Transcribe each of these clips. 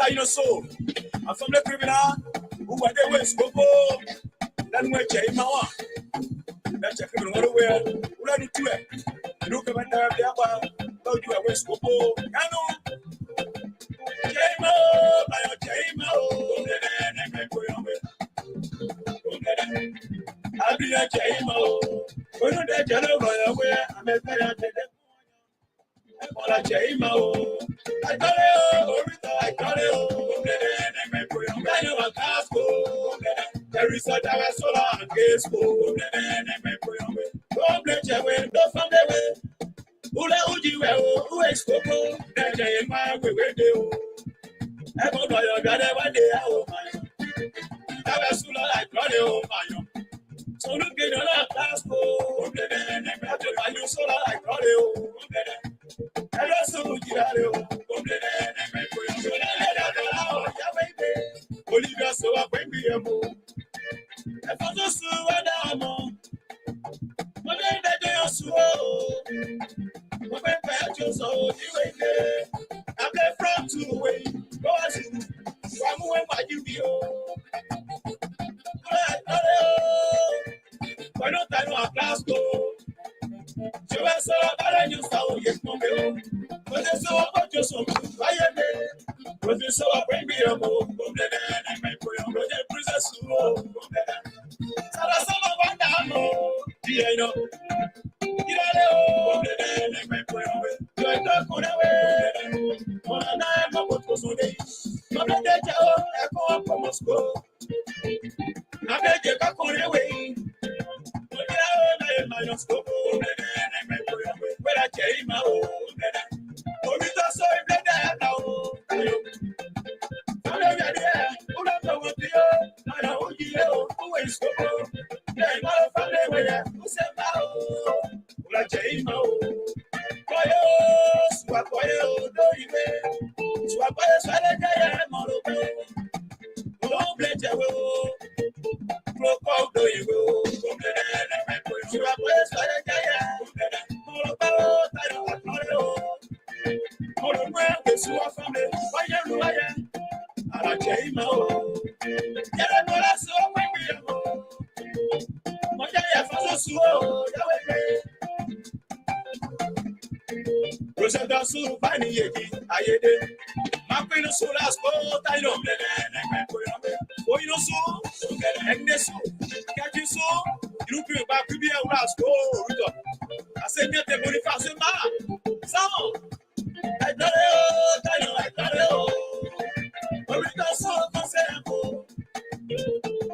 you know so. I'm from the criminal who are the West Copo. Then we check him out. That's a criminal where we learn to it. Look at the other. Go to a West Copo. I know. Jamo, I Jamo. I'll be a Jamo. When the general where I'm a player. I Jamo. I got there is a solar and case for don't let your way, don't from the way. Ula Uji, who is Coco, that I am my way with you. I go by your brother one day. Oh, my. I was solar like Claudio, oh, my. So look at your class for the solar like Claudio. I also get Olivia, so I bring me a move. I found a so I know. But then I do so. But when I just saw you there, I play from 2 away. Go as you. I'm going by you. Why don't I know a class go? So I saw that you saw yes, no, but they saw about your song. I am but they saw a bring me a move. And my princess. So I saw one down. I know. My you are not going away. When I am about to say, I'm not that I go up from Moscow. I'm not going away. I don't stop. When I came out, for me to say that now. I don't know what you are. I know you always go. Then my family where who said now. When I came out, swap oil, no you swap oil, so I am don't blame you. Look out, do you go? You are blessed by the guy. All about I don't know. All the way with your family. Why you are and I came out. Get a dollar so when we go. What I have so Rosetta so funny, I did. My queen of soul has got I know. Oh, you know so? And this can't you so? You bring back to be a rascal. I said, get the money fast in my so. I thought it. But we don't so concerned.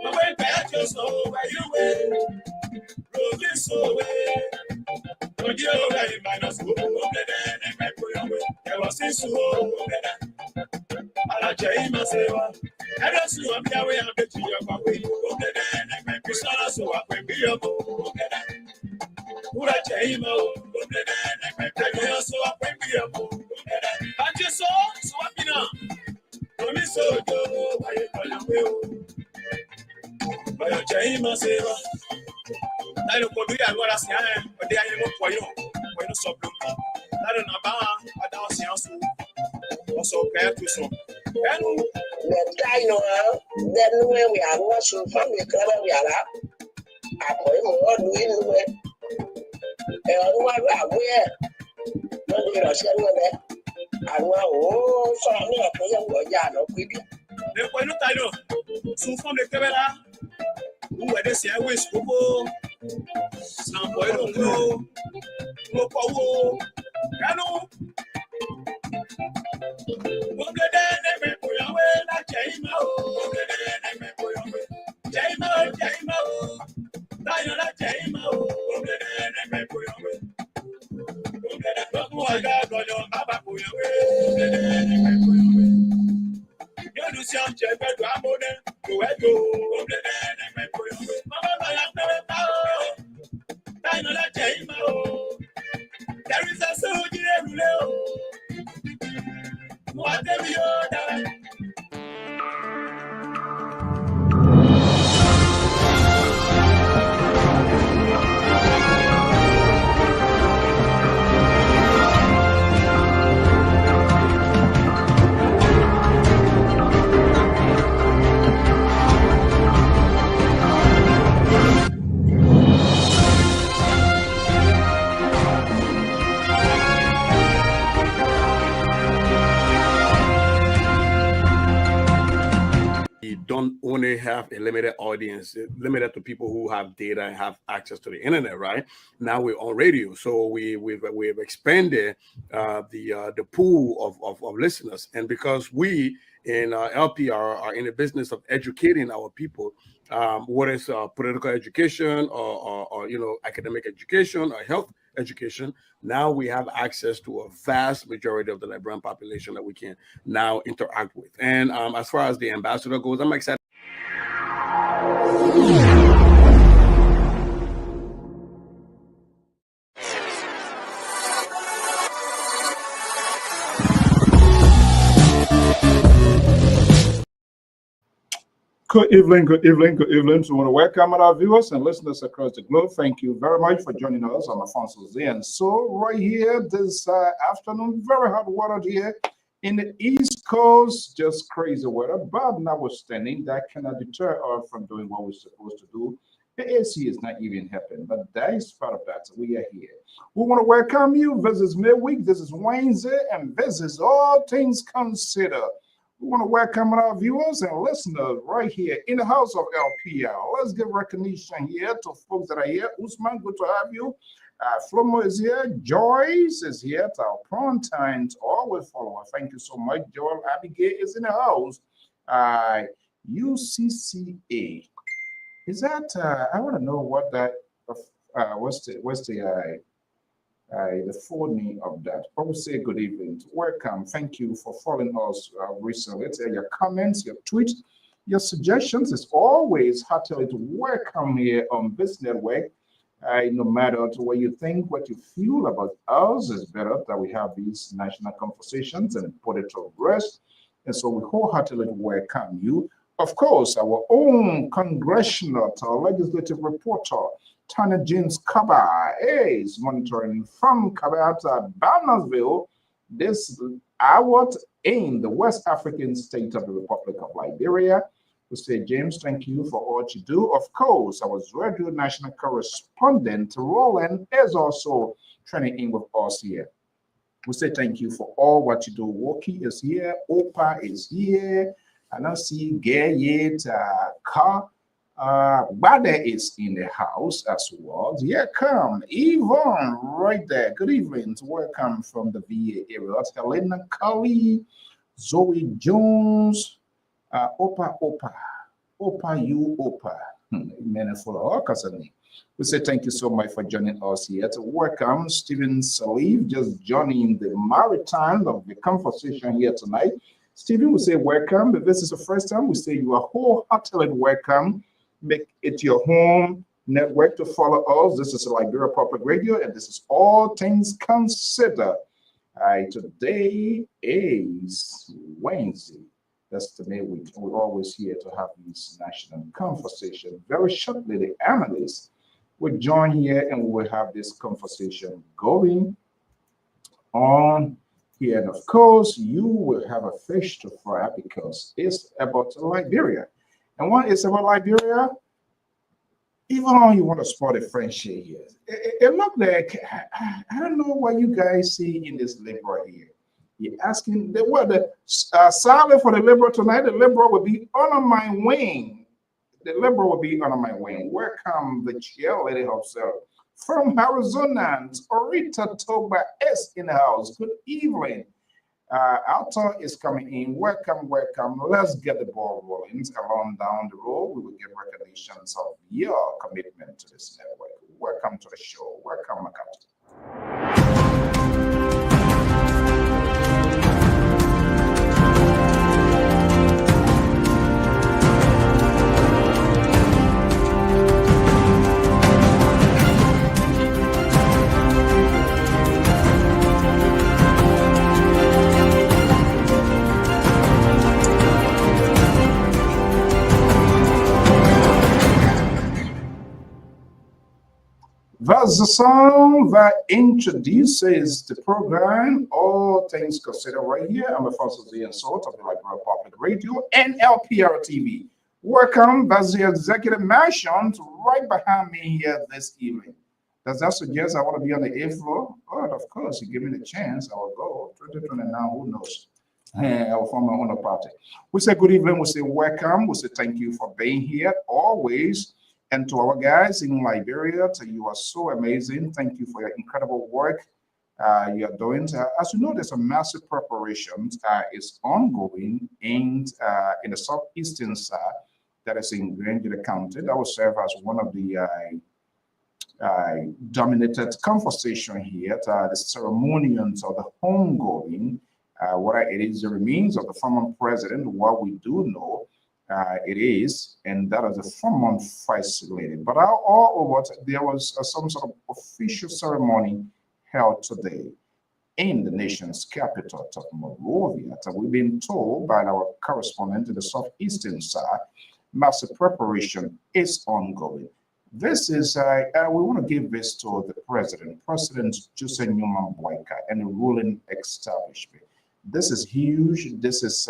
I went back to so where you were. Rolling so way. But you're right, minus go. I was in so. I change myself. I don't see what I'm away. I'm betting your way. My persona so I can be a book. Who I change my so I can be a book. I just saw so I can not. So go. Why you call you? But I change myself. I don't know what I say, but they are not for you. When you stop looking, I don't know about I don't see us also bad to some. The guy know then where we are watching from the club we are up. I put him all doing the way. And what we are where? Don't you know, that? I want so I'm not a young boy, with you. They were not I know. So from the camera. Who are they say I wish Coco? Some boy don't know. No power. Cano. One day, they put away that Jama. Jama. Diana Jama. I got on Papa you do see I'm check to Amone, to Edo, there is a soldier, whatever you're done. only have a limited audience, limited to people who have data and have access to the internet, right? Now we're on radio, so we've expanded the pool of listeners, and because we in LPR are in the business of educating our people, what is political education or academic education or health education. Now we have access to a vast majority of the Liberian population that we can now interact with. And as far as the ambassador goes, I'm excited. Good evening, good evening, good evening. So I want to welcome our viewers and listeners across the globe. Thank you very much for joining us. I'm Alfonso Z. And so right here this afternoon, very hot water here in the East Coast, just crazy weather. But notwithstanding, that cannot deter us from doing what we're supposed to do. The AC is not even happening, but that is part of that. So we are here. We want to welcome you. This is midweek. This is Wednesday, and this is All Things Considered. We want to welcome our viewers and listeners right here in the house of LPR. Let's give recognition here to folks that are here. Usman, good to have you. Flomo is here. Joyce is here. Our Prontines, always follower. Thank you so much. Joel Abigail is in the house. UCCA. Is that, I want to know what that, what's the full name of that. I will say good evening. Welcome. Thank you for following us recently. Your comments, your tweets, your suggestions is always heartily welcome here on this network. No matter what you think, what you feel about us, is better that we have these national conversations and put it to rest. And so we wholeheartedly welcome you. Of course, our own congressional legislative reporter, Tana James Kaba is monitoring from Kabata, Barnesville, this hour in the West African state of the Republic of Liberia. We say, James, thank you for all you do. Of course, our radio national correspondent, Roland, is also training in with us here. We say thank you for all what you do. Woki is here, Opa is here, and I see Gayet, Ka. Bade is in the house as well. Yeah, come. Yvonne, right there. Good evening. Welcome from the VA area. Helena Cully, Zoe Jones, Opa, you Opa. We say thank you so much for joining us here. Welcome, Stephen Salif, just joining the maritime of the conversation here tonight. Stephen, we say welcome. If this is the first time, we say you are wholeheartedly welcome. Make it your home network to follow us. This is Liberia Public Radio, and this is All Things Considered. Today is Wednesday. That's the midweek. We're always here to have this national conversation. Very shortly, the analysts will join here, and we will have this conversation going on here. And of course, you will have a fish to fry because it's about Liberia. And one is about Liberia. Even though you want to spot a friendship here, it looked like I don't know what you guys see in this Liberal here. You're asking the salary for the Liberal tonight. The Liberal will be under my wing. The Liberal will be under my wing. Welcome, the cheerleader herself from Arizona. Orita Toba is in the house. Good evening. Alta is coming in. Welcome, welcome. Let's get the ball rolling. Along down the road, we will get recognitions of your commitment to this network. Welcome to the show. Welcome, Makati. That's the song that introduces the program, All Things Considered, right here. I'm Alfonso Z and Sort of the Liberia Public Radio and Lpr-Tv. Welcome. That's the executive mansion right behind me here this evening. Does that suggest I want to be on the 8th floor? Oh, of course, you give me the chance, I will go. 2029, who knows? from our own party. We say good evening, we say welcome, we say thank you for being here always. And to our guys in Liberia, you are so amazing. Thank you for your incredible work you are doing. As you know, there's a massive preparation is ongoing in the southeastern side, that is in Grandview County. That will serve as one of the dominated conversation here, the ceremonials of the homegoing, what it is the remains of the former president. What we do know it is, and that is the former first lady. But all over, there was some sort of official ceremony held today in the nation's capital of Monrovia. We've been told by our correspondent in the southeastern side, massive preparation is ongoing. This is, we want to give this to the President Jose Newman Boyka and the ruling establishment. This is huge. This is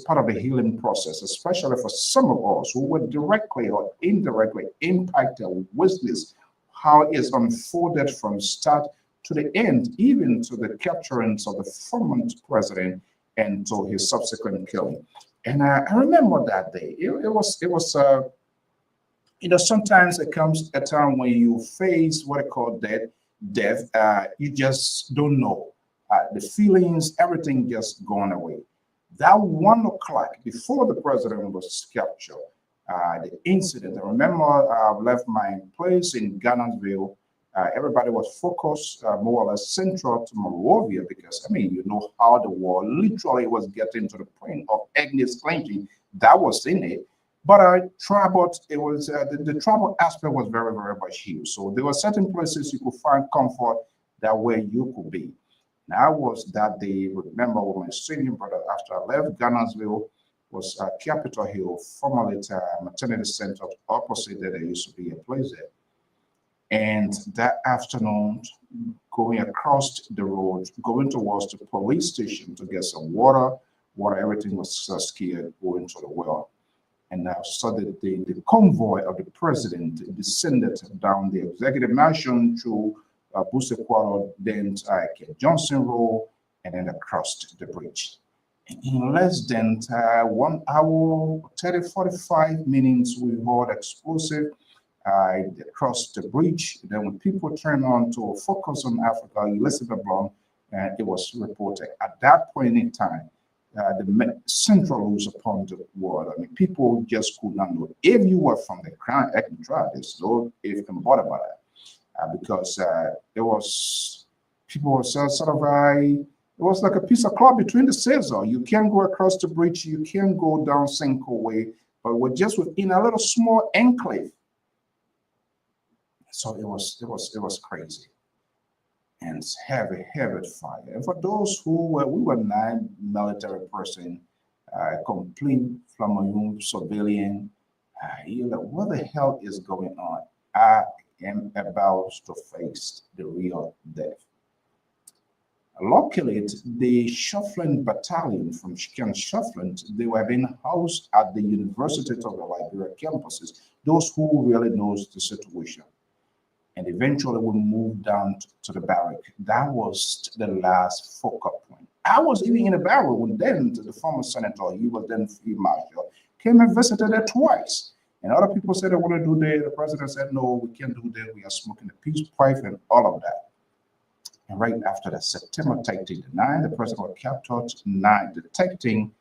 part of the healing process, especially for some of us who were directly or indirectly impacted with this, how it's unfolded from start to the end, even to the capturing of the former president and to his subsequent killing. And I remember that day. It was sometimes it comes a time when you face what I call death. You just don't know. The feelings, everything just gone away. That 1 o'clock before the president was captured, the incident, I remember I left my place in Gannonsville. Everybody was focused more or less central to Monrovia because, I mean, you know how the war literally was getting to the point of Agnes clenching. That was in it. But tribal, it was the tribal aspect was very, very much huge. So there were certain places you could find comfort that where you could be. Now was that day, remember with my senior brother after I left Gannonsville was Capitol Hill, formerly maternity center opposite there used to be a place there. And that afternoon, going across the road, going towards the police station to get some water, everything was scared going to the well. And now so the convoy of the president descended down the executive mansion through Busequaro, then Johnson Road, and then across the bridge. And in less than 1 hour, 45 minutes, we heard explosive across the bridge. Then when people turned on to focus on Africa, Elizabeth Blunt, it was reported at that point in time, the central rules upon the world. I mean, people just could not know. If you were from the Crown Ethnic tribe, there's no if you can bother about that. Because there was, people were sort of, it was like a piece of cloth between the Caesar. You can't go across the bridge, you can't go down Cinco Way, but we're just within a little small enclave. So it was crazy. And heavy fire. And for those who were, we were not military person, complete flamboyant civilian, you're like, what the hell is going on? I am about to face the real death. Luckily, the Shuffling Battalion from Camp Shuffling, they were being housed at the University of the Liberia campuses, those who really knows the situation. And eventually we moved down to the barrack. That was the last focal point. I was even in the barrack when then the former senator, he was then field marshal, came and visited there twice. And other people said they want to do that. The president said, no, we can't do that. We are smoking a peace pipe and all of that. And right after that, September 1939, the president was captured, detecting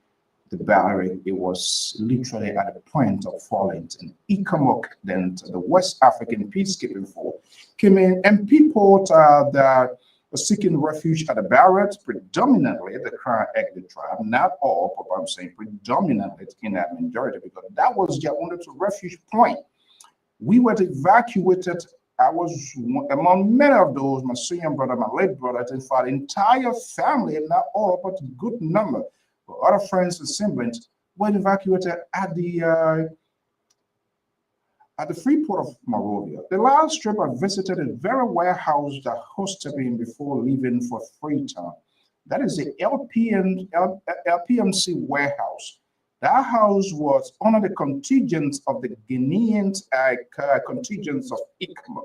the barrack. It was literally at the point of falling. And ECOMOC, then the West African Peacekeeping Force, came in, and people that were seeking refuge at the barracks, predominantly the Crown Ethnic tribe, not all, but I'm saying predominantly in that majority, because that was their only refuge point. We were evacuated. I was among many of those, my senior brother, my late brother, in fact, entire family, not all, but a good number. Other friends and siblings were evacuated at the Freeport of Monrovia. The last trip I visited a very warehouse that hosted me before leaving for Freetown. That is the LPMC warehouse. That house was under the contingents of the Guinean contingents of ICMA.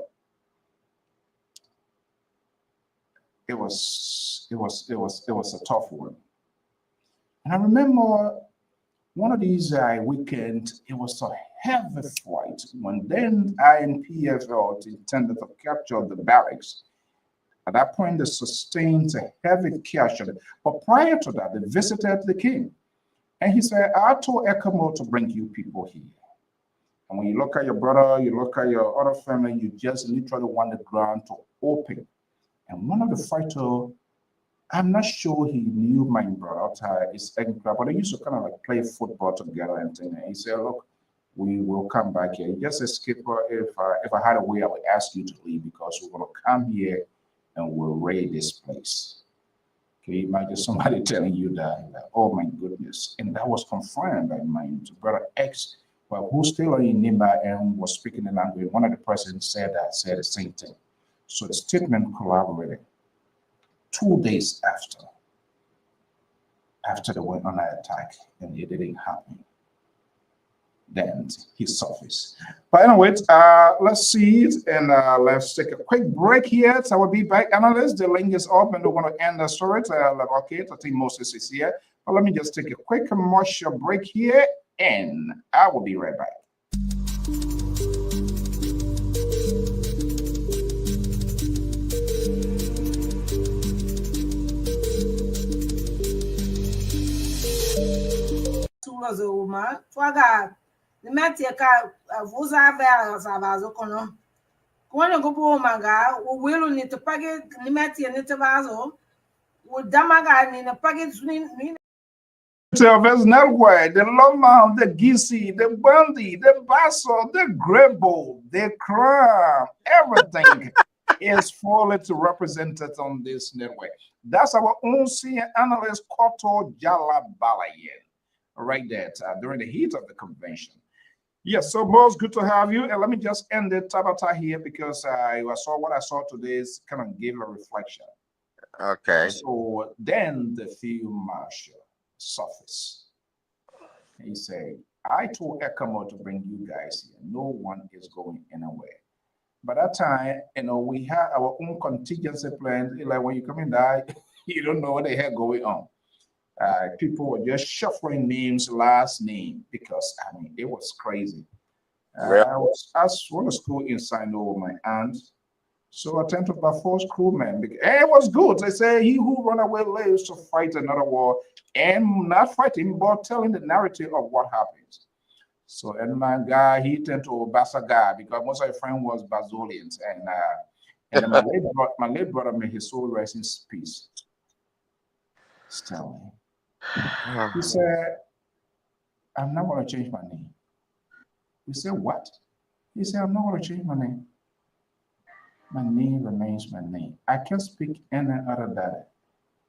It was a tough one. And I remember one of these weekends, it was a heavy fight when then INPFL intended to capture the barracks. At that point, they sustained a heavy casualty. But prior to that, they visited the king. And he said, I told Ekamo to bring you people here. And when you look at your brother, you look at your other family, you just literally want the ground to open. And one of the fighters, I'm not sure he knew my brother, his but they used to kind of like play football together and things. And he said, look, we will come back here. Just escape. If I had a way, I would ask you to leave because we're going to come here and we'll raid this place. Can you imagine somebody telling you that? Like, oh my goodness. And that was confirmed by my brother X, well, who's still in Nimba and was speaking the language. One of the presidents said the same thing. So the statement collaborated. 2 days after they went on an attack and it didn't happen, then he surfaced. But anyway, let's see it and let's take a quick break here. So I will be back, analysts. The link is up and we're going to end the story. Okay, I think Moses is here. But let me just take a quick commercial break here and I will be right back. Uma twaga nimetia ka vuza ba sabazo kono kono go maga o welu ni to page nimetia ni tabazo o damaga ni na page ni The Loma, the Gisi, the Bundy, the Basso, the Grebo, the Cram, everything is fully represented on this network. That's our own senior analyst, Koto Jalabalayen. Right there during the heat of the convention. Yes, so most good to have you. And let me just end the Tabata here because I saw what I saw today is kind of gave a reflection. Okay. So then the field marshal surfaced. He said, I told Ekamo to bring you guys here. No one is going anywhere. By that time, we had our own contingency plan. Like when you come in there, you don't know what the hell going on. People were just shuffling names, last name, because it was crazy. I went to school in Sino with my aunt, so I tend to perforce crewmen. It was good. They say he who run away lives to fight another war, and not fighting, but telling the narrative of what happens. So, and my guy, he tend to Bassa guy because most of my friends was Bazolians, and then my late brother made his soul rest in peace. Stanley. He said, I'm not going to change my name. We said, what? He said, I'm not going to change my name. My name remains my name. I can't speak any other than that.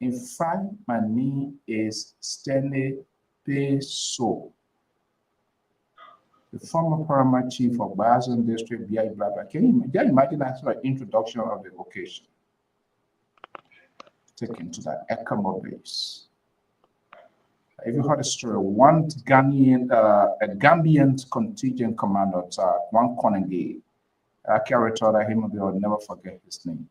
In fact, my name is Stanley Peso, the former paramount chief of Bazan District, blah, blah, blah. Can you imagine that sort of introduction of the vocation? Taken to that Ekamo base. If you heard the story, one Ghanaian, a Gambian contingent commander, one Konenge, a character that him will never forget his name.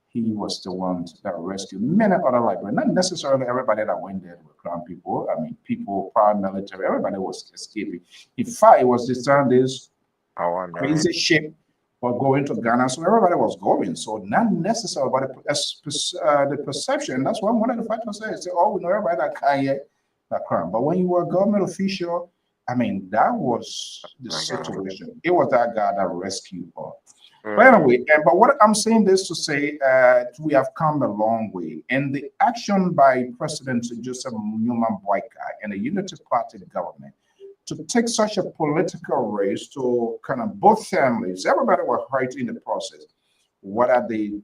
He was the one that rescued many other libraries. Not necessarily everybody that went there were Crown people. People, paramilitary, everybody was escaping. In fact, it was this time this crazy ship was going to Ghana, so everybody was going. So not necessarily, but the perception, that's what one of the fighters said. Oh, we know everybody that can that crime. But when you were a government official, that was the situation. It was that guy that rescued us. But anyway, but what I'm saying this to say, we have come a long way. And the action by President Joseph Newman Boyka and the Unity Party government to take such a political race to kind of both families, everybody was hurt in the process. What are the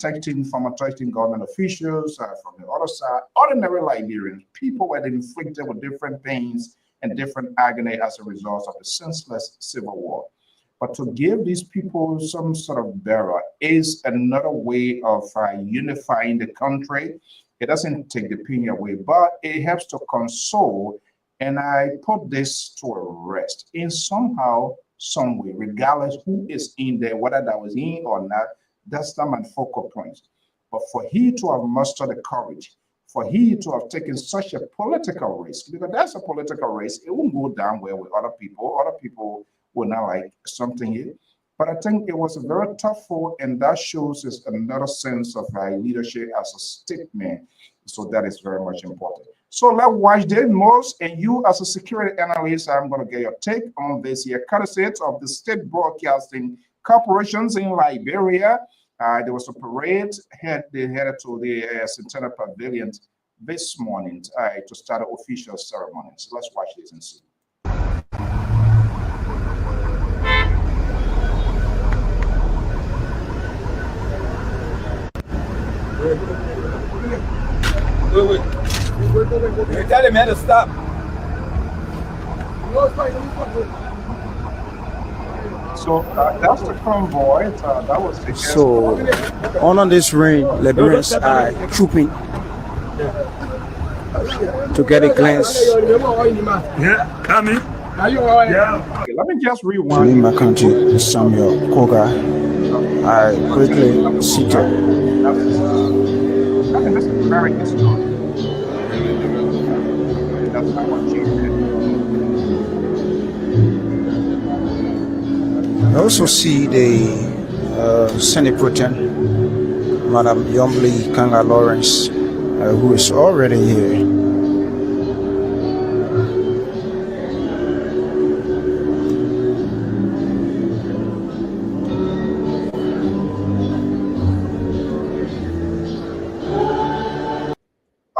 former texting government officials from the other side, ordinary Liberians, people were inflicted with different pains and different agony as a result of the senseless civil war. But to give these people some sort of bearer is another way of unifying the country. It doesn't take the pain away, but it helps to console. And I put this to a rest in somehow, some way, regardless who is in there, whether that was in or not. That's not my focal point. But for he to have mustered the courage, for he to have taken such a political risk, because that's a political risk. It won't go down well with other people. Other people will not like something here. But I think it was a very thoughtful, and that shows us another sense of leadership as a statement. So that is very much important. So let's watch this, Mose, and you as a security analyst, I'm going to get your take on this here. Courtesy of the State Broadcasting Corporations in Liberia. There was a parade. They headed to the Centennial Pavilion this morning to start the official ceremony. So let's watch this and see. Wait. You tell him to stop. So that's the convoy. That was the So on this ring, Liberians are trooping to get a glance. Yeah, coming. Yeah. Okay, let me just rewind. In my country, Samuel Koga, I quickly seated. I mean, this is very historic. That's not what she did. I also see the Senate Pro Tem, Madam Yomli Kanga Lawrence, who is already here.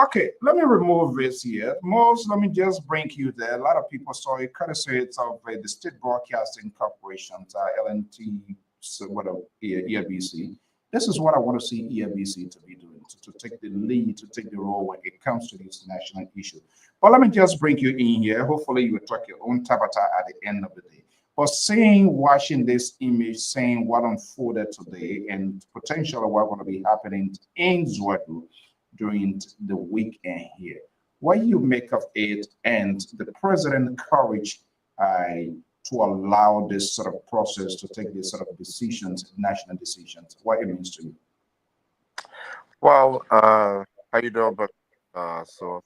Okay, let me remove this here. Most, let me just bring you there. A lot of people saw it, courtesy of the State Broadcasting Corporation, LNT, so whatever, ERBC. This is what I want to see ERBC to be doing, to take the lead, to take the role when it comes to this national issue. But let me just bring you in here. Hopefully you will talk your own tabata at the end of the day. But seeing, watching this image, saying what unfolded today and potentially what going to be happening in Zwagu during the weekend here, what you make of it, and the president courage to allow this sort of process to take these sort of decisions, national decisions, what it means to you? Well, how you doing? But so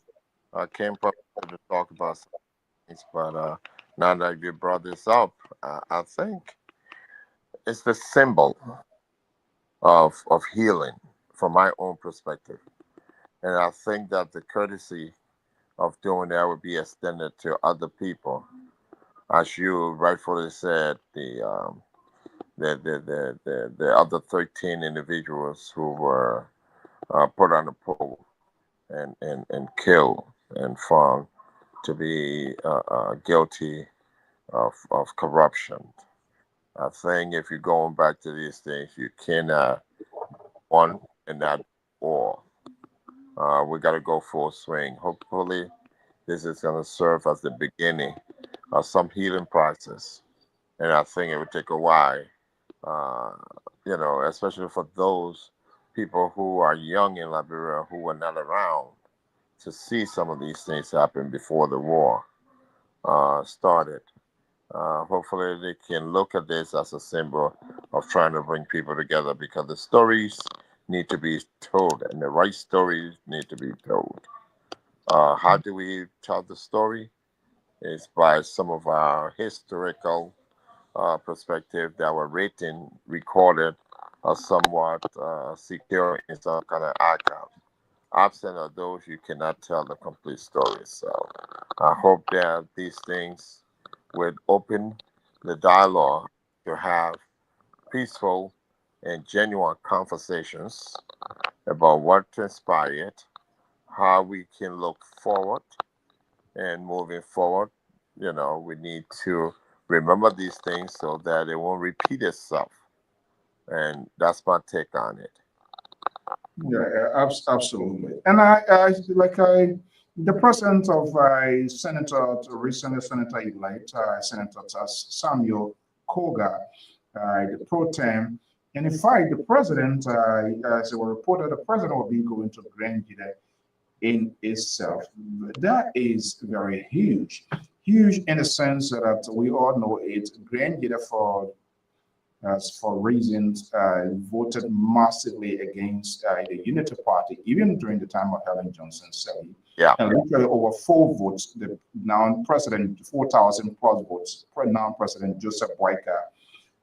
I came up to talk about some things, but now that you brought this up, I think it's the symbol of healing from my own perspective, and I think that the courtesy of doing that would be extended to other people, as you rightfully said. The other 13 individuals who were put on the pole and killed and found to be guilty of corruption. I think if you're going back to these things, you cannot one and not all. We got to go full swing. Hopefully, this is going to serve as the beginning of some healing process, and I think it would take a while. Especially for those people who are young in Liberia who were not around to see some of these things happen before the war started. Hopefully they can look at this as a symbol of trying to bring people together, because the stories need to be told and the right stories need to be told. How do we tell the story? It's by some of our historical perspective that were written, recorded, or somewhat secure in some kind of archive. Absent of those, you cannot tell the complete story. So I hope that these things would open the dialogue to have peaceful and genuine conversations about what transpired, how we can look forward, and moving forward, we need to remember these things so that it won't repeat itself. And that's my take on it. Yeah, absolutely. And the president of Senator, recently Senator-elect, Senator Samuel Koga, the pro tem, and in fact, the president, as it was reported, the president will be going to Grand Gide in itself. That is very huge in the sense that we all know it. Grand Gide for for reasons, voted massively against the Unity Party, even during the time of Helen Johnson Sirleaf. Yeah. And literally over 4 votes, the now President, 4,000 plus votes, now President Joseph Boyka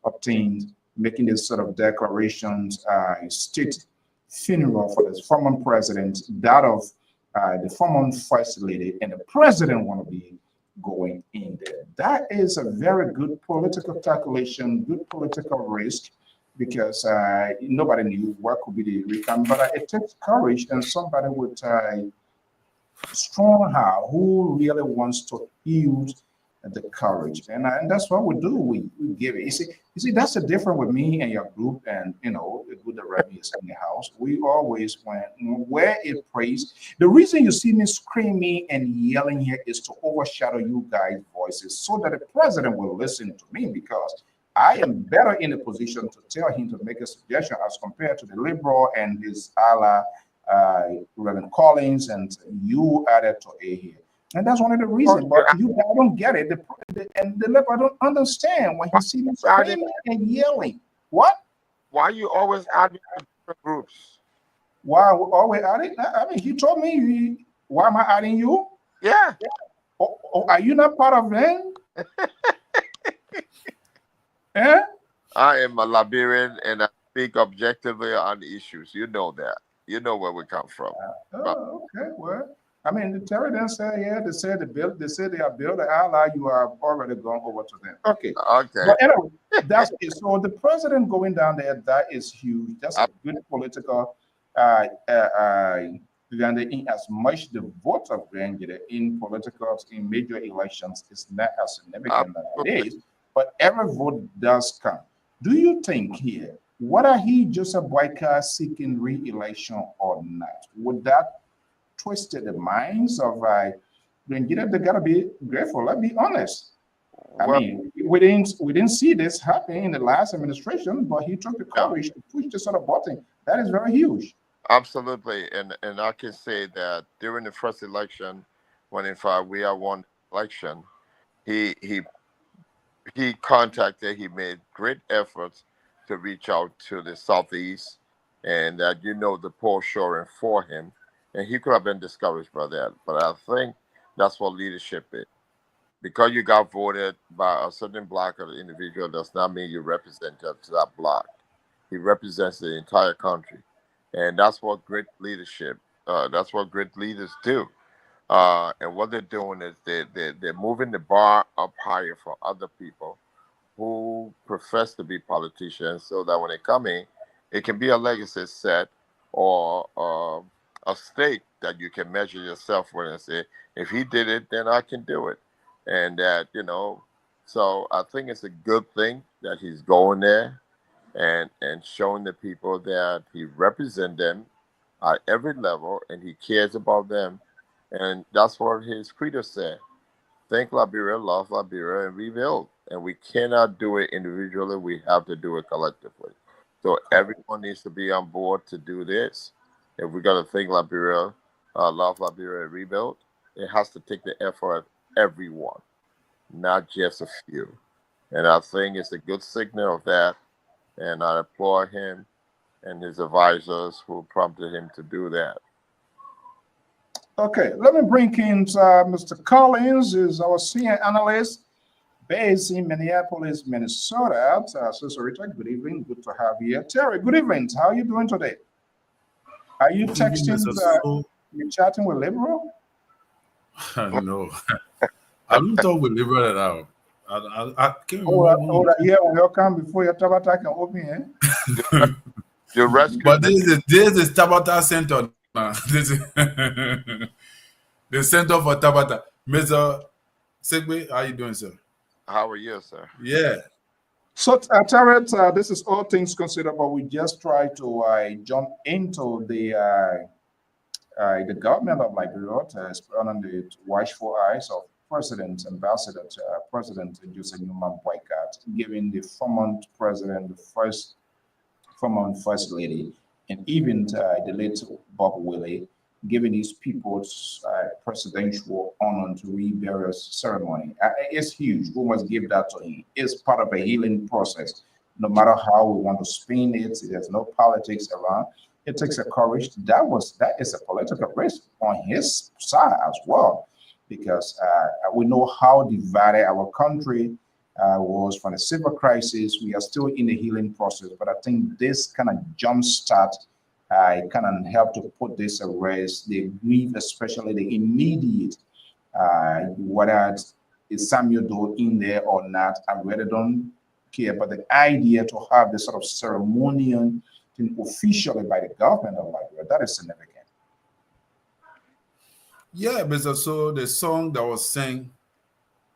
obtained, making this sort of declarations, state funeral for the former president, that of the former first lady, and the president want to be going in there. That is a very good political calculation, good political risk, because nobody knew what could be the outcome. But it takes courage and somebody with strong heart who really wants to use the courage, and that's what we do. We give it. You see, that's the difference with me and your group, and the good the rabbis in the house. We always where it prays. The reason you see me screaming and yelling here is to overshadow you guys' voices, so that the president will listen to me, because I am better in a position to tell him to make a suggestion as compared to the liberal and his Allah, Reverend Collins, and you added to A here. And that's one of the reasons. But I don't get it. And the left, I don't understand when he sees me screaming and yelling. What? Why you always adding to different groups? Why always adding? I mean, he told me, why am I adding you? Yeah. Oh, are you not part of them? Eh? I am a Liberian and I speak objectively on issues. You know that. You know where we come from. Okay. Well, I mean, the Terry then said, yeah, they said they are built the ally, you are already gone over to them. Okay. But anyway, that's it. So the president going down there, that is huge. That's a good political in as much the vote of Grandjede in politicals in major elections is not as significant as it is, but every vote does count. Do you think here, whether he Joseph Boyka seeking re-election or not, would that twisted the minds of Grandjede? They gotta be grateful. Let's be honest. I mean, we didn't see this happen in the last administration, but he took the courage to push this sort of button. That is very huge. Absolutely, and I can say that during the first election, when in fact we had won the election, he made great efforts to reach out to the Southeast, and that the poor shoring for him. And he could have been discouraged by that. But I think that's what leadership is. Because you got voted by a certain block of the individual does not mean you represent that block. He represents the entire country. And that's what great leadership, that's what great leaders do. And what they're doing is they're moving the bar up higher for other people who profess to be politicians, so that when they come in, it can be a legacy set or a stake that you can measure yourself with and say, if he did it, then I can do it. And that, so I think it's a good thing that he's going there and showing the people that he represents them at every level and he cares about them. And that's what his credo said. Think Liberia, love Liberia, and rebuild. And we cannot do it individually. We have to do it collectively. So everyone needs to be on board to do this. If we're going to think Liberia, love Liberia, and rebuild, it has to take the effort of everyone, not just a few. And I think it's a good signal of that. And I applaud him and his advisors who prompted him to do that. Okay, let me bring in Mr. Collins, is our senior analyst based in Minneapolis, Minnesota. So Richard, good evening. Good to have you here. Terry, good evening. How are you doing today? Are you texting? You chatting with Liberal? No, I don't talk with Liberal at all. I can't remember. Yeah, welcome before your Tabata can open. But this is Tabata Center. This is the Center for Tabata. Mr. Segbe, how are you doing, sir? How are you, sir? Yeah. So, Tarek, this is all things considered, but we just try to jump into the government of Liberia, on the watchful eyes of President Joseph Newman Boycott, giving the former president, the former first lady, and even the late Bob Willie, giving these people's presidential honor to reburial ceremony. It's huge. We must give that to him. It's part of a healing process no matter how we want to spin it, there's no politics around. It takes a courage. That is a political risk on his side as well, because we know how divided our country was from the civil crisis. We are still in the healing process, but I think this kind of jumpstart kind of help to put this at rest. The grief, especially the immediate, whether it's Samuel Doe in there or not, I really don't care. But the idea to have this sort of ceremonial thing officially by the government of Liberia, that is significant. Yeah, Mr. So the song that was sang,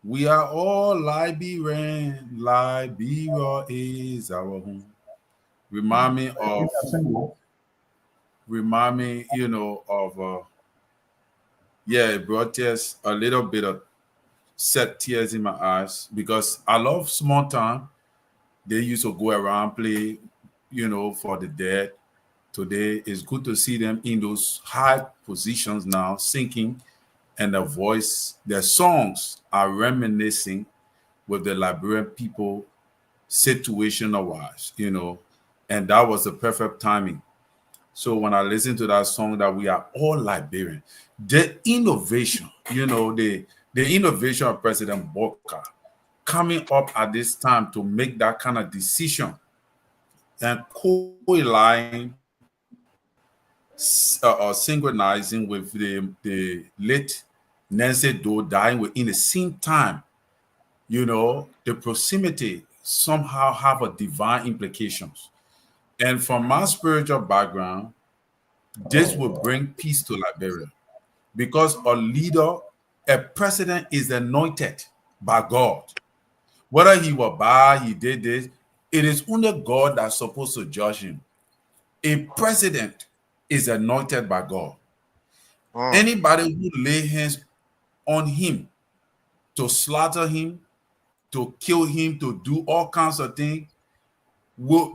we are all Liberian, Liberia is our home. Remind me, of yeah, it brought tears, a little bit of set tears in my eyes, because I love small town. They used to go around play, for the dead. Today it's good to see them in those high positions now, singing, and their songs are reminiscing with the Liberian people situational wise, and that was the perfect timing. So when I listen to that song that we are all Liberian, the innovation, the innovation of President Boka coming up at this time to make that kind of decision and co-aligning or synchronizing with the late Nancy Doe dying within the same time, the proximity somehow have a divine implications. And from my spiritual background, this will bring peace to Liberia, because a president is anointed by God. Whether he was bad, he did this, it is only God that's supposed to judge him. A president is anointed by God. Anybody who lay hands on him to slaughter him, to kill him, to do all kinds of things,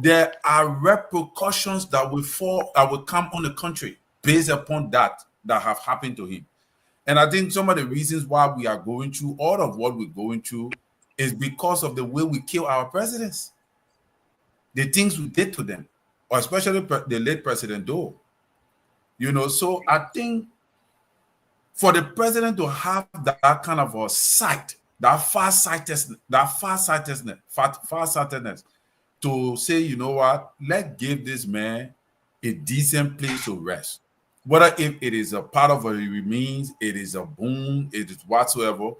there are repercussions that will come on the country based upon that have happened to him. And I think some of the reasons why we are going through all of what we're going through is because of the way we kill our presidents, the things we did to them, or especially the late President Doe. So I think for the president to have that kind of a sight, that farsightedness, to say, you know what, let's give this man a decent place to rest. Whether if it is a part of what he remains, it is a boom, it is whatsoever.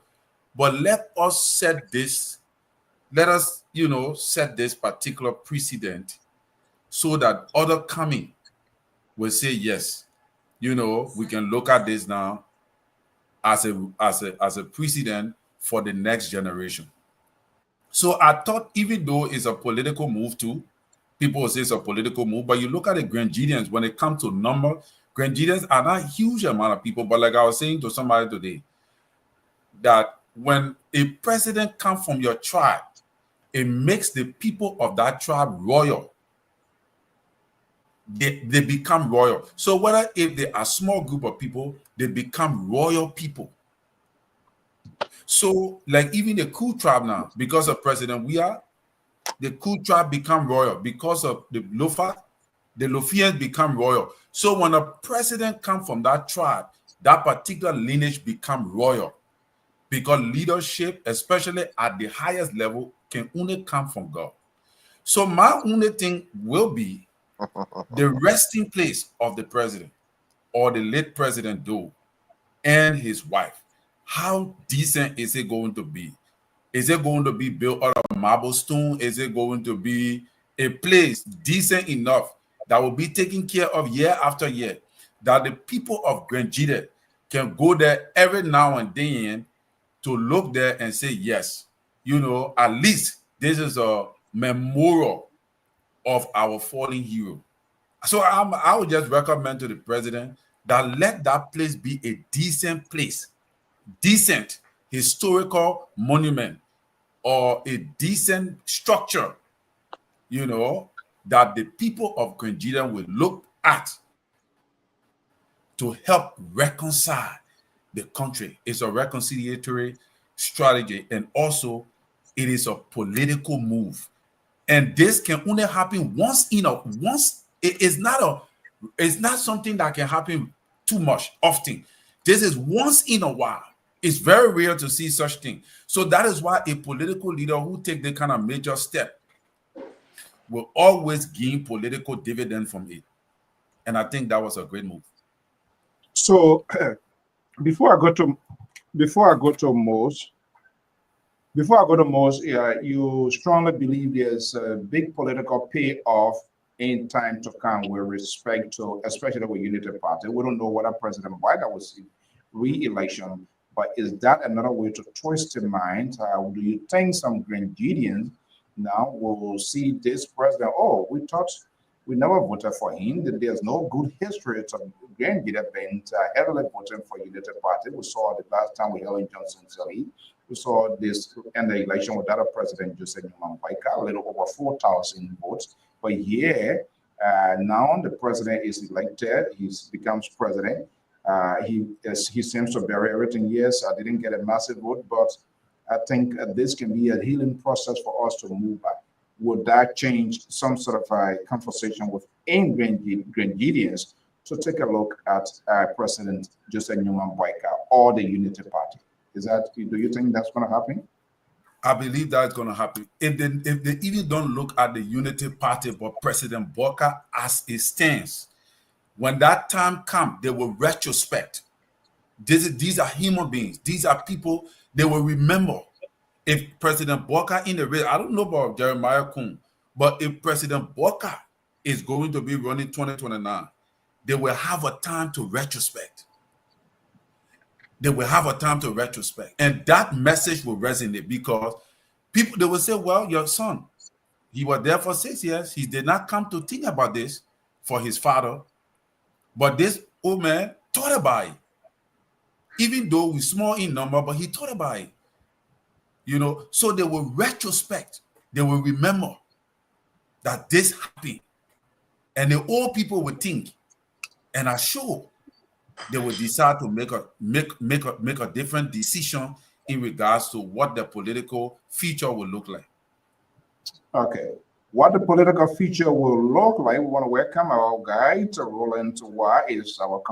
But let us set this particular precedent so that other coming will say, yes, we can look at this now as a precedent for the next generation. So I thought, even though it's a political move too, people will say it's a political move, but you look at the Grenadians, when it comes to number, Grenadians are not a huge amount of people, but like I was saying to somebody today, that when a president comes from your tribe, it makes the people of that tribe royal. They become royal. So whether if they are a small group of people, they become royal people. So like even the Ku tribe now, because of President the Ku tribe become royal. Because of the Lofa, the Lofians become royal. So when a president comes from that tribe, that particular lineage become royal, because leadership, especially at the highest level, can only come from God. So my only thing will be the resting place of the president or the late President Doe and his wife. How decent is it going to be? Is it going to be built out of marble stone? Is it going to be a place decent enough that will be taken care of year after year, that the people of Grenjide can go there every now and then to look there and say, yes, at least this is a memorial of our fallen hero. So I would just recommend to the president that let that place be a decent place, decent historical monument, or a decent structure, that the people of Grenjida will look at to help reconcile the country. It's a reconciliatory strategy, and also it is a political move. And this can only happen once it's not something that can happen too much often. This is once in a while. It's very rare to see such thing. So that is why a political leader who take the kind of major step will always gain political dividend from it. And I think that was a great move. So before I go to Mose, you strongly believe there's a big political payoff in time to come with respect to, especially with Unity Party. We don't know whether President Biden will see re-election, but is that another way to twist the mind? Do you think some Grenadians now will see this president? Oh, we thought we never voted for him. That there's no good history to Grenadian being heavily voting for Unity Party. We saw the last time with Helen Johnson Sirleaf. We saw this in the election with other President Joseph Newman Baika, a little over 4,000 votes. But now the president is elected, he becomes president. He seems to bury everything. Yes, I didn't get a massive vote, but I think this can be a healing process for us to move back. Would that change some sort of a conversation within Grenadians to take a look at President Joseph Newman Baika or the Unity Party? Do you think that's going to happen? I believe that's going to happen. If they even don't look at the Unity Party, but President Bokar as it stands, when that time comes, they will retrospect. These are human beings. These are people they will remember. If President Bokar in the race, I don't know about Jeremiah Kuhn, but if President Bokar is going to be running 2029, they will have a time to retrospect. They will have a time to retrospect. And that message will resonate because people, they will say, well, your son, he was there for 6 years. He did not come to think about this for his father. But this old man thought about it. Even though we're small in number, but he thought about it. So they will retrospect. They will remember that this happened. And the old people will think, and I'm sure they will decide to make a different decision in regards to what the political future will look like. Okay. What the political future will look like, we want to welcome our guide, Roland Wa, is our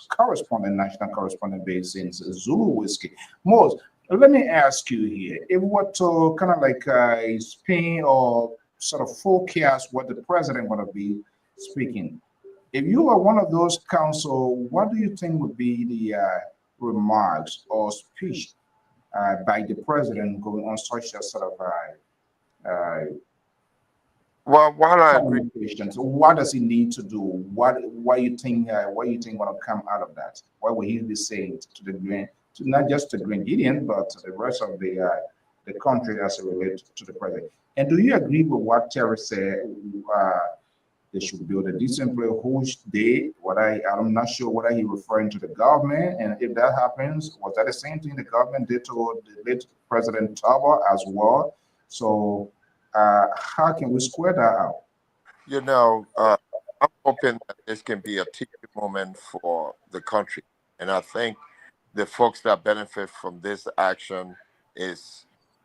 correspondent, national correspondent based in Zulu Whiskey. Mose, let me ask you here, if we were to kind of like spin or sort of forecast what the president going to be speaking, if you are one of those counsel, what do you think would be the remarks or speech by the president going on such a sort of well, while I agree, what does he need to do? What you think will come out of that? What will he be saying to not just the Grenadian, but to the rest of the country as it relates to the president? And do you agree with what Terry said? They should build a decent place, which I'm not sure whether he referring to the government, and if that happens, was that the same thing the government did to the late President Taba as well? So how can we square that out? I'm hoping that this can be a teaching moment for the country, and I think the folks that benefit from this action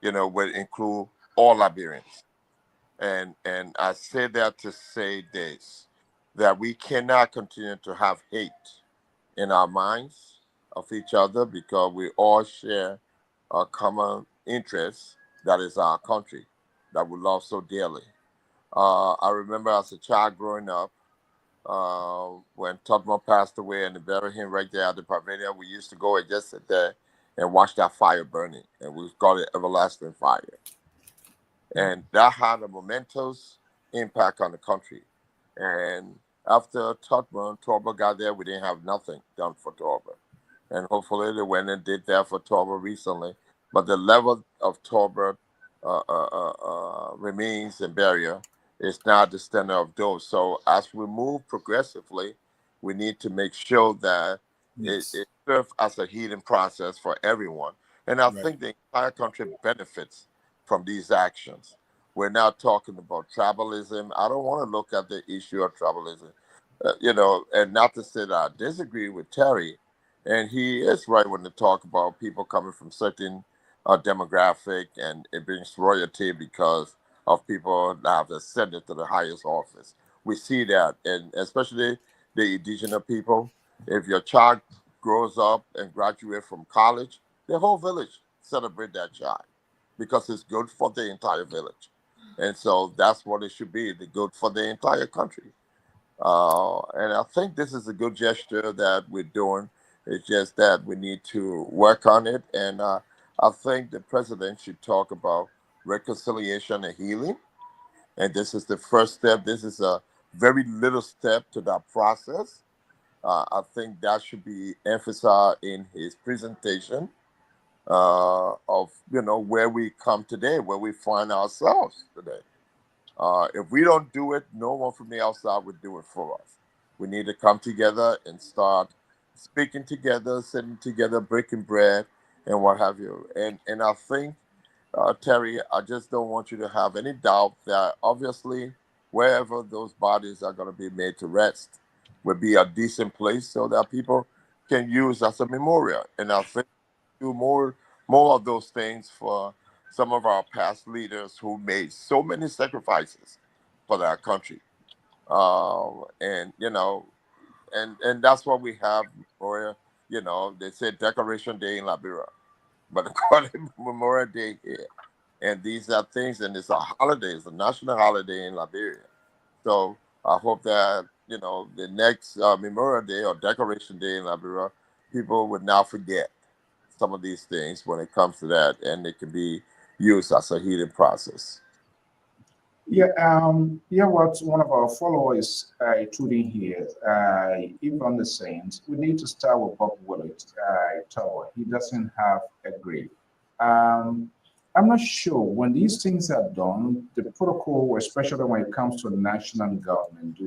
will include all Liberians. And I say that to say this, that we cannot continue to have hate in our minds of each other because we all share a common interest, that is our country, that we love so dearly. I remember as a child growing up, when Tubman passed away and they buried him right there at the pavilion, we used to go and just sit there and watch that fire burning, and we called it everlasting fire. And that had a momentous impact on the country. And after Tubman got there, we didn't have nothing done for Torba. And hopefully they went and did that for Torba recently. But the level of Torba remains and burial is not the standard of those. So as we move progressively, we need to make sure that it serves as a healing process for everyone. And I think the entire country benefits from these actions. We're now talking about tribalism. I don't want to look at the issue of tribalism, and not to say that I disagree with Terry, and he is right when they talk about people coming from certain demographic and it brings royalty because of people that have ascended to the highest office. We see that, and especially the indigenous people. If your child grows up and graduates from college, the whole village celebrate that child because it's good for the entire village. And so that's what it should be, the good for the entire country. And I think this is a good gesture that we're doing. It's just that we need to work on it. And I think the president should talk about reconciliation and healing. And this is the first step. This is a very little step to that process. I think that should be emphasized in his presentation of where we come today, where we find ourselves today. If we don't do it, no one from the outside would do it for us. We need to come together and start speaking together, sitting together, breaking bread, and what have you. And I think, Terry, I just don't want you to have any doubt that obviously wherever those bodies are going to be made to rest would be a decent place so that people can use as a memorial. And I think do more of those things for some of our past leaders who made so many sacrifices for our country. And and that's what we have Memorial. They say Decoration Day in Liberia, but they call it Memorial Day here. And these are things, and it's a holiday, it's a national holiday in Liberia. So I hope that the next Memorial Day or Decoration Day in Liberia, people would not forget some of these things when it comes to that, and it can be used as a healing process. What one of our followers tweeting here, even the Saints, we need to start with Bob Willett Tower. He doesn't have a grave. I'm not sure when these things are done, the protocol, especially when it comes to national government,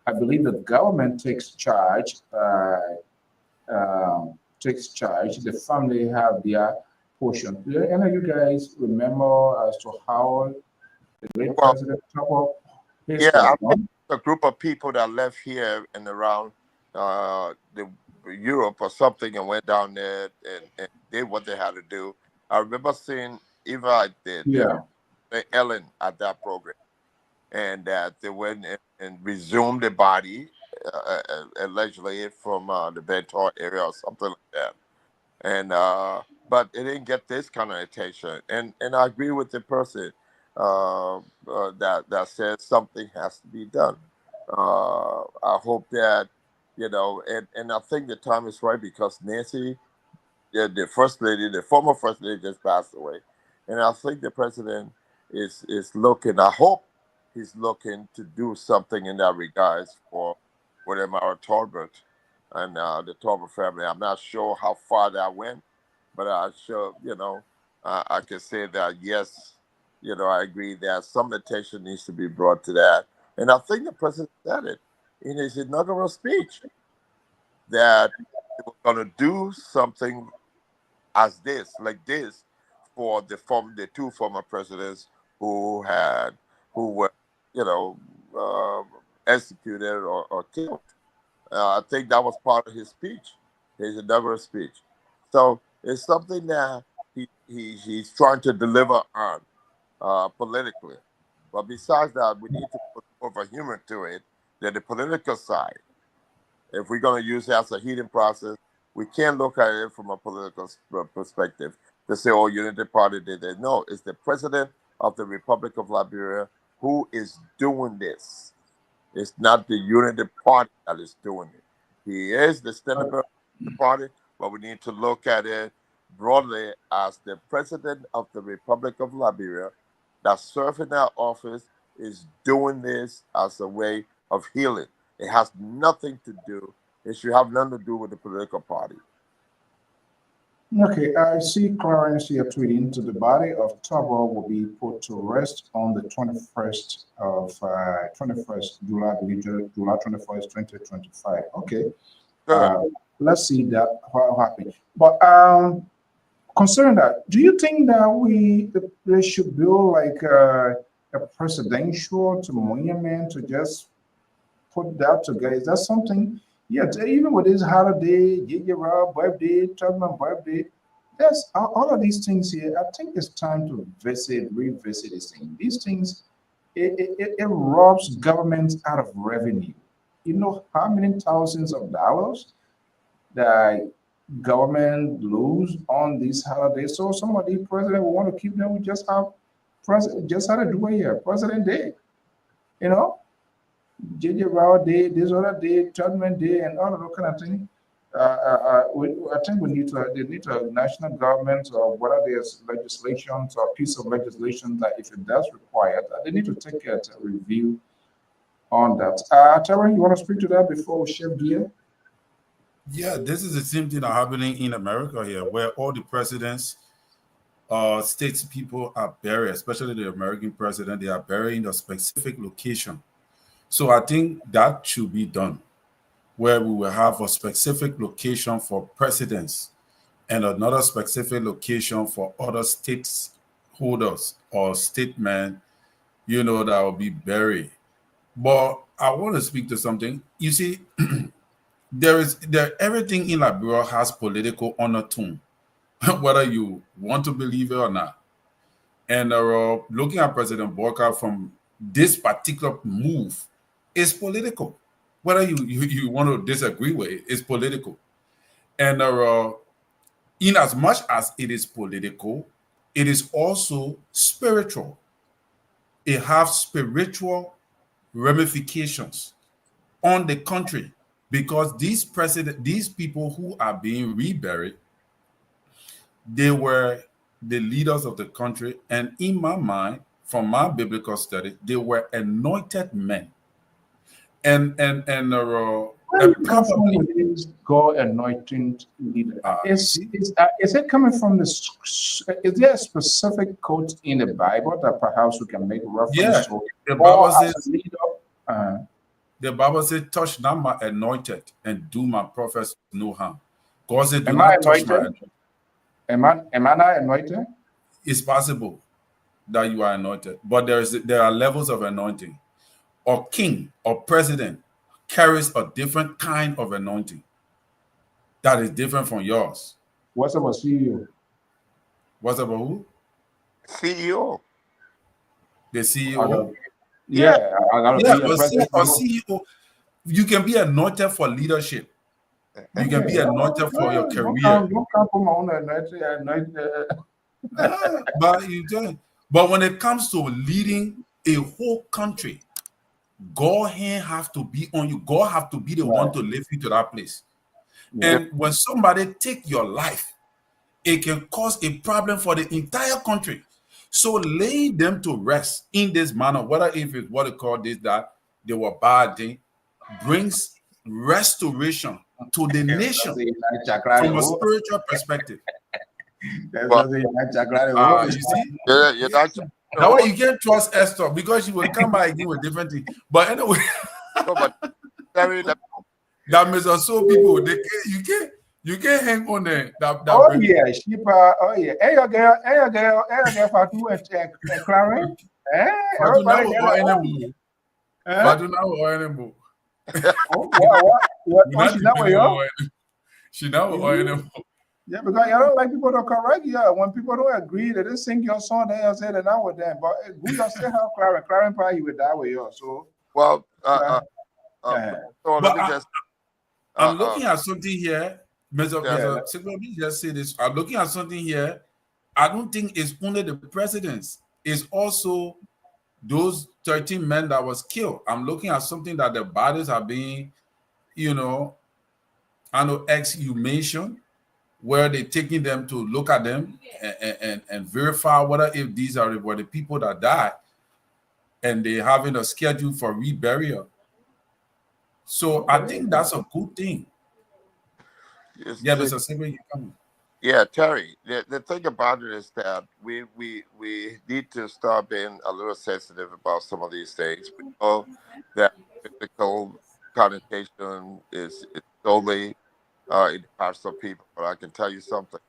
I believe the government takes charge, the family have their portion. Do any of you guys remember as to how the late Well, President Trump yeah, I think a group of people that left here and around the Europe or something and went down there and did what they had to do. I remember seeing Eva did Ellen at that program, and that they went and resumed the body allegedly from the Bentor area or something like that. And but it didn't get this kind of attention. And I agree with the person that says something has to be done. I hope that and I think the time is right because Nancy, the first lady, the former first lady, just passed away, and I think the president is looking. I hope he's looking to do something in that regards for William R. Talbot and the Talbot family. I'm not sure how far that went, but I sure I can say that yes, I agree that some attention needs to be brought to that, and I think the president said it in his inaugural speech that they were going to do something like this, for the two former presidents who were, you know, uh, executed or killed. I think that was part of his speech, his inaugural speech. So it's something that he's trying to deliver on politically. But besides that, we need to put more of a humor to it than the political side. If we're going to use it as a heating process, we can't look at it from a political perspective to say, oh, Unity Party did it. No, it's the president of the Republic of Liberia who is doing this. It's not the Unity Party that is doing it. He is the standard of the party, but we need to look at it broadly as the president of the Republic of Liberia that served in that office is doing this as a way of healing. It has nothing to do, it should have nothing to do with the political party. Okay, I see Clarence here tweeting to the body of Tabo will be put to rest on the 21st of July, I believe, July 21st, 2025. Okay, let's see that what happened. But concerning that, do you think that they should build like a presidential monument to just put that together? Is that something? Yeah, even with this holiday, Gigi Rob birthday, Tubman birthday, Yes, all of these things here, I think it's time to revisit these things. These things, it robs governments out of revenue. You know how many thousands of dollars that government lose on these holidays? So some of these president will want to keep them. We just have president, just had to do it here, President Day, you know, JJ Rao Day, this other day, Judgment Day, and all of that kind of thing. I think we need to, they need to, national government or whether there's legislations or piece of legislation that if it does require that, they need to take a review on that. Terry, you want to speak to that before we shift gear? Yeah, this is the same thing that happening in America here, where all the presidents, states people are buried, especially the American president, they are buried in a specific location. So I think that should be done, where we will have a specific location for presidents and another specific location for other states holders or statesmen, that will be buried. But I want to speak to something. You see, everything in Liberia has political undertone, whether you want to believe it or not. And looking at President Boka from this particular move is political. Whether you want to disagree with it, it's political. And in as much as it is political, it is also spiritual. It has spiritual ramifications on the country, because these people who are being reburied, they were the leaders of the country, and in my mind, from my biblical study, they were anointed men. And probably with this God anointing leader, is it coming from is there a specific quote in the Bible that perhaps we can make reference to? The Bible says, the Bible says, touch not my anointed and do my prophets no harm. God said, do am not I touch my anointed? Am I not anointed? It's possible that you are anointed, but there are levels of anointing. Or king or president carries a different kind of anointing that is different from yours. What's about CEO? What's about who? CEO. The CEO? Yeah, a CEO. You can be anointed for leadership. You can be anointed for your career. Don't come for my own anointing. But when it comes to leading a whole country, God hand have to be on you. God have to be the one to lift you to that place. Yeah. And when somebody take your life, it can cause a problem for the entire country. So lay them to rest in this manner, whether if it's what they call this, that they were bad thing, brings restoration to the nation from a spiritual perspective. You see? That's why you can't trust Esther, because she will come back again with different things. But anyway, that makes us so people. You can't hang on there. Yeah, Shipper. Oh yeah, hey your girl, Fatu and Clarence. Everybody She now yeah, because you don't like people to correct you. When people don't agree, they just sing your song, they say they're not with them. But we don't still have Clarence. Clarence probably would die with you. So well, I'm looking at something here. Just say this. I'm looking at something here. I don't think it's only the presidents. It's also those 13 men that was killed. I'm looking at something that the bodies are being, exhumation, where they're taking them to look at them and verify whether if these were the people that died, and they're having a schedule for reburial. So I think that's a good thing. Yeah, Mr. Silver, you come. Yeah, Terry, the thing about it is that we need to start being a little sensitive about some of these things. We know that biblical connotation is solely in the hearts of people, but I can tell you something,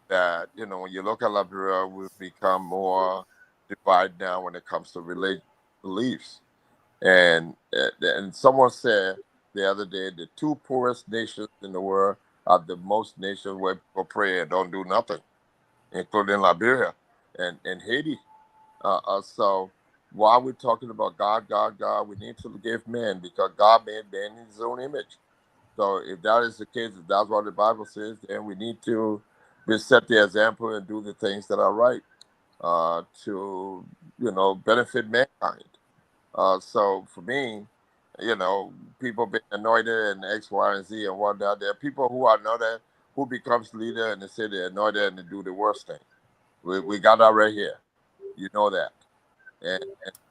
that when you look at Liberia, we've become more divided now when it comes to religious beliefs. And someone said the other day, the two poorest nations in the world are the most nations where people pray and don't do nothing. including Liberia and Haiti. So while we're talking about God, God, God, we need to give man, because God made man in his own image. So if that is the case, if that's what the Bible says, then we need to set the example and do the things that are right to, benefit mankind. So for me, people being anointed and X, Y, and Z and whatnot, there are people who are anointed who becomes leader and they say they're anointed and they do the worst thing. We got that right here. You know that. And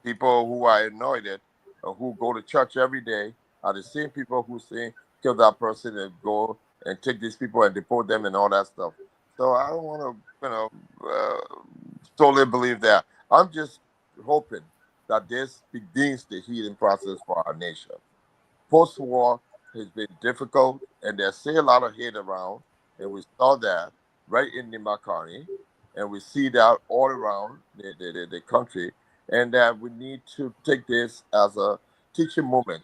people who are anointed or who go to church every day are the same people who say kill that person and go and take these people and deport them and all that stuff. So I don't want to, totally believe that. I'm just hoping that this begins the healing process for our nation. Post-war has been difficult, and there's still a lot of hate around, and we saw that right in the Makani, and we see that all around the country, and that we need to take this as a teaching moment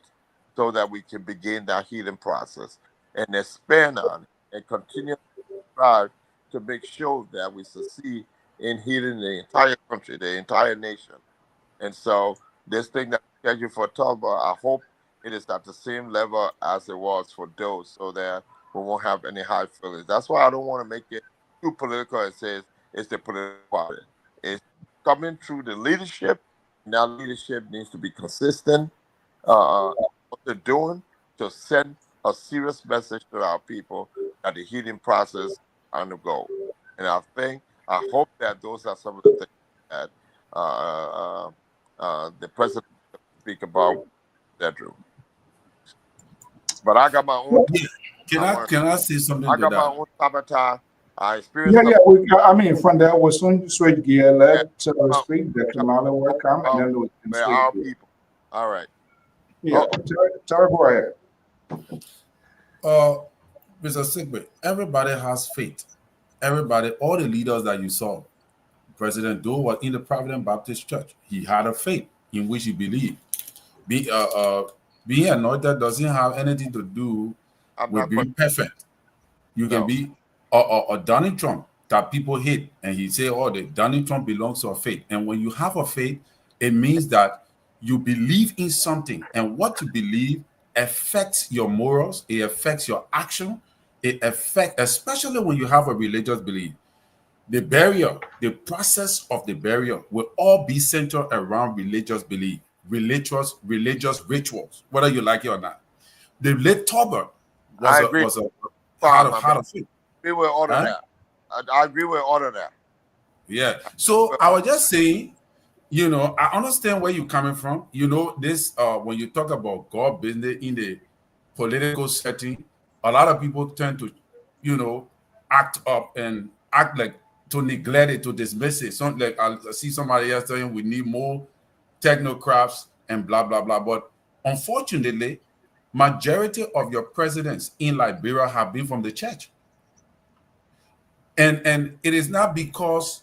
so that we can begin that healing process and expand on it and continue to strive to make sure that we succeed in healing the entire country, the entire nation. And so this thing that we scheduled for October, I hope it is at the same level as it was for those, so that we won't have any high feelings. That's why I don't want to make it too political and say it's the political party. It's coming through the leadership, and that leadership needs to be consistent what they're doing to send a serious message to our people that the healing process is on the go. And I hope that those are some of the things that the president speak about bedroom. But I got my own. Can I say something I to got my that? own sabotage. I experienced. I mean, from there, we'll soon switch gear. Let speak. Dr. Mala will come, and then we can switch our gear. people. All right. Yeah, Tara, go ahead. Mr. Sigbe, everybody has faith. Everybody, all the leaders that you saw, President Doe was in the Provident Baptist Church. He had a faith in which he believed. Being anointed doesn't have anything to do with being perfect. You can be a Donald Trump that people hate, and he say, "Oh, the Donald Trump belongs to a faith." And when you have a faith, it means that you believe in something, and what you believe affects your morals. It affects your action. It affects, especially when you have a religious belief. The burial, the process of the burial will all be centered around religious belief, religious rituals, whether you like it or not. The late Tolbert I agree. had a faith. I agree with all of that. I agree with all of that. Yeah. So I was just saying, I understand where you're coming from. This when you talk about God business in the political setting, a lot of people tend to, act up and act like to neglect it, to dismiss it. Something like I see somebody else saying we need more technocrats and blah blah blah. But unfortunately, majority of your presidents in Liberia have been from the church. And it is not because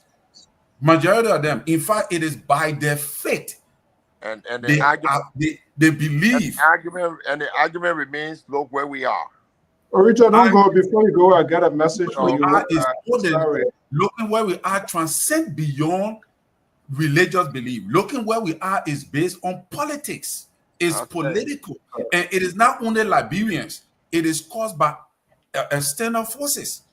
majority of them, in fact, it is by their faith. And they believe. The argument remains, look where we are. Richard, don't go. Before you go, I got a message for you. Looking where we are transcend beyond religious belief. Looking where we are is based on politics. It's political. And it is not only Liberians. It is caused by external forces.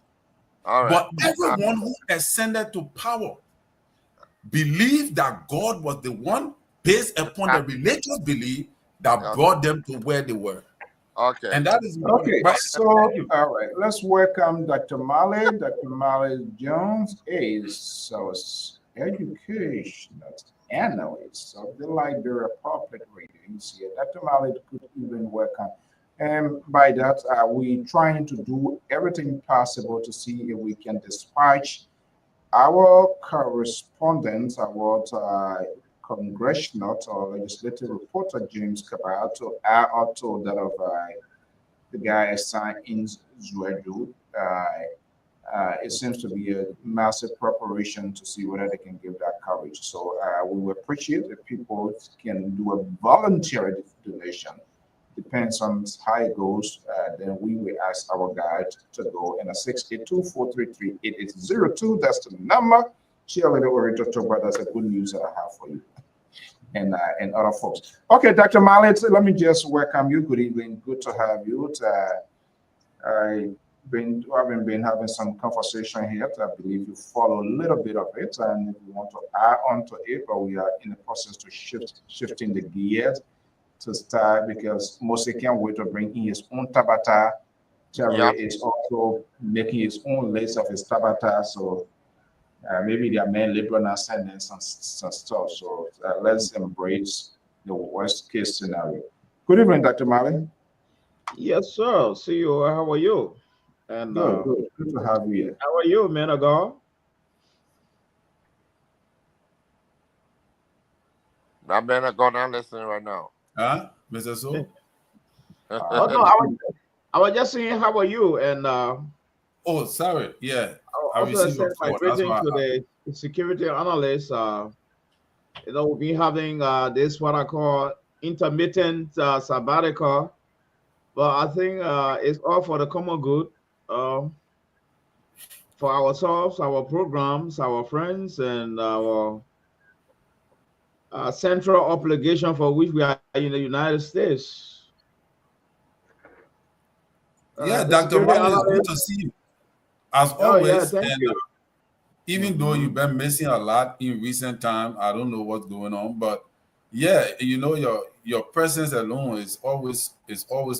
But everyone who ascended to power believed that God was the one based upon the religious belief that brought them to where they were. Okay. And that is okay. So, all right, let's welcome Dr. Mali. Dr. Mali Jones is education analyst of the Liberia Public Radio here. Dr. Mali could even welcome. And by that, we're trying to do everything possible to see if we can dispatch our correspondent, our congressional or legislative reporter James Cabral to add up to that of the guy assigned in Zuedu. It seems to be a massive preparation to see whether they can give that coverage. So we will appreciate if people can do a voluntary donation. Depends on how it goes. Then we will ask our guide to go in a 682-433-8802. That's the number. Cheerleader Orator Toba, that's a good news that I have for you and other folks. Okay, Dr. Mallet, let me just welcome you. Good evening. Good to have you. I've been having some conversation here. I believe you follow a little bit of it, and if you want to add on to it, but we are in the process to shifting the gears to start because Mose can't wait to bring in his own tabata. Terry is also making his own list of his tabata, so maybe their main liberal now sending some stuff. So let's embrace the worst case scenario. Good evening, Dr. Mali. Yes, sir. See you. How are you? And good to have you here. How are you, man of God? That man are going down listening right now. Huh, Mr. So? Oh no, I was just saying, how are you? And oh, sorry. Yeah, I also sent my greeting to the security analysts. We've been having this what I call intermittent sabbatical, but I think it's all for the common good. For ourselves, our programs, our friends, and our central obligation for which we are in the United States. Yeah, Dr. Mali, it's good to see you. As always, yeah, thank you. Even though you've been missing a lot in recent time, I don't know what's going on, but yeah, your presence alone is always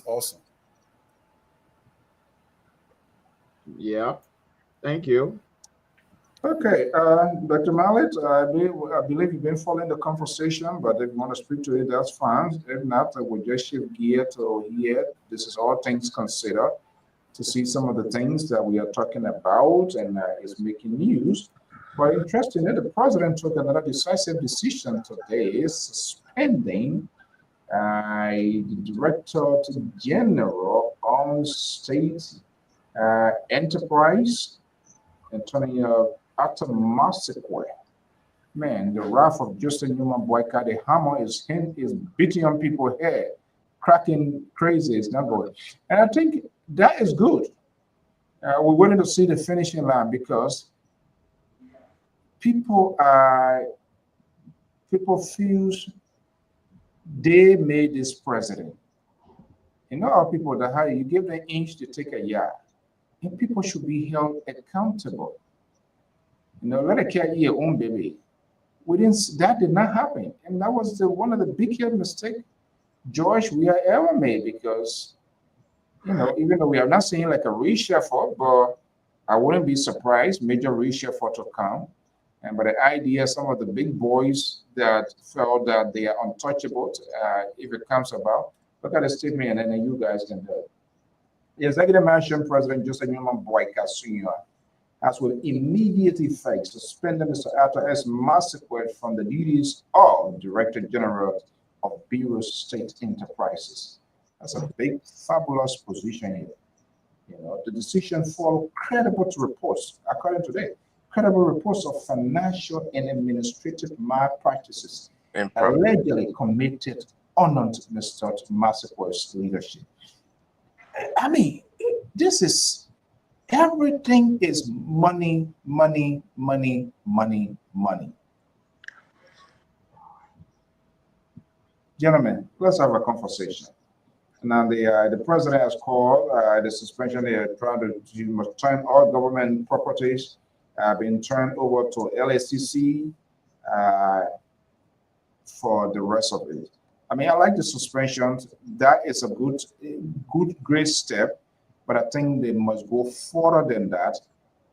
awesome. Yeah, thank you. Okay, Dr. Mallet, I believe you've been following the conversation, but if you want to speak to it, that's fine. If not, we'll just shift gear to here. This is all things considered to see some of the things that we are talking about and is making news. But interestingly, the president took another decisive decision today, suspending the Director General on State Enterprise, Antonio Atamasekwe. Man, the wrath of Justin Newman Boyka, the hammer is beating on people's head, cracking crazy. It's not good. And I think that is good. We're willing to see the finishing line because people feel they made this president. You know how people that how you give them an inch to take a yard, and people should be held accountable. Let a carry your own baby. That did not happen, and that was one of the biggest mistakes George we have ever made because. Even though we are not saying like a reshuffle, but I wouldn't be surprised major reshuffle to come. And but the idea, some of the big boys that felt that they are untouchable, if it comes about, look at the statement, and then you guys can do it. The Executive Mansion President Joseph Newman Boyka Sr. has with immediate effect suspended Mr. Arthur S. Massaquoi from the duties of Director General of Bureau State Enterprises. That's a big, fabulous position here. The decision followed credible reports, according to them, credible reports of financial and administrative malpractices allegedly committed under Mr. Massaquoi's leadership. I mean, this is everything is money, money, money, money, money. Gentlemen, let's have a conversation. Now, the president has called the suspension. They are trying to turn all government properties being turned over to LACC for the rest of it. I mean, I like the suspension. That is a great step, but I think they must go further than that.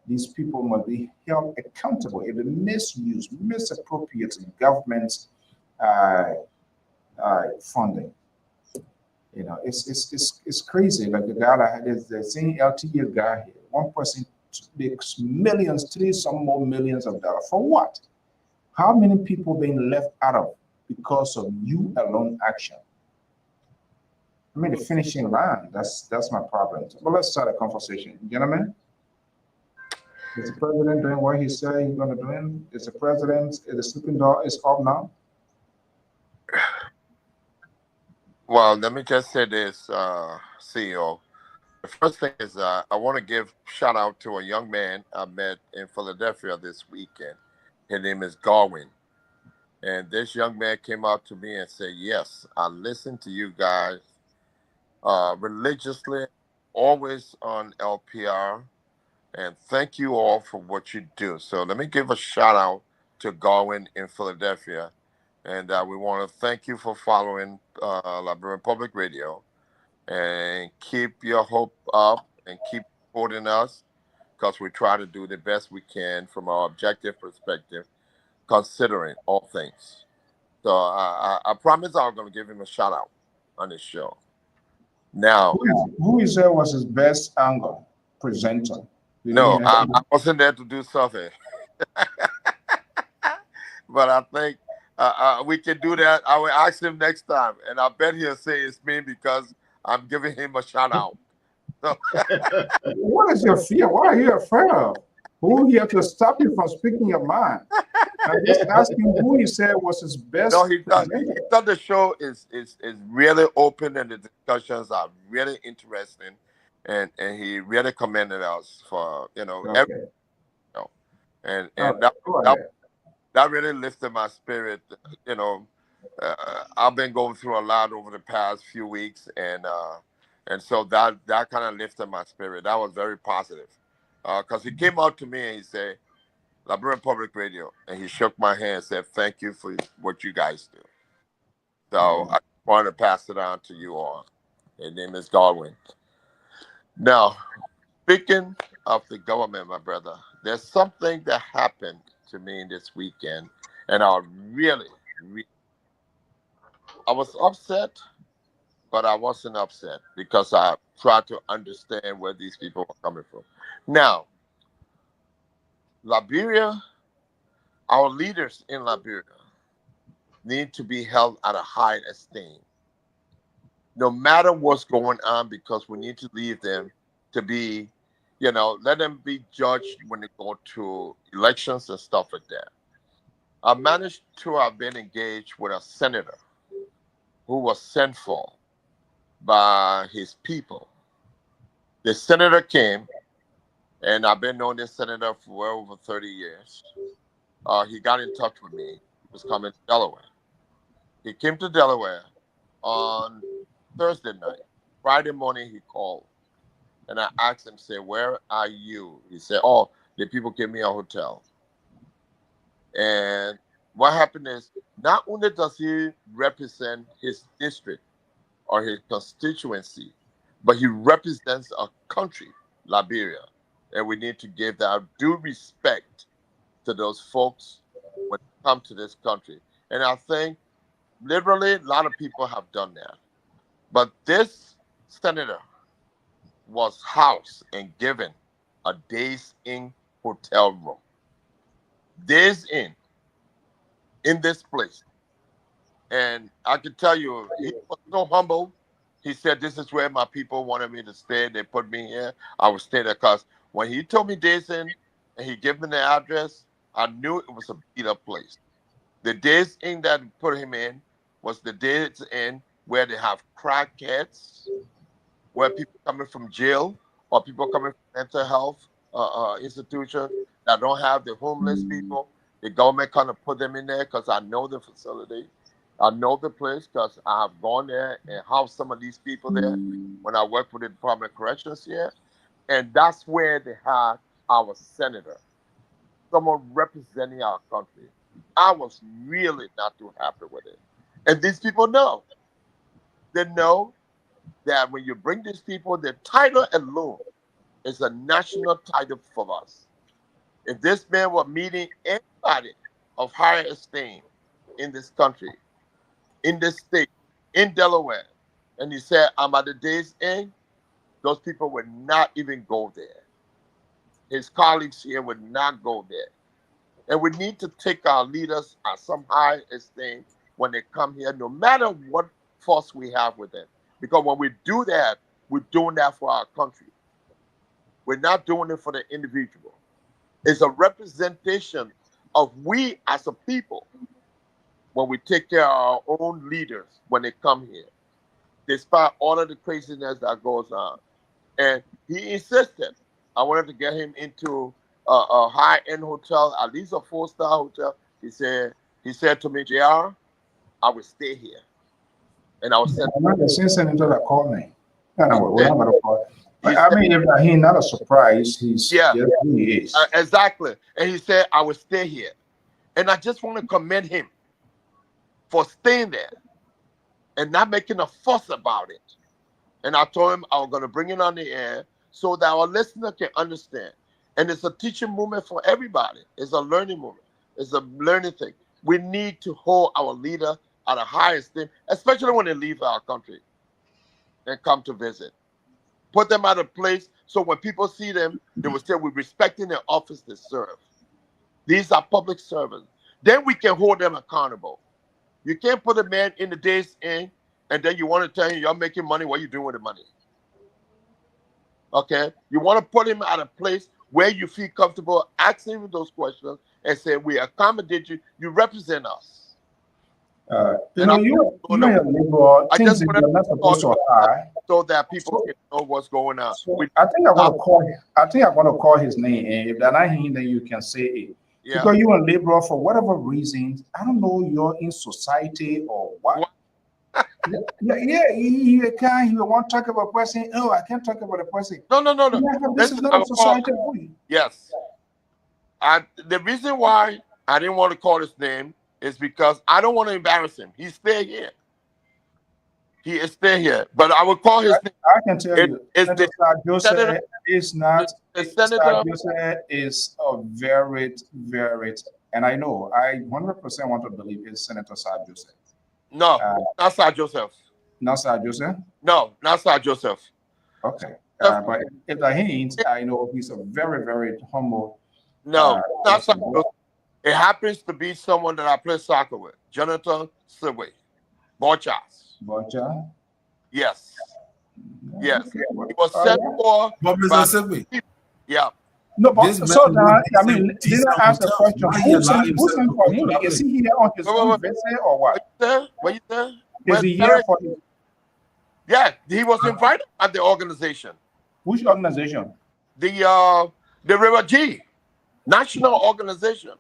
These people must be held accountable if they misappropriate government funding. It's crazy. Like the guy that had the same LTE guy here, one person makes millions, some more millions of dollars. For what? How many people being left out of because of you alone action? I mean, the finishing line, that's my problem. But let's start a conversation. Gentlemen, is the president doing what he said he's going to do? Is the sleeping dog is up now? Well, let me just say this, CEO. The first thing is I want to give shout out to a young man I met in Philadelphia this weekend. His name is Garwin. And this young man came up to me and said, yes, I listen to you guys religiously, always on LPR. And thank you all for what you do. So let me give a shout out to Garwin in Philadelphia. And we want to thank you for following Liberian Public Radio. And keep your hope up and keep supporting us, because we try to do the best we can from our objective perspective, considering all things. So I promise I'm going to give him a shout out on this show. Now, who is there was his best angle presenter? No, I wasn't there to do something. But I think we can do that. I will ask him next time, and I bet he'll say it's me because I'm giving him a shout out. So, what is your fear? What are you afraid of? Who here to stop you from speaking your mind? I'm just asking who he said was his best. No, he thought the show is really open and the discussions are really interesting, and he really commended us for everything. And that really lifted my spirit. I've been going through a lot over the past few weeks, and so that kind of lifted my spirit. That was very positive, because he came out to me and he said, Liberian Public Radio, and he shook my hand and said, thank you for what you guys do. So I want to pass it on to you all. His name is Godwin. Now, speaking of the government, my brother, there's something that happened to me this weekend, and I was upset, but I wasn't upset because I tried to understand where these people were coming from. Now, Liberia, our leaders in Liberia need to be held at a high esteem, no matter what's going on, because we need to leave them to be, let them be judged when they go to elections and stuff like that. I managed to have been engaged with a senator who was sent for by his people. The senator came, and I've been knowing this senator for well over 30 years. He got in touch with me. He was coming to Delaware. He came to Delaware on Thursday night. Friday morning, he called. And I asked him, say, where are you? He said, oh, the people gave me a hotel. And what happened is, not only does he represent his district or his constituency, but he represents a country, Liberia. And we need to give that due respect to those folks when they come to this country. And I think literally a lot of people have done that. But this senator was housed and given a Days Inn hotel room. Days Inn in this place. And I can tell you, he was so humble. He said, this is where my people wanted me to stay. They put me here. I would stay there, because when he told me Days Inn and he gave me the address, I knew it was a beat-up place. The Days Inn that put him in was the Days Inn where they have crackheads, where people coming from jail or people coming from mental health institutions that don't have the homeless people. The government kind of put them in there, because I know the facility. I know the place because I have gone there and housed some of these people there when I worked with the Department of Corrections here. And that's where they had our senator, someone representing our country. I was really not too happy with it. And these people know. They know that when you bring these people, the title alone is a national title for us. If this man were meeting anybody of higher esteem in this country, in this state, in Delaware, and he said, I'm at the Days Inn, those people would not even go there. His colleagues here would not go there. And we need to take our leaders at some high esteem when they come here, no matter what force we have with them. Because when we do that, we're doing that for our country. We're not doing it for the individual. It's a representation of we as a people when we take care of our own leaders when they come here, despite all of the craziness that goes on. And he insisted. I wanted to get him into a high-end hotel, at least a 4-star hotel. He said to me, JR, I will stay here. And I was sent. I'm not the same senator that called me. I know we're not going to call. I mean, if he's not a surprise, he's yeah, just who he is. Exactly. And he said, I will stay here. And I just want to commend him for staying there and not making a fuss about it. And I told him I was going to bring it on the air so that our listener can understand. And it's a teaching moment for everybody. It's a learning moment. It's a learning thing. We need to hold our leader at a high esteem, especially when they leave our country and come to visit. Put them at a place so when people see them, they will say we're respecting the office they serve. These are public servants. Then we can hold them accountable. You can't put a man in the Days Inn and then you want to tell him you're making money. What are you doing with the money? Okay? You want to put him at a place where you feel comfortable asking him those questions and say, we accommodate you. You represent us. You're a liberal. I just want to supposed to hire so that people can know what's going on. So I think I'm going to call. I think I'm going to call his name, and if they're not here, then you can say it. Yeah. Because you're a liberal for whatever reasons. I don't know. You're in society or what? You can't. You want to talk about a person? Oh, I can't talk about a person. No. This is not a society. Yes. The reason why I didn't want to call his name is because I don't want to embarrass him. He's still here. He is still here. But I will call his name. I can tell you, Senator Joseph is not. Senator Joseph is a very, and I know, I 100% want to believe it's Senator Sir Joseph. No, not Sir Joseph. Not Sir Joseph? No, not Sir Joseph. Okay. But if I hint, I know he's a very humble. No, not Sir Joseph. It happens to be someone that I play soccer with, Jonathan Sidway, Borchas. Borchas? Yes. Yes. He was sent for. But Mr. Sidway. Yeah. No, but so now, I mean, did I ask the question? Who sent for him? Is he here on his own visit or what? What you there? Is he here for him? Yeah, he was invited at the organization. Which organization? The River G, national organization.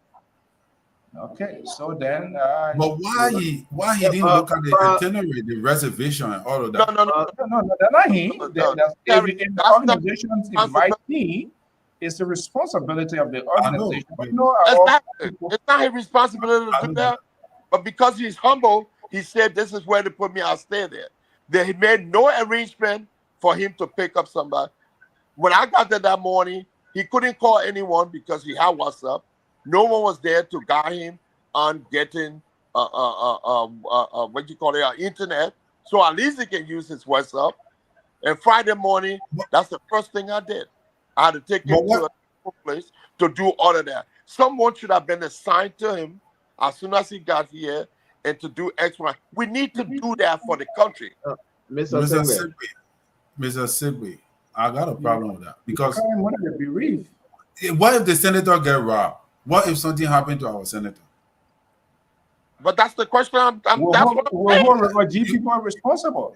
Okay, so then. But why he didn't look at the itinerary, the reservation, and all of that? No, they're not him. If the organizations invite me, it's the responsibility of the organization. It's not his responsibility to do that. But because he's humble, he said, "This is where they put me. I'll stay there." They made no arrangement for him to pick up somebody. When I got there that morning, he couldn't call anyone because he had WhatsApp. No one was there to guide him on getting what you call it, internet. So at least he can use his WhatsApp. And Friday morning, that's the first thing I did. I had to take him to a place to do all of that. Someone should have been assigned to him as soon as he got here and to do extra. We need to do that for the country. Mr. Sidway, I got a problem with that because what if the senator get robbed? What if something happened to our senator? But that's the question. That's what I'm saying. People are responsible.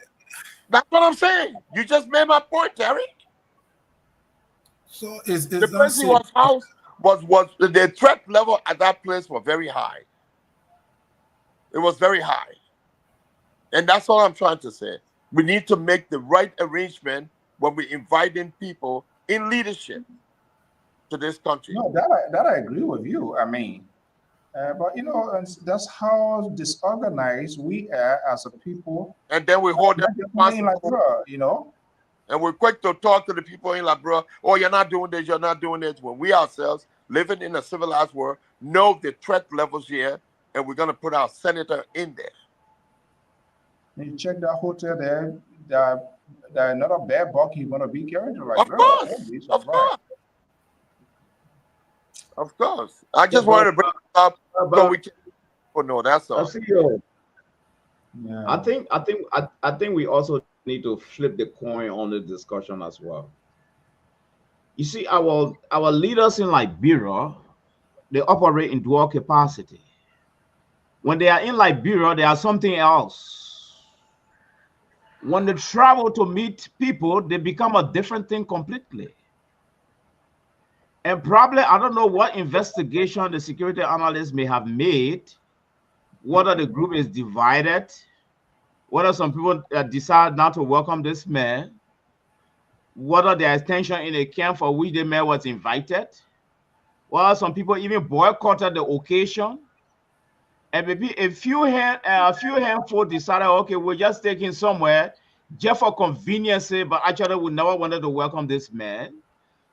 That's what I'm saying. You just made my point, Terry. So is the person was house was the threat level at that place was very high. It was very high. And that's all I'm trying to say. We need to make the right arrangement when we invite in people in leadership to this country. No, that I agree with you. I mean, but you know, that's how disorganized we are as a people. And then we hold them responsible, you know. And we're quick to talk to the people in Labra. Oh, you're not doing this. You're not doing this. When we ourselves, living in a civilized world, know the threat levels here, and we're going to put our senator in there. You check that hotel there. That not a bad buck. He's going to be characterized. Of course. I just wanted to bring it up so we can know. That's all. Yeah. I think we also need to flip the coin on the discussion as well. You see, our leaders in Liberia, they operate in dual capacity. When they are in Liberia, they are something else. when they travel to meet people, they become a different thing completely. And probably, I don't know what investigation the security analysts may have made, whether the group is divided, whether some people decide not to welcome this man, whether there is tension in the camp for which the man was invited, whether some people even boycotted the occasion, and maybe a few handful decided, okay, we're just taking somewhere just for convenience, but actually we never wanted to welcome this man.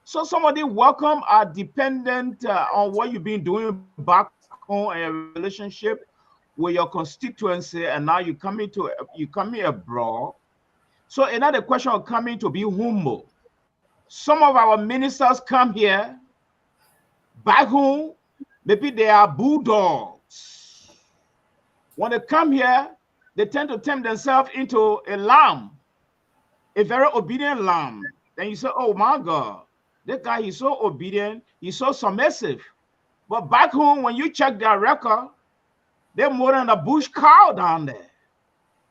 So some of the welcome are dependent on what you've been doing back home and your relationship with your constituency, and now you coming abroad. So another question of coming to be humble. Some of our ministers come here, back home, maybe they are bulldogs. When they come here, they tend to turn themselves into a lamb, a very obedient lamb. Then you say, oh my God, this guy, he's so obedient, he's so submissive. But back home, when you check their record, they're more than a bush cow down there.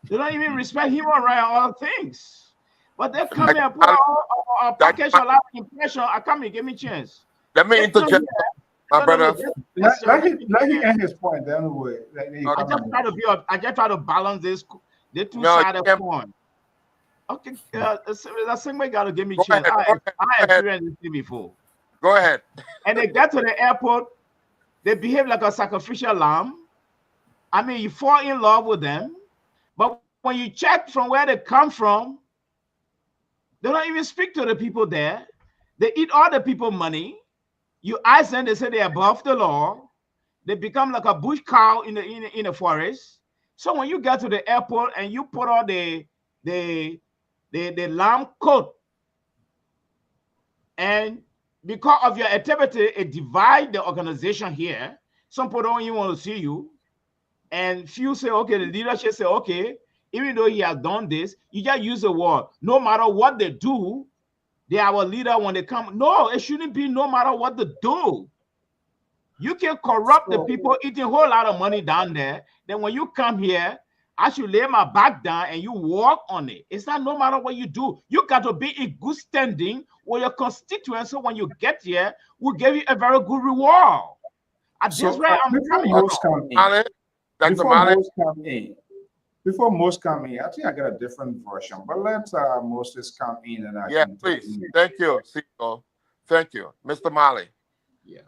They don't even respect human rights and other things. But they come here and put a package of life impression. I come here, give me a chance. Let me interject, my brother. Let him end his point. Anyway, I just try to balance this. The two-sided point. Okay, that same way got to give me a chance. I experienced this thing before. Go ahead. And they get to the airport, they behave like a sacrificial lamb. I mean, you fall in love with them, but when you check from where they come from, they don't even speak to the people there. They eat all the people money. You ask them, they say they're above the law. They become like a bush cow in the forest. So when you get to the airport and you put on the lamb coat, and because of your activity, it divides the organization here. Some people don't even want to see you. And few say, okay, the leadership say, okay, even though he has done this, you just use the word. No matter what they do, they are our leader when they come. No, it shouldn't be no matter what they do. You can corrupt the people eating a whole lot of money down there. Then when you come here, I should lay my back down and you walk on it. It's not no matter what you do. You got to be in good standing with your constituents. So when you get here, we'll give you a very good reward. At this rate, I'm coming. Before most come in, I think I got a different version, but let Moses come in and please. Thank you, Cito. Thank you, Mr. Mali. Yeah.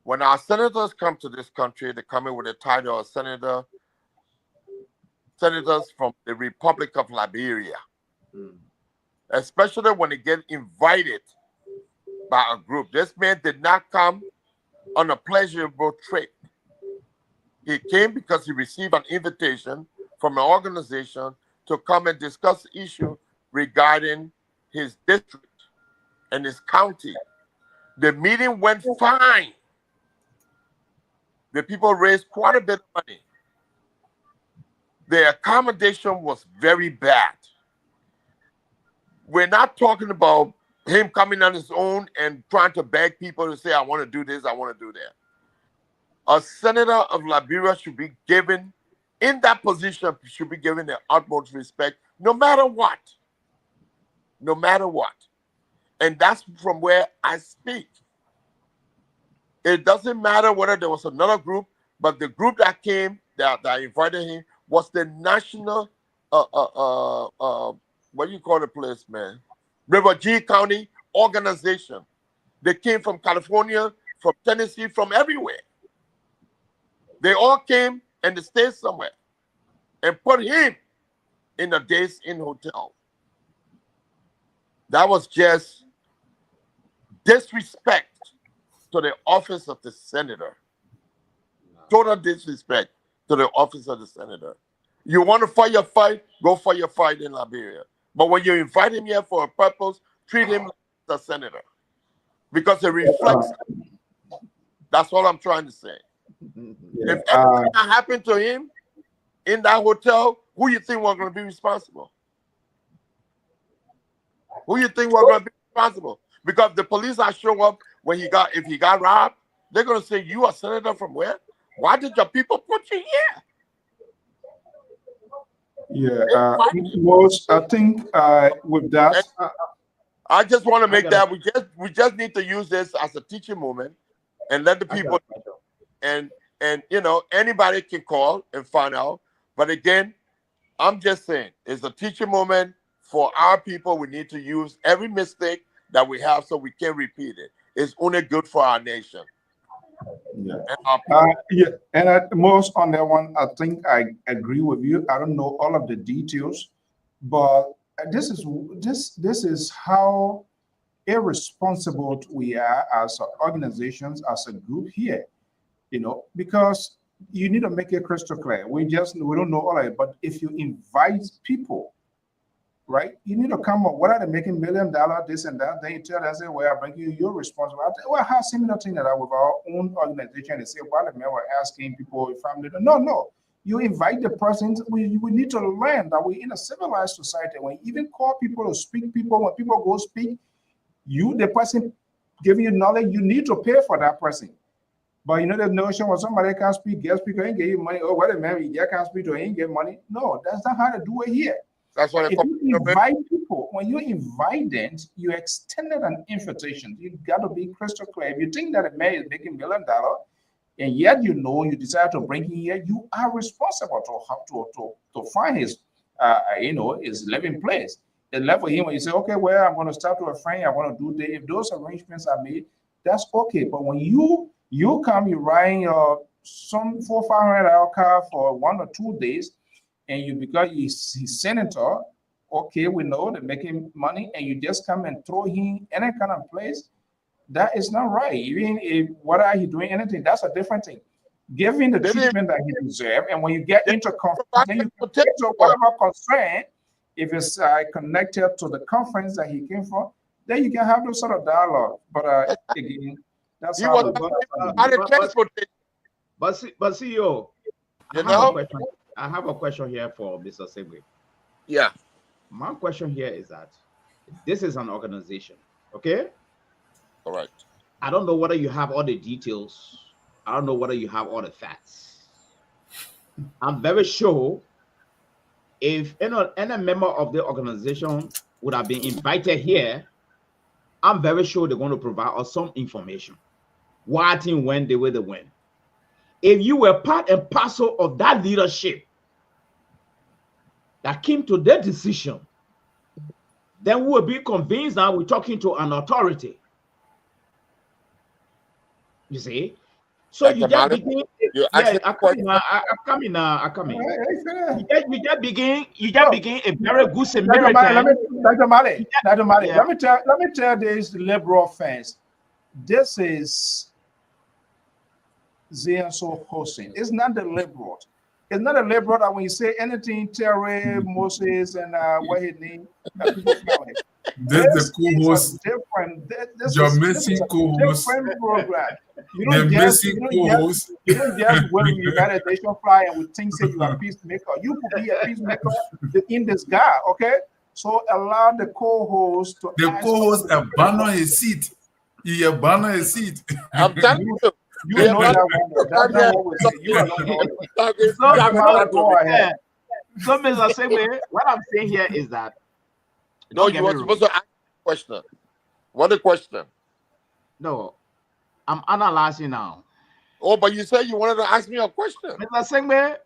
When our senators come to this country, they come in with the title of senators from the Republic of Liberia, especially when they get invited by a group. This man did not come on a pleasurable trip. He came because he received an invitation from an organization to come and discuss issue regarding his district and his county. The meeting went fine. The people raised quite a bit of money. The accommodation was very bad. We're not talking about him coming on his own and trying to beg people to say, I want to do this, I want to do that. A senator of Liberia should be given, in that position, should be given the utmost respect, no matter what. No matter what. And that's from where I speak. It doesn't matter whether there was another group, but the group that came, that invited him, was the national, what do you call the place, man? River G County organization. They came from California, from Tennessee, from everywhere. They all came and they stayed somewhere and put him in a Days Inn hotel. That was just disrespect to the office of the senator. Total disrespect to the office of the senator. You want to fight your fight, go fight your fight in Liberia. But when you invite him here for a purpose, treat him like a senator. Because it reflects. That's all I'm trying to say. If anything happened to him in that hotel, who you think was going to be responsible? Who you think was going to be responsible? Because the police are show up if he got robbed, they're going to say, you a senator from where? Why did your people put you here? Yeah, most I think with that, I just want to make that we just need to use this as a teaching moment and let the people and anybody can call and find out. But again, I'm just saying it's a teaching moment for our people. We need to use every mistake that we have so we can repeat it. It's only good for our nation. Yeah. And most on that one, I think I agree with you. I don't know all of the details, but this is how irresponsible we are as organizations, as a group here. Because you need to make it crystal clear. We don't know all of it, but if you invite people, right, you need to come up. What are they making $1 million, this and that? Then you tell them, say, well, I bring you're responsible. Well, I have similar thing that I with our own organization. They say, well, the men were asking people if family. No. You invite the person. We need to learn that we're in a civilized society. When you even call people to speak, when people go speak, the person giving you knowledge, you need to pay for that person. But the notion when somebody can't speak, guest speaker ain't get you money. Oh, what a man, you can't speak to ain't get money. No, that's not how to do it here. That's what if you invite people, when you invite them, you extended an invitation. You got to be crystal clear. If you think that a man is making $1 million, and yet you decide to bring him here, you are responsible to find his his living place. The level him when you say, okay, well, I'm going to start to a friend, I want to do this. If those arrangements are made, that's okay. But when you come, you ride your some $400-500 car for 1 or 2 days, and because he's senator, okay, we know they're making money, and you just come and throw him any kind of place, that is not right. Even if whether he's doing anything, that's a different thing. Give him the treatment that he deserves, and when you get into conference, then you can take to whatever concern. If it's connected to the conference that he came from, then you can have those sort of dialogue. But again, that's how. But CEO, I have a question here for Mr. Segwe. Yeah. My question here is that this is an organization, okay? All right. I don't know whether you have all the details. I don't know whether you have all the facts. I'm very sure if any member of the organization would have been invited here, I'm very sure they're going to provide us some information. What and when they were the win. If you were part and parcel of that leadership that came to that decision, then we will be convinced that we're talking to an authority. You see? So you just begin. I'm coming now. You just begin a very good Samaritan. Dr. Mali, let me tell this liberal fans. This is Zianso hosting. It's not the liberal. It's not a liberal that when you say anything, Terry, Moses, and what he named, people feel like. This the co-host. Your missing co-host. Different program. You don't just when you United Nations fly and we think say you are a peacemaker. You could be a peacemaker in this guy, okay? So allow the co-host to. The co-host abandon his seat. He abandoned his seat. I'm telling you. You know that one. That's not what we say. You are not go ahead. So, Mr. Segwe, what I'm saying here is that. No, you were supposed to ask a question. What a question? No, I'm analyzing now. Oh, but you said you wanted to ask me a question. Mr. Segwe,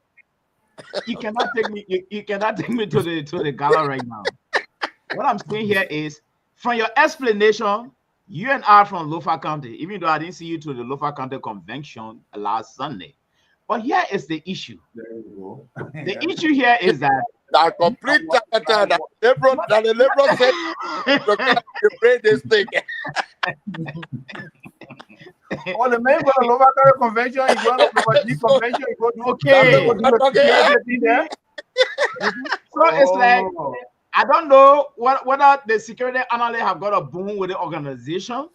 you cannot take me. You cannot take me to the gala right now. What I'm saying here is, from your explanation, you and I from Lofa County, even though I didn't see you to the Lofa County convention last Sunday. But here is the issue. There you go. The issue here is that the complete that the liberal said to pray this thing. Well, the member of the Lofa County convention, you go to the convention, you go to okay. So it's like, I don't know whether the security analysts have got a boom with the organization.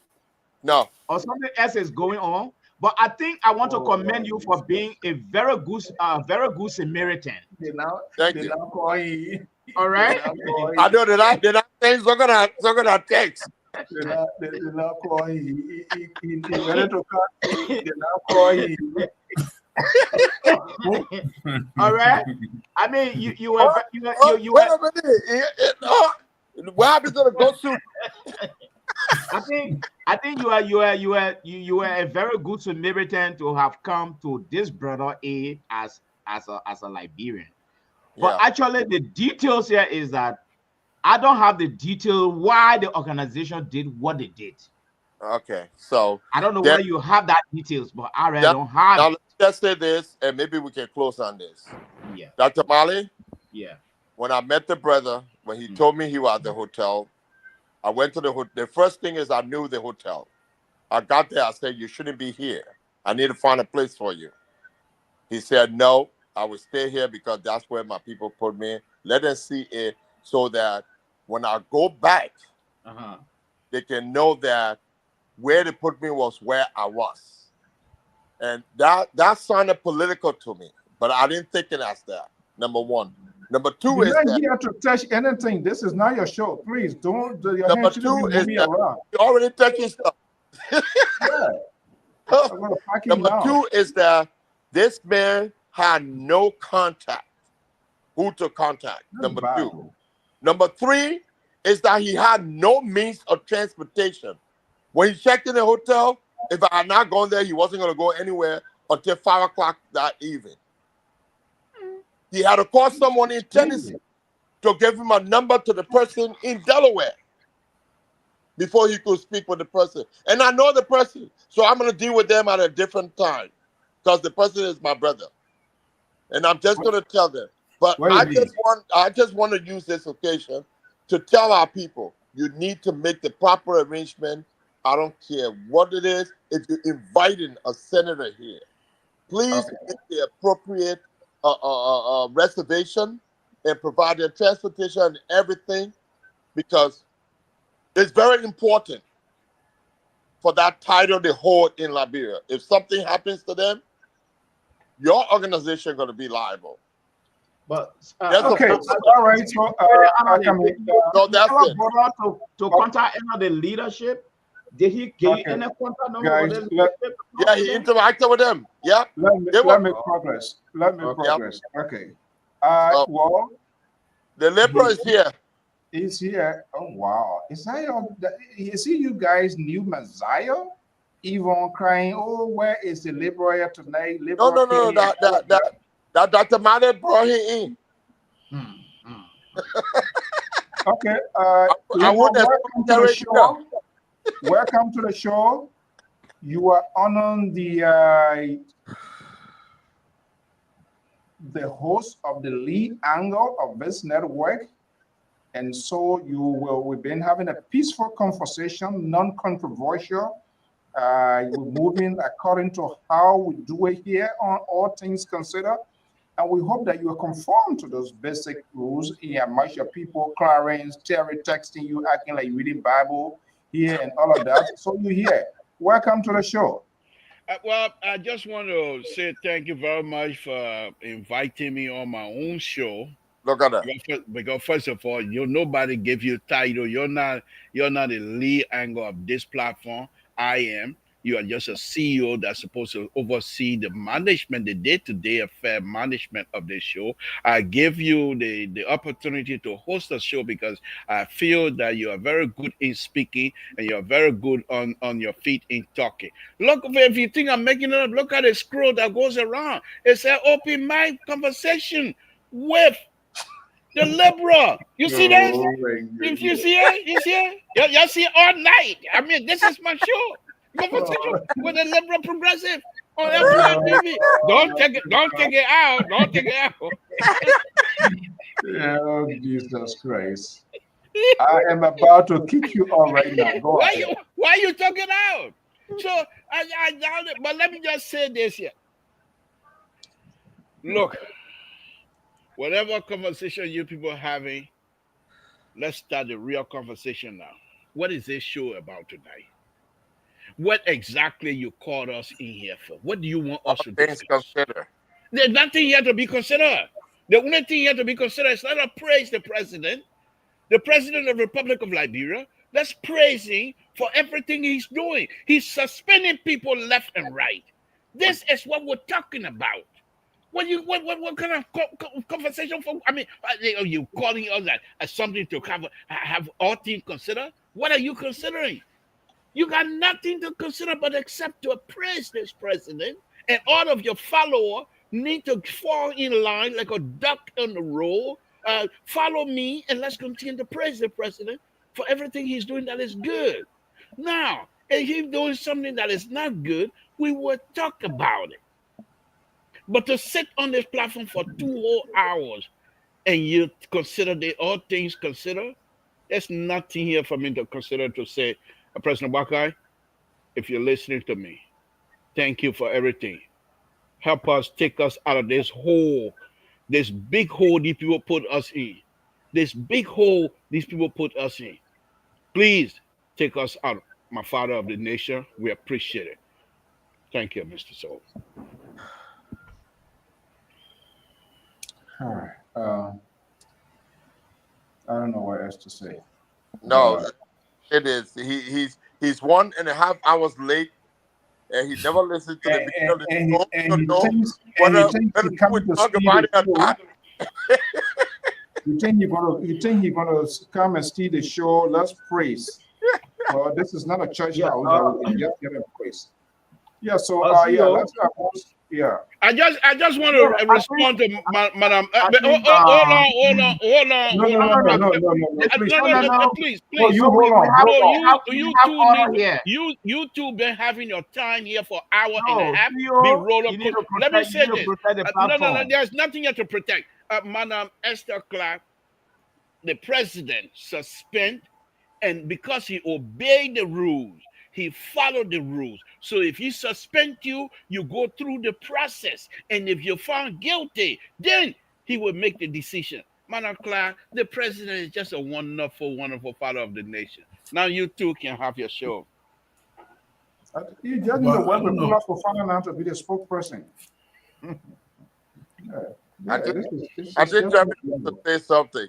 No. Or something else is going on. But I think I want to commend you for being a very good Samaritan. Thank you. All right. I know that I say so gonna text. All right. I mean, you were Wait a minute. What happens to the ghost suit? I think you were a very good Samaritan to have come to this brother aid as a Liberian. But actually, the details here is that I don't have the detail why the organization did what they did. Okay, so I don't know whether you have that details, but I really don't have. Now let's just say this, and maybe we can close on this. Yeah, Dr. Mali. Yeah. When I met the brother, when he told me he was at the hotel, I went to the hotel. The first thing is I knew the hotel. I got there. I said, "You shouldn't be here. I need to find a place for you." He said, "No, I will stay here because that's where my people put me. Let them see it so that when I go back, they can know that where they put me was where I was." And that sounded political to me, but I didn't think it as that. Number one. Number two is that you have to touch anything. This is not your show. Please don't. Your number two is that you already touching stuff. Number two is that this man had no contact. Who to contact? Number two. Number three is that he had no means of transportation. When he checked in the hotel, if I had not gone there, he wasn't going to go anywhere until 5 o'clock that evening. He had to call someone in Tennessee to give him a number to the person in Delaware before he could speak with the person. And I know the person, so I'm going to deal with them at a different time because the person is my brother. And I'm just going to tell them. But I just want to use this occasion to tell our people, you need to make the proper arrangement. I don't care what it is. If you're inviting a senator here, please make the appropriate reservation and provide their transportation and everything, because it's very important for that title they hold in Liberia. If something happens to them, your organization is going to be liable. But all right. So that's it. To contact any of the leadership. Did he give you any contact number? Guys, yeah, he interacted with them. Yeah. Let me progress. Okay. Well, the Lpr is here. He's here. Oh wow. Is he you guys new Messiah? Yvonne crying, oh, where is the Lpr tonight? No. That Dr. Mane brought him in. Okay. Welcome to the show. Welcome to the show. You are on the host of the lead angle of this network. And so we've been having a peaceful conversation, non-controversial. We're moving according to how we do it here on All Things Considered. And we hope that you are conformed to those basic rules. Here, much of people, Clarence, Terry texting you, acting like you're reading Bible here and all of that. So you're here. Welcome to the show. Well, I just want to say thank you very much for inviting me on my own show. Look at that. Because first of all, nobody gave you a title. You're not the lead angle of this platform. I am. You are just a CEO that's supposed to oversee the management, the day-to-day affair management of the show. I give you the opportunity to host a show because I feel that you are very good in speaking and you're very good on your feet in talking. Look, if you think I'm making it up, look at the scroll that goes around. It's an open mic conversation with the Lpr. You see that? If you see it, you see it? Y'all see it all night. I mean, this is my show. Conversation with the Lpr progressive on Lpr-Tv. Don't take it out. Don't take it out. Oh, Jesus Christ. I am about to kick you all right now. Why you took it out? So I doubt it. But let me just say this here. Look, whatever conversation you people are having, let's start the real conversation now. What is this show about tonight? What exactly you called us in here for? What do you want us to discuss? There's nothing here to be considered. The only thing here to be considered is not to praise the president of the Republic of Liberia. Let's praise him for everything he's doing. He's suspending people left and right. This is what we're talking about. What kind of conversation? I mean, are you calling us that as something to have all things considered? What are you considering? You got nothing to consider but except to praise this president, and all of your followers need to fall in line like a duck on the roll. Follow me, and let's continue to praise the president for everything he's doing that is good. Now, if he's doing something that is not good, we will talk about it. But to sit on this platform for 2 whole hours and you consider all things considered, there's nothing here for me to consider to say, President Wakai, if you're listening to me, thank you for everything. Help us take us out of this hole, this big hole these people put us in. This big hole these people put us in. Please take us out, my father of the nation. We appreciate it. Thank you, Mr. Soul. All right. I don't know what else to say. No, it is. He's 1.5 hours late, and he never listened to the beginning of the show. You think you're gonna come and see the show? Let's praise. Well, this is not a church house. Just get a praise. Yeah. So let's have yeah. I just want to respond to Madam. Hold on. Please. You hold on. You two been having your time here for an hour and a half. Let me say this. No. There's nothing here to protect. Madam Esther Clark, the president suspend, and because he obeyed the rules, he followed the rules. So if he suspend you, you go through the process. And if you're found guilty, then he will make the decision. Madam Clark, the president is just a wonderful, wonderful father of the nation. Now you two can have your show. You just need to work with people for finding out to be the spokesperson. I think to say something.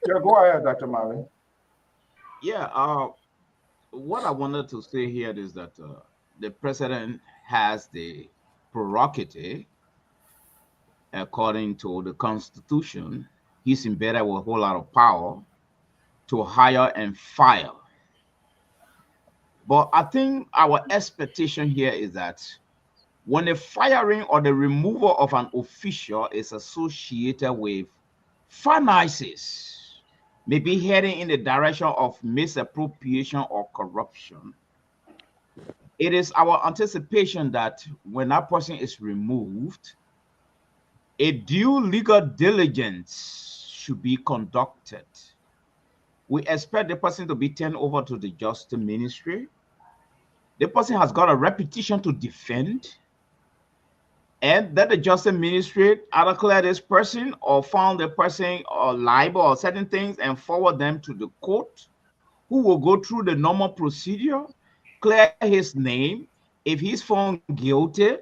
Yeah, go ahead, Dr. Marley. Yeah, what I wanted to say here is that the president has the prerogative, according to the Constitution, he's embedded with a whole lot of power to hire and fire. But I think our expectation here is that when the firing or the removal of an official is associated with finances, maybe heading in the direction of misappropriation or corruption, it is our anticipation that when that person is removed, a due legal diligence should be conducted. We expect the person to be turned over to the Justice Ministry. The person has got a reputation to defend, and that the Justice Ministry either clear this person or found the person liable or certain things and forward them to the court, who will go through the normal procedure, clear his name. If he's found guilty,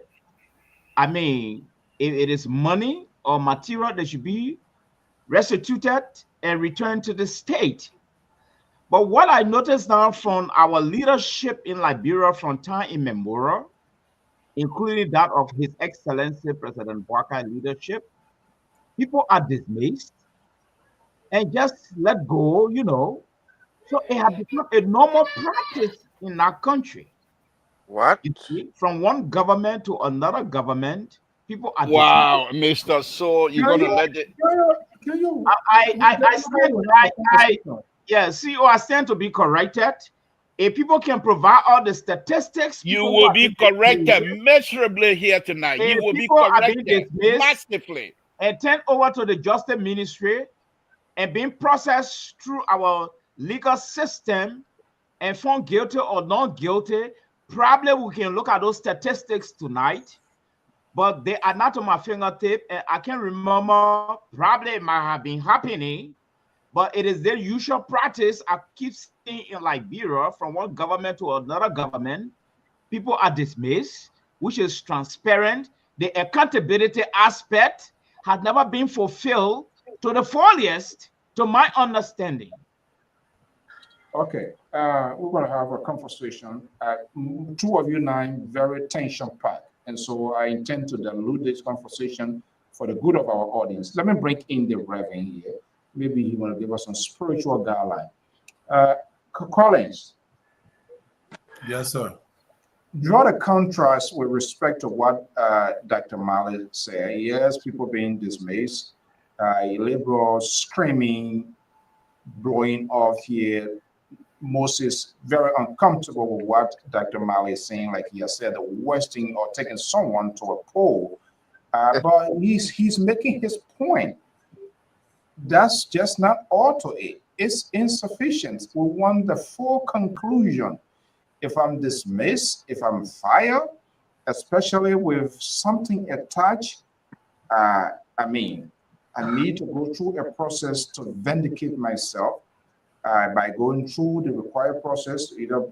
I mean, if it is money or material that should be restituted and returned to the state. But what I noticed now from our leadership in Liberia from time immemorial, including that of His Excellency President Wakai leadership, people are dismissed and just let go, you know. So it has become a normal practice in our country. What? You see, from one government to another government, people are dismissed. Mr. So you're gonna let it. CEO, I stand to be corrected. If people can provide all the statistics, you will be corrected miserably here tonight. You will be corrected massively and turned over to the Justice Ministry and being processed through our legal system and found guilty or not guilty. Probably we can look at those statistics tonight, but they are not on my fingertip, and I can't remember. Probably it might have been happening, but it is their usual practice. I keep seeing in Liberia from one government to another government, people are dismissed, which is transparent. The accountability aspect has never been fulfilled to the fullest, to my understanding. Okay, we're going to have a conversation. Two of you now very tension packed, and so I intend to dilute this conversation for the good of our audience. Let me bring in the Reverend here. Maybe he want to give us some spiritual guideline. Collins. Yes, sir. Draw the contrast with respect to what Dr. Mali said. Yes, people being dismissed, liberals screaming, blowing off here. Moses very uncomfortable with what Dr. Mali is saying, like he has said, the worst thing or taking someone to a poll. But he's making his point. That's just not all to it. It's insufficient. We want the full conclusion. If I'm dismissed, if I'm fired, especially with something attached, I mean, I need to go through a process to vindicate myself by going through the required process, either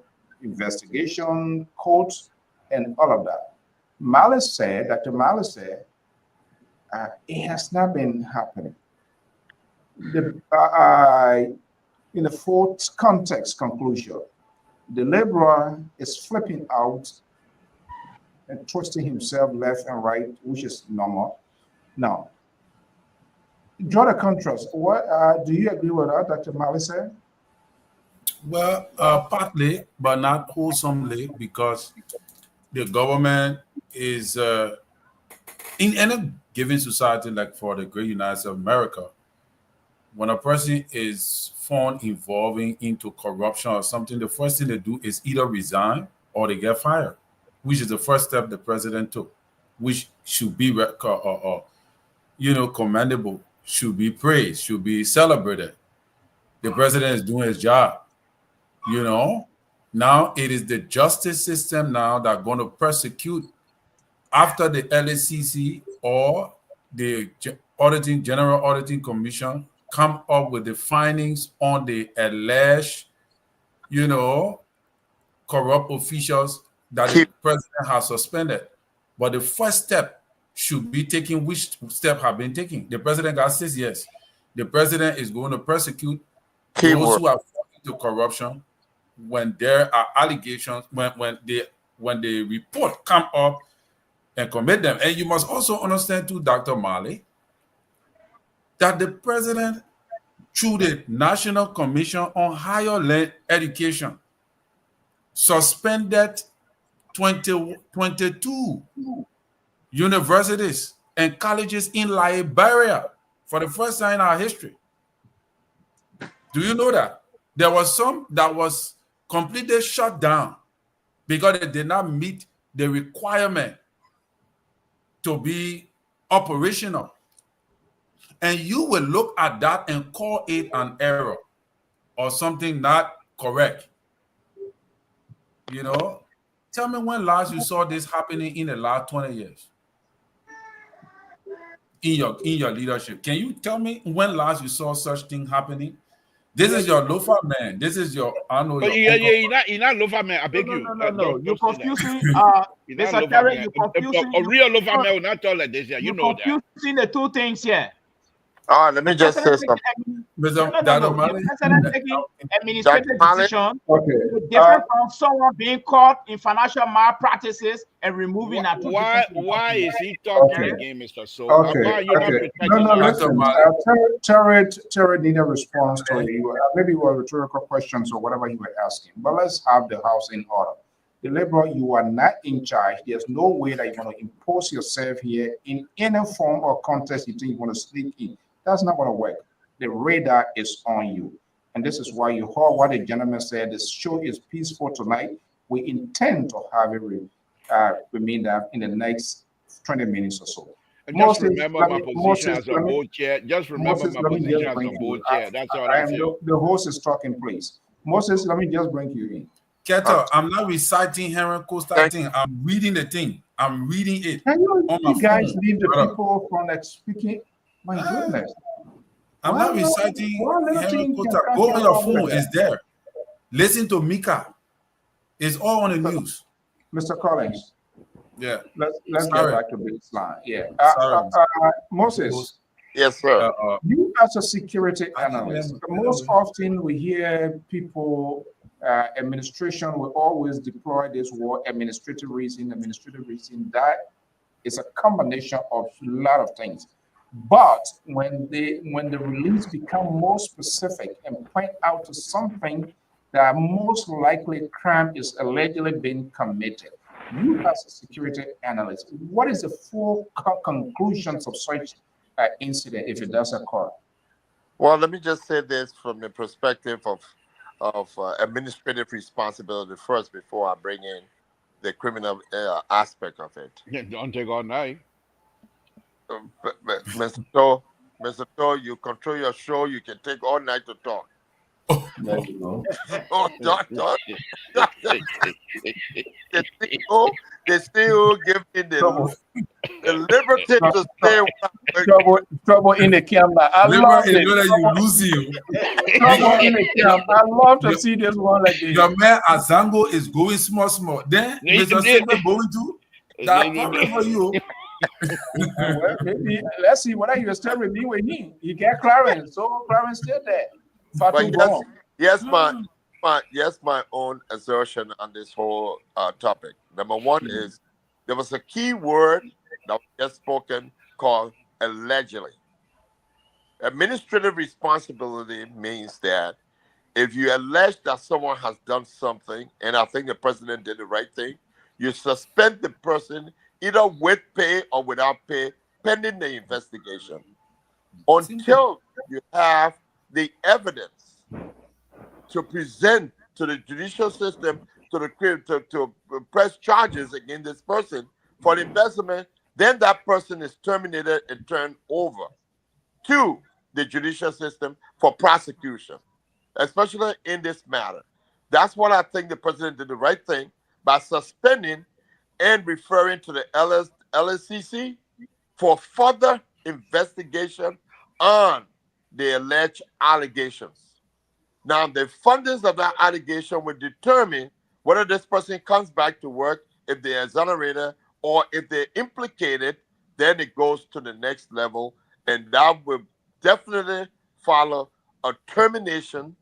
investigation, court, and all of that. Malice said, Dr. Malice said, it has not been happening. In the fourth context conclusion, the liberal is flipping out and twisting himself left and right, which is normal. Now, draw the contrast. What do you agree with that, Dr. Mali said? Well, partly, but not wholesomely, because the government is in any given society, like for the Great United States of America, when a person is found involving into corruption or something, the first thing they do is either resign or they get fired, which is the first step the president took, which should be commendable, should be praised, should be celebrated. The president is doing his job. Now it is the justice system now that are going to persecute after the LACC or the General Auditing Commission come up with the findings on the alleged, corrupt officials that the president has suspended. But the first step should be taken. Which step have been taken? The president says yes. The president is going to persecute those who are fallen into corruption when there are allegations, when the report come up and commit them. And you must also understand too, Dr. Mali, that the president, through the National Commission on Higher Education, suspended 22 universities and colleges in Liberia for the first time in our history. Do you know that? There was some that was completely shut down because they did not meet the requirement to be operational. And you will look at that and call it an error or something not correct. Tell me when last you saw this happening in the last 20 years in your leadership. Can you tell me when last you saw such thing happening? This is your loafer man. This is your you're not loafer man. I beg you. No. You're confusing. Mr. Terry, you're confusing. A real loafer man will not talk like this. Yeah, you know that. You're confusing the two things here. All right, let me just say something. President taking administrative decision different from someone being caught in financial malpractices and removing that. Why is he talking again, Mr. So? Why are you not protecting Terry need a response to you. Maybe it was rhetorical questions or whatever you were asking. But let's have the house in order. The liberal, you are not in charge. There's no way that you're going to impose yourself here in any form or contest you think you want to sneak in. That's not going to work. The radar is on you. And this is why you heard what the gentleman said. This show is peaceful tonight. We intend to have it remain that in the next 20 minutes or so. And just remember my position as a board chair. Just remember my position as a board chair. That's all I said. The host is talking, please. Moses, let me just bring you in. Keto, I'm not reciting Henry Costa thing. I'm reading the thing. I'm reading it. Can you guys leave the people from speaking? My goodness. I'm not reciting Henry Costa. Go on your phone. It's there. Listen to Mika. It's all on the news. Mr. Collins. Yeah. Let's get back to baseline. Yeah. Moses, Yes, sir. You as a security analyst, most often we hear people, administration will always deploy this word administrative reason. That is a combination of a lot of things. But when the release become more specific and point out to something that most likely crime is allegedly being committed, you as a security analyst, what is the full conclusions of such incident if it does occur? Well, let me just say this from the perspective of administrative responsibility first before I bring in the criminal aspect of it. Don't take all night. But Mr. Cho, you control your show. You can take all night to talk. There you go. The CEO give me the liberty to say trouble in the camera. I love it. You lose you. Trouble in the camera. I love to see this one like this. Your man Azango is going small. Then Mr. Silver going to that problem for you. Well, maybe let's see whether you still with me with him. You get Clarence, so Clarence still there. But my own assertion on this whole topic. Number one is there was a key word that was just spoken called allegedly. Administrative responsibility means that if you allege that someone has done something, and I think the president did the right thing, you suspend the person either with pay or without pay, pending the investigation, until you have the evidence to present to the judicial system to press charges against this person for the investment. Then that person is terminated and turned over to the judicial system for prosecution, especially in this matter. That's what I think the president did the right thing by suspending and referring to the LSCC for further investigation on the alleged allegations. Now, the funders of that allegation will determine whether this person comes back to work, if they're exonerated, or if they're implicated. Then it goes to the next level, and that will definitely follow a termination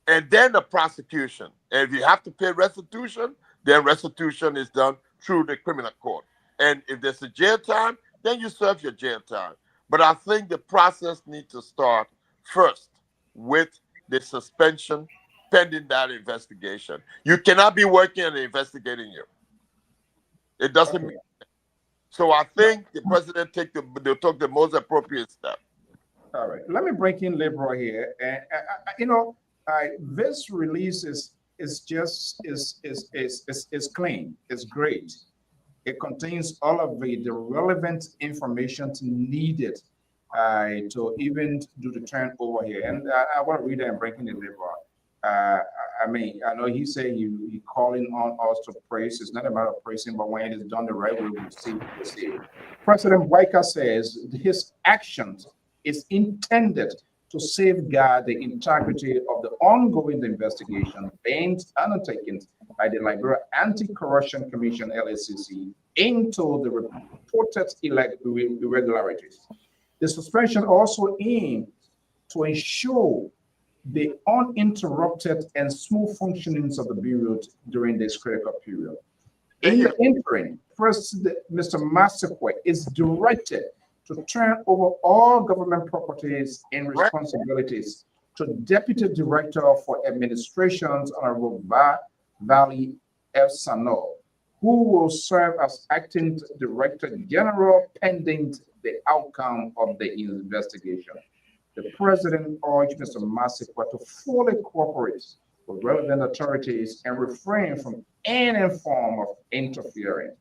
and then the prosecution. And if you have to pay restitution, then restitution is done through the criminal court. And if there's a jail time, then you serve your jail time. But I think the process needs to start first with the suspension pending that investigation. You cannot be working and investigating you. It doesn't mean that. So I think the president took the most appropriate step. All right, let me bring in Liberal here. And this release is clean. It's great. It contains all of the relevant information needed to even do the turnover here. And I want to read it and bring in the Liberal. I know he said he calling on us to praise. It's not about praising, but when it is done the right way, we'll see. President Waika says his actions is intended to safeguard the integrity of the ongoing investigation being undertaken by the Liberia Anti-Corruption Commission, LSCC, into the reported irregularities. The suspension also aims to ensure the uninterrupted and smooth functionings of the Bureau during this critical period. In the interim, President Mr. Masekwe is directed to turn over all government properties and responsibilities to Deputy Director for Administrations, Honorable Valley F. Sano, who will serve as Acting Director General pending the outcome of the investigation. The President urged Mr. Masekwe to fully cooperate with relevant authorities and refrain from any form of interfering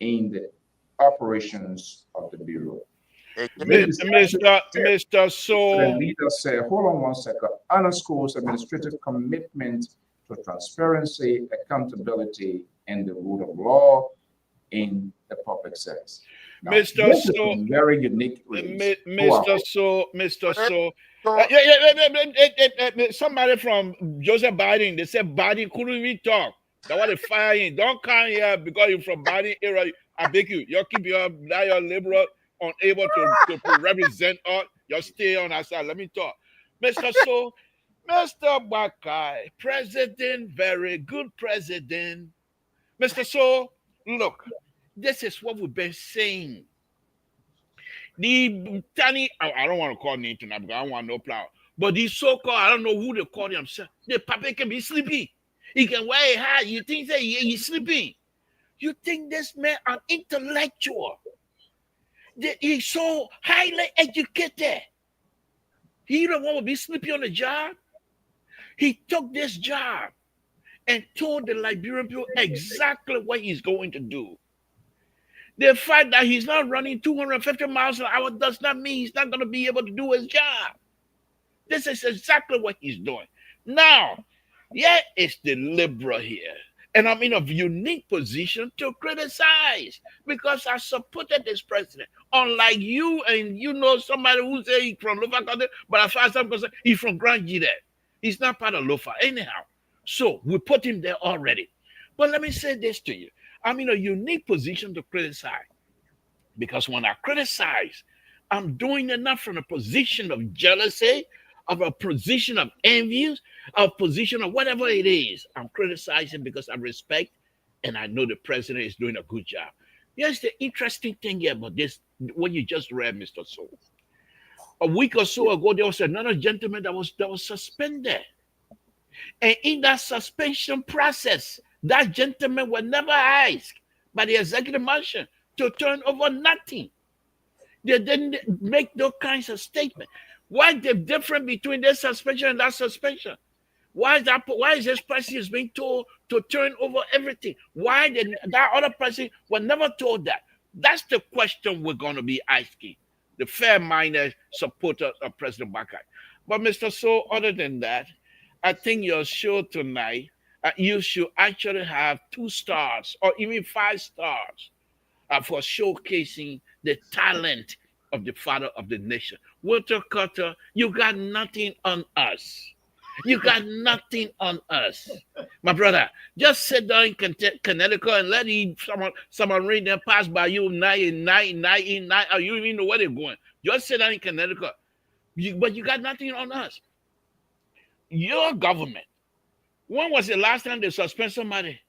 in the operations of the Bureau. Mr. So, the leader said, hold on one second, underscores administrative commitment to transparency, accountability, and the rule of law in the public service. Now, Mr. So, very unique. Mr. So, somebody from Joseph Biden, they said Biden couldn't even talk. They want to fire him. Don't come here because you're from Biden area. I beg you, keep your liberal unable to represent us. Just stay on our side. Let me talk. Mr. So, Mr. Bakai, president, very good president. Mr. So, look, this is what we've been saying. The tiny, I don't want to call name tonight because I don't want no plow. But the so-called, I don't know who they call themselves. The papa can be sleepy. He can wear a hat. You think that he's sleeping? You think this man an intellectual? That he's so highly educated. He don't want to be sleepy on the job. He took this job and told the Liberian people exactly what he's going to do. The fact that he's not running 250 miles an hour does not mean he's not going to be able to do his job. This is exactly what he's doing. Now, yeah, it's the liberal here. And I'm in a unique position to criticize because I supported this president. Unlike you and you know somebody who say he's from Lofa country, but as far as I'm concerned, he's from Grand G there. He's not part of Lofa anyhow. So we put him there already. But let me say this to you. I'm in a unique position to criticize because when I criticize, I'm doing it not from a position of jealousy, of a position of envy, a position of whatever it is. I'm criticizing because I respect and I know the president is doing a good job. Here's the interesting thing here about this, what you just read, Mr. So. A week or so ago, there was another gentleman that was suspended. And in that suspension process, that gentleman was never asked by the executive mansion to turn over nothing. They didn't make those kinds of statements. What's the difference between this suspension and that suspension? Why is this person is being told to turn over everything? Why did that other person was never told that? That's the question we're going to be asking the fair-minded supporter of President Bakai. But Mr. So, other than that, I think your show tonight, you should actually have 2 stars or even 5 stars for showcasing the talent of the father of the nation. Walter Carter, you got nothing on us. You got nothing on us. My brother, just sit down in Connecticut and let someone read them pass by you night. You don't even know where they're going. Just sit down in Connecticut. But you got nothing on us. Your government. When was the last time they suspend somebody?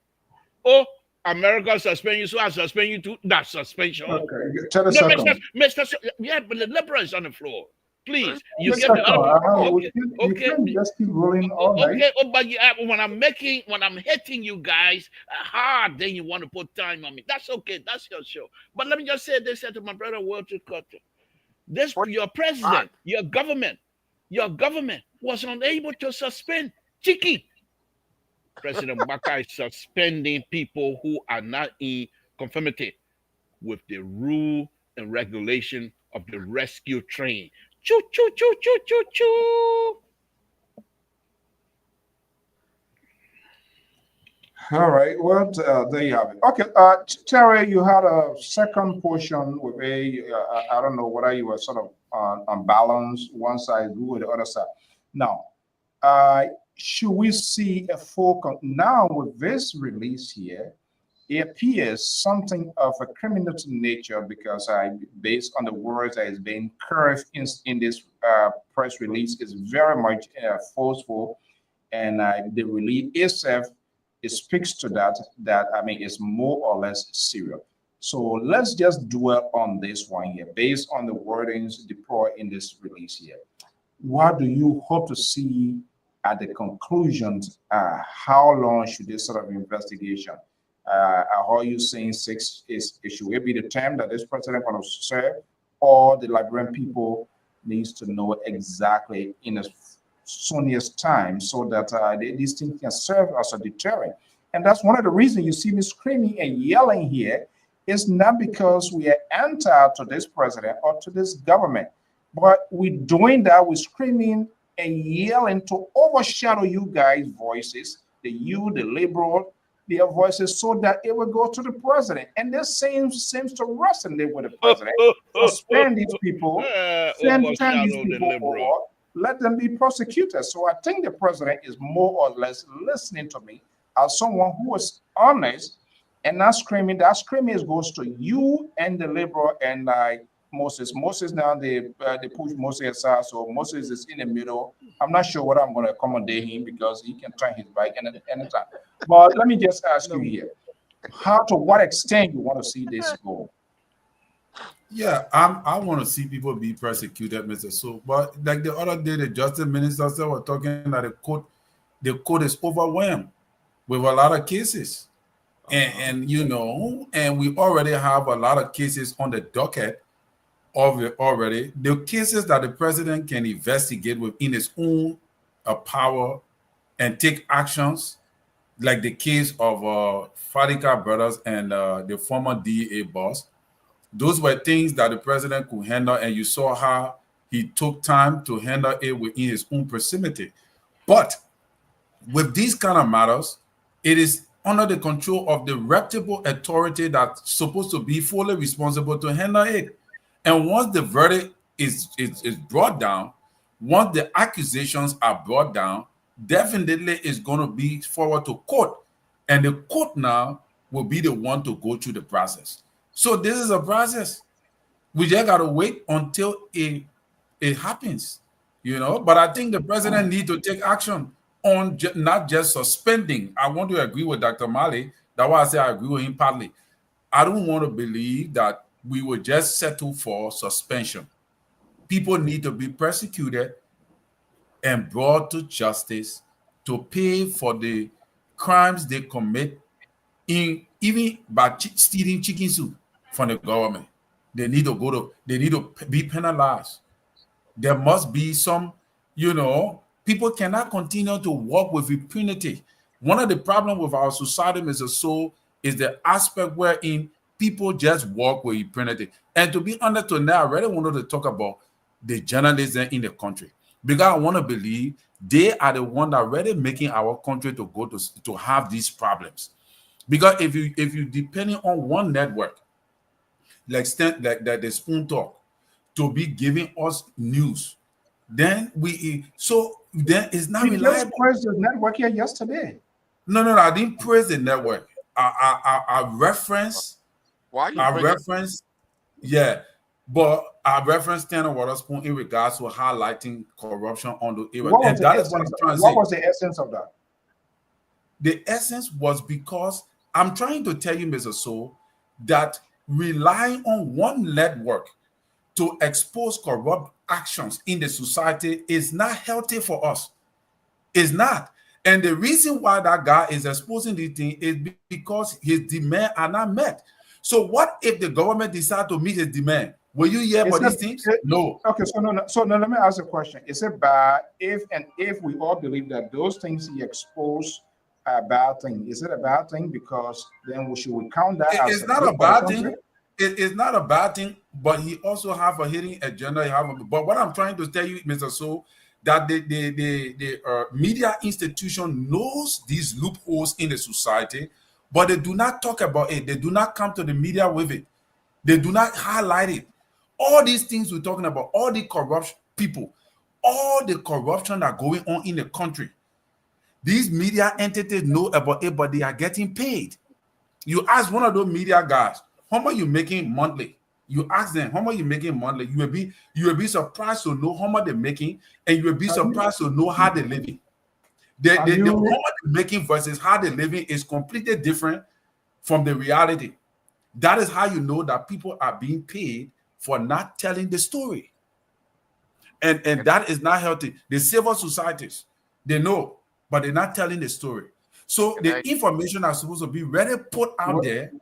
Oh, America suspend you, so I suspend you too. That's suspension. Okay, tell us second. Mr. Yeah, but the liberal is on the floor. Please, you Yes, get the other. okay. You can't just keep rolling all night. Okay, but when I'm hitting you guys hard, then you want to put time on me. That's okay. That's your show. But let me just say this to my brother Walter Carter. This your president, your government was unable to suspend Chiki. President Bakai is suspending people who are not in conformity with the rule and regulation of the rescue train. Choo, choo, choo, choo, choo, choo. All right. Well, there you have it. Okay. Terry, you had a second portion with I don't know whether you were sort of unbalanced, one side, you or the other side. Now, should we see a full now with this release here? It appears something of a criminal nature because based on the words that is being curved in this press release, is very much forceful, and the release itself it speaks to that I mean it's more or less serious. So let's just dwell on this one here, based on the wordings deployed in this release here. What do you hope to see at the conclusions? How long should this sort of investigation? Are you saying 6 should it be the term that this president going to serve, or the Liberian people needs to know exactly in a soonest time so that these things can serve as a deterrent? And that's one of the reasons you see me screaming and yelling here. It's not because we are anti to this president or to this government, but we're doing that, we're screaming and yelling to overshadow you guys' voices, the liberal, their voices, so that it will go to the president. And this seems to resonate with the president. Suspend these people, send these people forward, let them be prosecuted. So I think the president is more or less listening to me as someone who is honest and not screaming. That screaming goes to you and the liberal and Moses. Moses now they push Moses aside, so Moses is in the middle. I'm not sure what I'm going to accommodate him because he can turn his bike anytime. But let me just ask you here: to what extent you want to see this go? Yeah, I want to see people be persecuted, Mr. So, but like the other day, the justice minister said were talking that the court is overwhelmed with a lot of cases. And you know, and we already have a lot of cases on the docket already. The cases that the president can investigate within his own power and take actions, like the case of Fadika brothers and the former DEA boss. Those were things that the president could handle, and you saw how he took time to handle it within his own proximity. But with these kind of matters, it is under the control of the reputable authority that's supposed to be fully responsible to handle it. And once the verdict is brought down, once the accusations are brought down, definitely it's going to be forward to court. And the court now will be the one to go through the process. So this is a process. We just got to wait until it happens, you know. But I think the president needs to take action on not just suspending. I want to agree with Dr. Mali. That's why I say I agree with him partly. I don't want to believe that we will just settle for suspension. People need to be persecuted and brought to justice to pay for the crimes they commit, even by stealing chicken soup from the government. They need to be penalized. There must be some, you know, people cannot continue to walk with impunity. One of the problems with our society, Mr. Soul, is the aspect wherein people just walk with impunity. And to be honest, tonight, I really wanted to talk about the journalism in the country, because I want to believe they are the one that are really making our country to go to have these problems. Because if you depending on one network, like the Spoon Talk, to be giving us news, then it's not reliable. Just praised the network here yesterday. No, I didn't praise the network. I reference. Why you reference? Yeah, but I reference Tanner Waterspoon in regards to highlighting corruption on the area, and that is what I'm trying to say. What was the essence of that? The essence was because I'm trying to tell you, Mr. Soul, that relying on one network to expose corrupt actions in the society is not healthy for us. It's not. And the reason why that guy is exposing the thing is because his demands are not met. So what if the government decide to meet his demand? Will you hear about these things? No. Okay, so now let me ask a question. Is it bad if we all believe that those things he exposed are a bad thing? Is it a bad thing? Because then we count that as it's not a bad thing. It's not a bad thing, but he also have a hidden agenda. But what I'm trying to tell you, Mr. So, that the media institution knows these loopholes in the society, but they do not talk about it. They do not come to the media with it. They do not highlight it. All these things we're talking about, all the corrupt people, all the corruption that going on in the country, these media entities know about it, but they are getting paid. You ask one of those media guys, how much you making monthly? You ask them, how much you making monthly? You will be surprised to know how much they're making, and you will be surprised to know how they're living. The how much they're making versus how they're living is completely different from the reality. That is how you know that people are being paid for not telling the story. And that is not healthy. The civil societies, they know, but they're not telling the story. So the information that's supposed to be ready put out there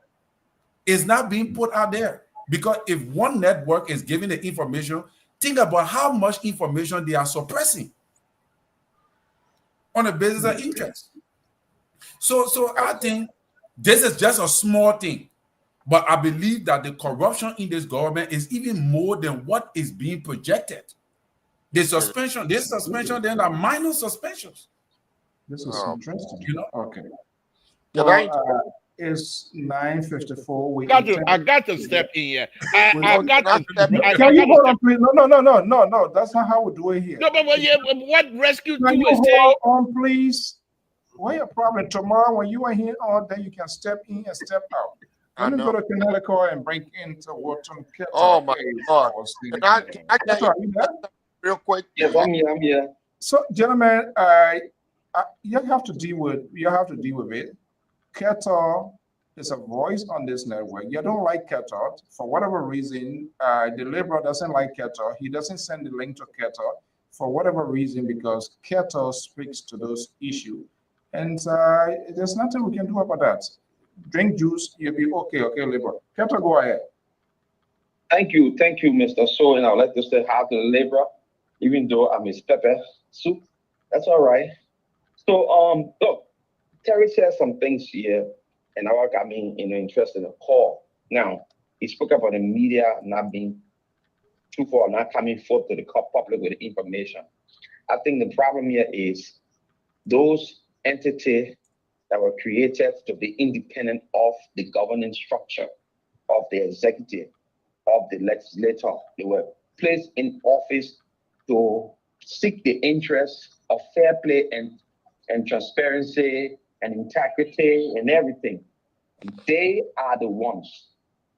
is not being put out there. Because if one network is giving the information, think about how much information they are suppressing on the basis of interest. So I think this is just a small thing. But I believe that the corruption in this government is even more than what is being projected. This suspension, then are minor suspensions. This is interesting. You know? Okay. Well, it's 9:54. I got to step in here. I got to step in. Can you hold on, please? No. That's not how we do it here. No, but what rescue Can you is hold on, please? What your problem? Tomorrow when you are here on, then you can step in and step out. Let me go to Connecticut and break into Wharton Ketter. Oh my God! Can I get real quick? Yes, I'm here. So, gentlemen, you have to deal with it. Ketter is a voice on this network. You don't like Ketter for whatever reason. The Liberal doesn't like Ketter. He doesn't send the link to Ketter for whatever reason because Ketter speaks to those issues, and there's nothing we can do about that. Drink juice, you'll be okay. Okay, Liberal. Ketter, go ahead. Thank you, Mr. So, and I'd like to say hi to the Liberal, even though I miss pepper soup. That's all right. So, look, Terry said some things here, and that got me, interested in the call. Now, he spoke about the media not being truthful or not coming forth to the public with the information. I think the problem here is those entities that were created to be independent of the governing structure of the executive, of the legislature. They were placed in office to seek the interests of fair play and transparency and integrity and everything. They are the ones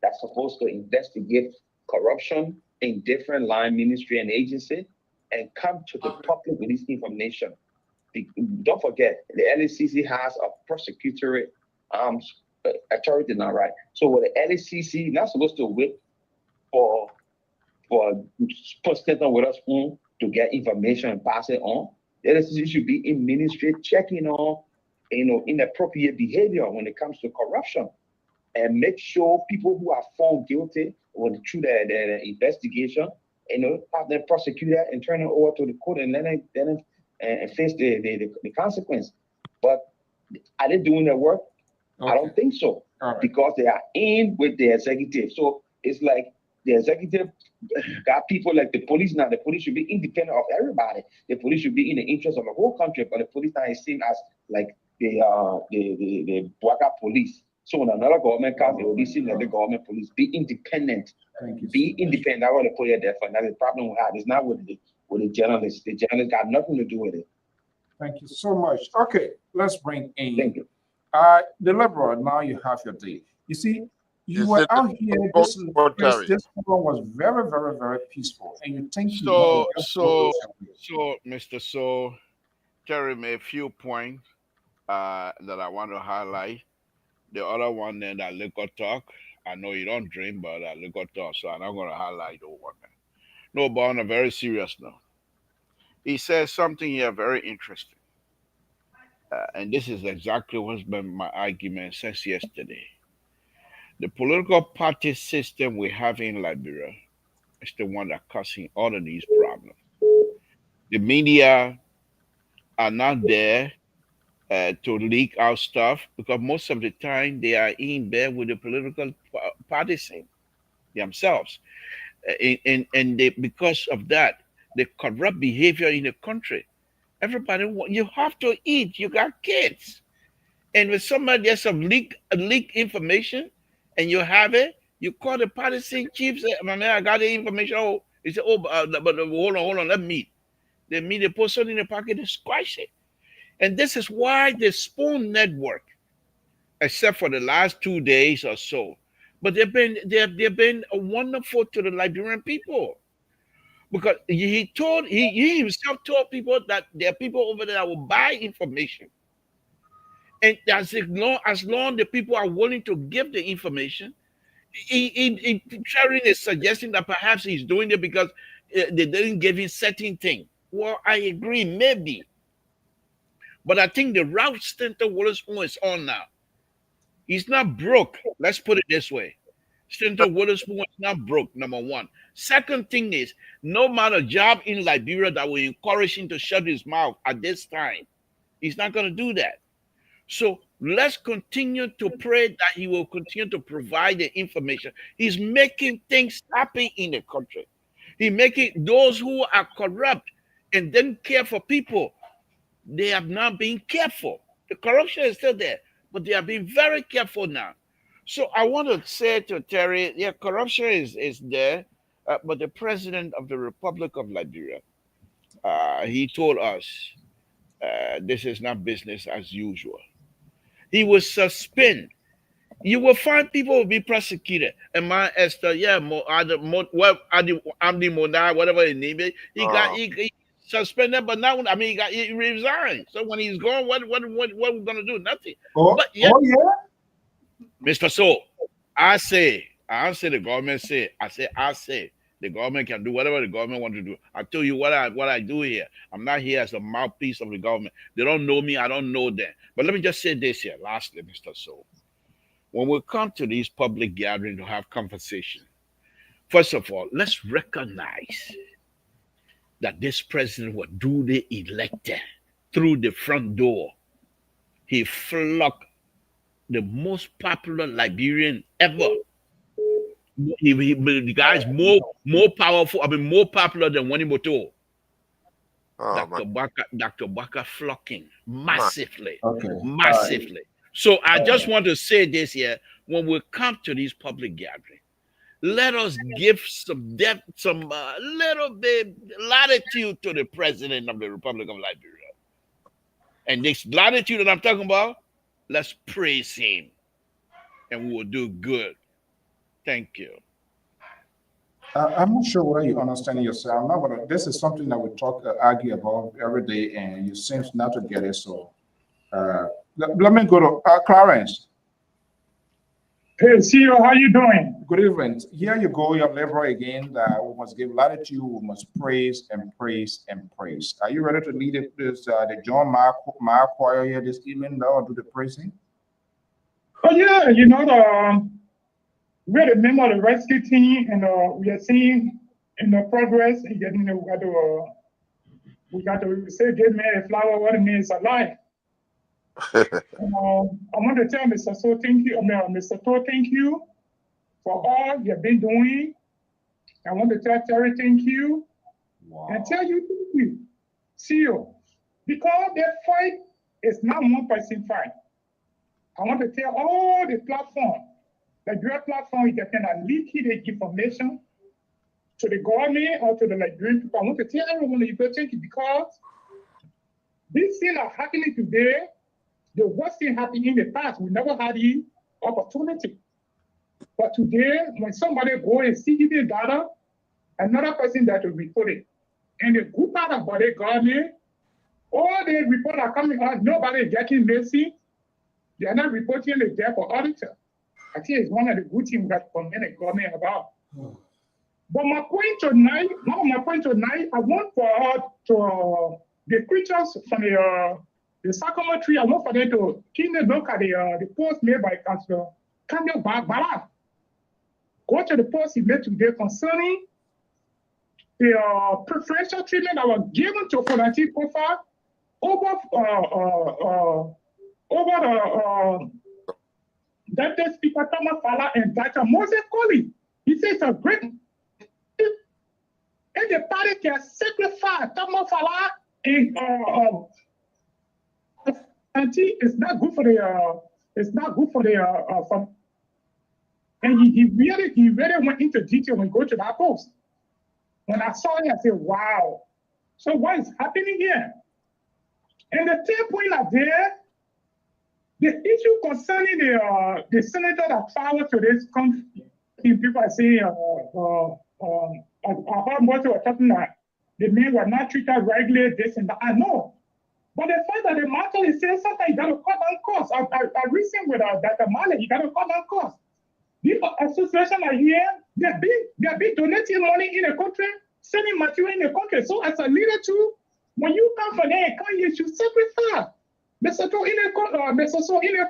that's supposed to investigate corruption in different line ministry and agency and come to the public with this information. Don't forget, the LACC has a prosecutory authority now, right? So with the LACC, not supposed to wait for president with us to get information and pass it on. The LACC should be in ministry checking on, inappropriate behavior when it comes to corruption, and make sure people who are found guilty through the investigation, have them prosecuted and turn it over to the court and then face the consequence. But are they doing their work? Okay. I don't think so, because they are in with the executive. So it's like the executive got people like the police now. The police should be independent of everybody. The police should be in the interest of the whole country, but the police now is seen as like the Bwaka police. So when another government comes, it will be seen like the government police. Be independent. Be independent. I want to put it there for now. The problem we have is not with the journalists. The journalists got nothing to do with it. Thank you so much. Okay, let's bring in. Thank you. The Liberal, now you have your day. You see, you were out here. This forum was very, very, very peaceful, and you think so, Mr. So, Terry made a few points that I want to highlight. The other one then that liquor talk. I know you don't drink, but liquor talk, so I'm not going to highlight the one. No, but on a very serious note, he says something here very interesting, and this is exactly what's been my argument since yesterday. The political party system we have in Liberia is the one that's causing all of these problems. The media are not there to leak out stuff because most of the time they are in bed with the political parties themselves. And because of that, the corrupt behavior in the country, everybody, you have to eat, you got kids. And when somebody has some leak information and you have it, you call the partisan chief, say, man, I got the information. Oh, he said, but hold on, let me. They meet the person in the pocket and squash it. And this is why the Spoon Network, except for the last 2 days or so, but they've been wonderful to the Liberian people, because he himself told people that there are people over there that will buy information, and as long the people are willing to give the information, Sharon is suggesting that perhaps he's doing it because they didn't give him certain thing. Well, I agree, maybe. But I think the route Stanton Witherspoon is on now. He's not broke. Let's put it this way. Stanton Witherspoon is not broke, number one. Second thing is, no matter job in Liberia that will encourage him to shut his mouth at this time, he's not going to do that. So let's continue to pray that he will continue to provide the information. He's making things happen in the country. He's making those who are corrupt and didn't care for people, they have not been careful. The corruption is still there, but they are being very careful now. So I want to say to Terry, yeah, corruption is there, but the president of the Republic of Liberia, he told us this is not business as usual. He will suspend You will find people will be prosecuted. And my Esther, yeah, Amdi Monai, whatever his name is, he suspended, but now I mean he resigned. So when he's gone, what we're gonna do? Nothing. But yeah, Mr. So I say the government say, I say the government can do whatever the government want to do. I tell you what I do here. I'm not here as a mouthpiece of the government. They don't know me, I don't know them. But let me just say this here, lastly, Mr. So. When we come to these public gatherings to have conversation, first of all, let's recognize that this president was duly elected through the front door. He flocked the most popular Liberian ever. The guy's more powerful, more popular than Wanimoto. Dr. Baka flocking massively. Massively. So I just want to say this here. When we come to these public gatherings, let us give some depth, some little bit latitude to the president of the Republic of Liberia. And this latitude that I'm talking about, let's praise him, and we will do good. Thank you. I'm not sure whether you understand yourself. No, but this is something that we argue about every day, and you seem not to get it. So let me go to Clarence. Hey, CEO, how you doing? Good evening. Here you go, your level again. We must give latitude, we must praise and praise and praise. Are you ready to lead the John Mark choir here this evening now, or do the praising? Oh, yeah, we're the member of the rescue team, and we are seeing the progress in getting we got to say, give me a flower, what it means alive. And, I want to tell Mr. So thank you, Mr. To, thank you for all you've been doing. I want to tell Terry thank you. Wow. And tell you thank you, CEO, because the fight is not one person fight. I want to tell all the platform, the your platform is getting a leaky information to the government or to the Liberian people. I want to tell everyone you go thank you, because these things are happening today. The worst thing happened in the past, we never had the opportunity. But today, when somebody go and see the data, another person that will report it. And the good part about the government, all the reports are coming out, nobody is getting messy. They are not reporting the death for auditor. I think it's one of the good things that commend the government about. But my point tonight, I want for to the creatures from the Sakoma tree, I want for them to keep a look at the post made by Councillor Kanye Bala. Go to the post he made today concerning the preferential treatment that was given to Fonati Kofa over the Deputy Speaker Thomas Fala and Dr. Moses Colley. He says it's a great, and the party can sacrifice Thomas Fala and it's not good for the and he really went into detail when he go to that post. When I saw it, I said, wow. So what is happening here? And the third point are there, the issue concerning the senator that filed to this country, people are saying, I heard what they were talking about, the men were not treated regularly, this and that. I know. But the fact that the matter is saying sometimes you got to cut down costs. I reasoned with Dr. Malley, you got to cut down costs. These associations are here, they've been donating money in the country, sending material in the country. So as a leader too, when you come from there, you should sacrifice. Mr. So in the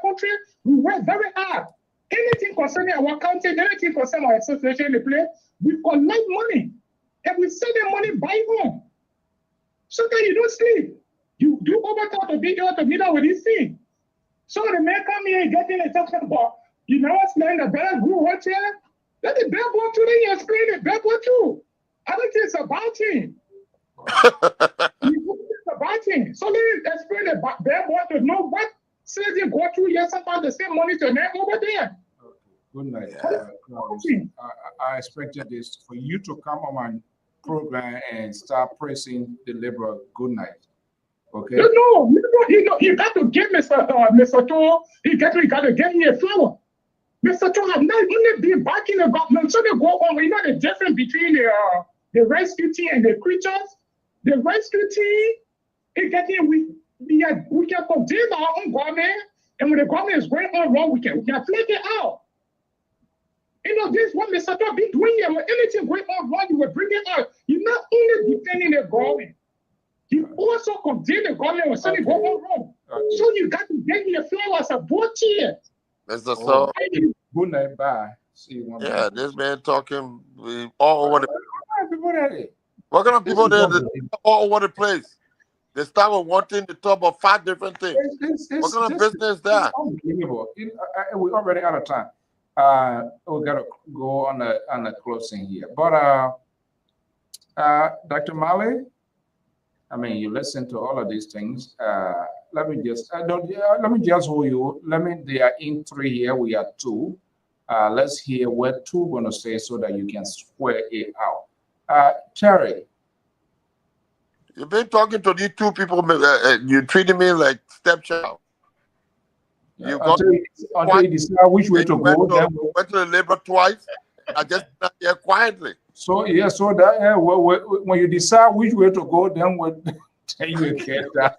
country, we work very hard. Anything concerning our county, anything concerning our association in the place, we collect money. And we send the money by home. So that you don't sleep. You do overtime to be able to meet up with this thing. So the man come here and get in and talk about, you know what's man, the bear grew what here? Let the bear boy too, then you explain the bear boy too. I don't think it's about him. It's about him. So let me explain the bear boy to know what says they go through here, sometimes the same money to them over there. Good night. I expected this for you to come on my program and start praising the liberal. Good night. Okay. No, you got to give Mr. To, you got to give me a flower. Mr. Trump have not only been backing the government, so they go on. You know the difference between the rescue team and the creatures. The rescue team is getting we can condemn our own government, and when the government is going on wrong, we can flag it out. You know, this is what Mr. Trump be doing here. When anything going on wrong, you will bring it out. You're not only defending the government, you also condemn the government when something go on wrong. So you got to get your flowers at both here. Mr. So, good night, bye. See you one yeah, this man talking all over the. What kind of people there all over the place? They start with one thing, they talk about 5 different things. What kind of business is that? Unbelievable. We're already out of time. We gotta go on the closing here. But Dr. Mali, I mean, you listen to all of these things. Let me just hold you. They are in 3 here. We are 2. Let's hear what 2 gonna say so that you can square it out. Terry. You've been talking to these 2 people. You're treating me like stepchild. Until you decide which way to go. Went to the labor twice. I just sat here quietly. So yeah, so that when you decide which way to go, then we'll tell you again that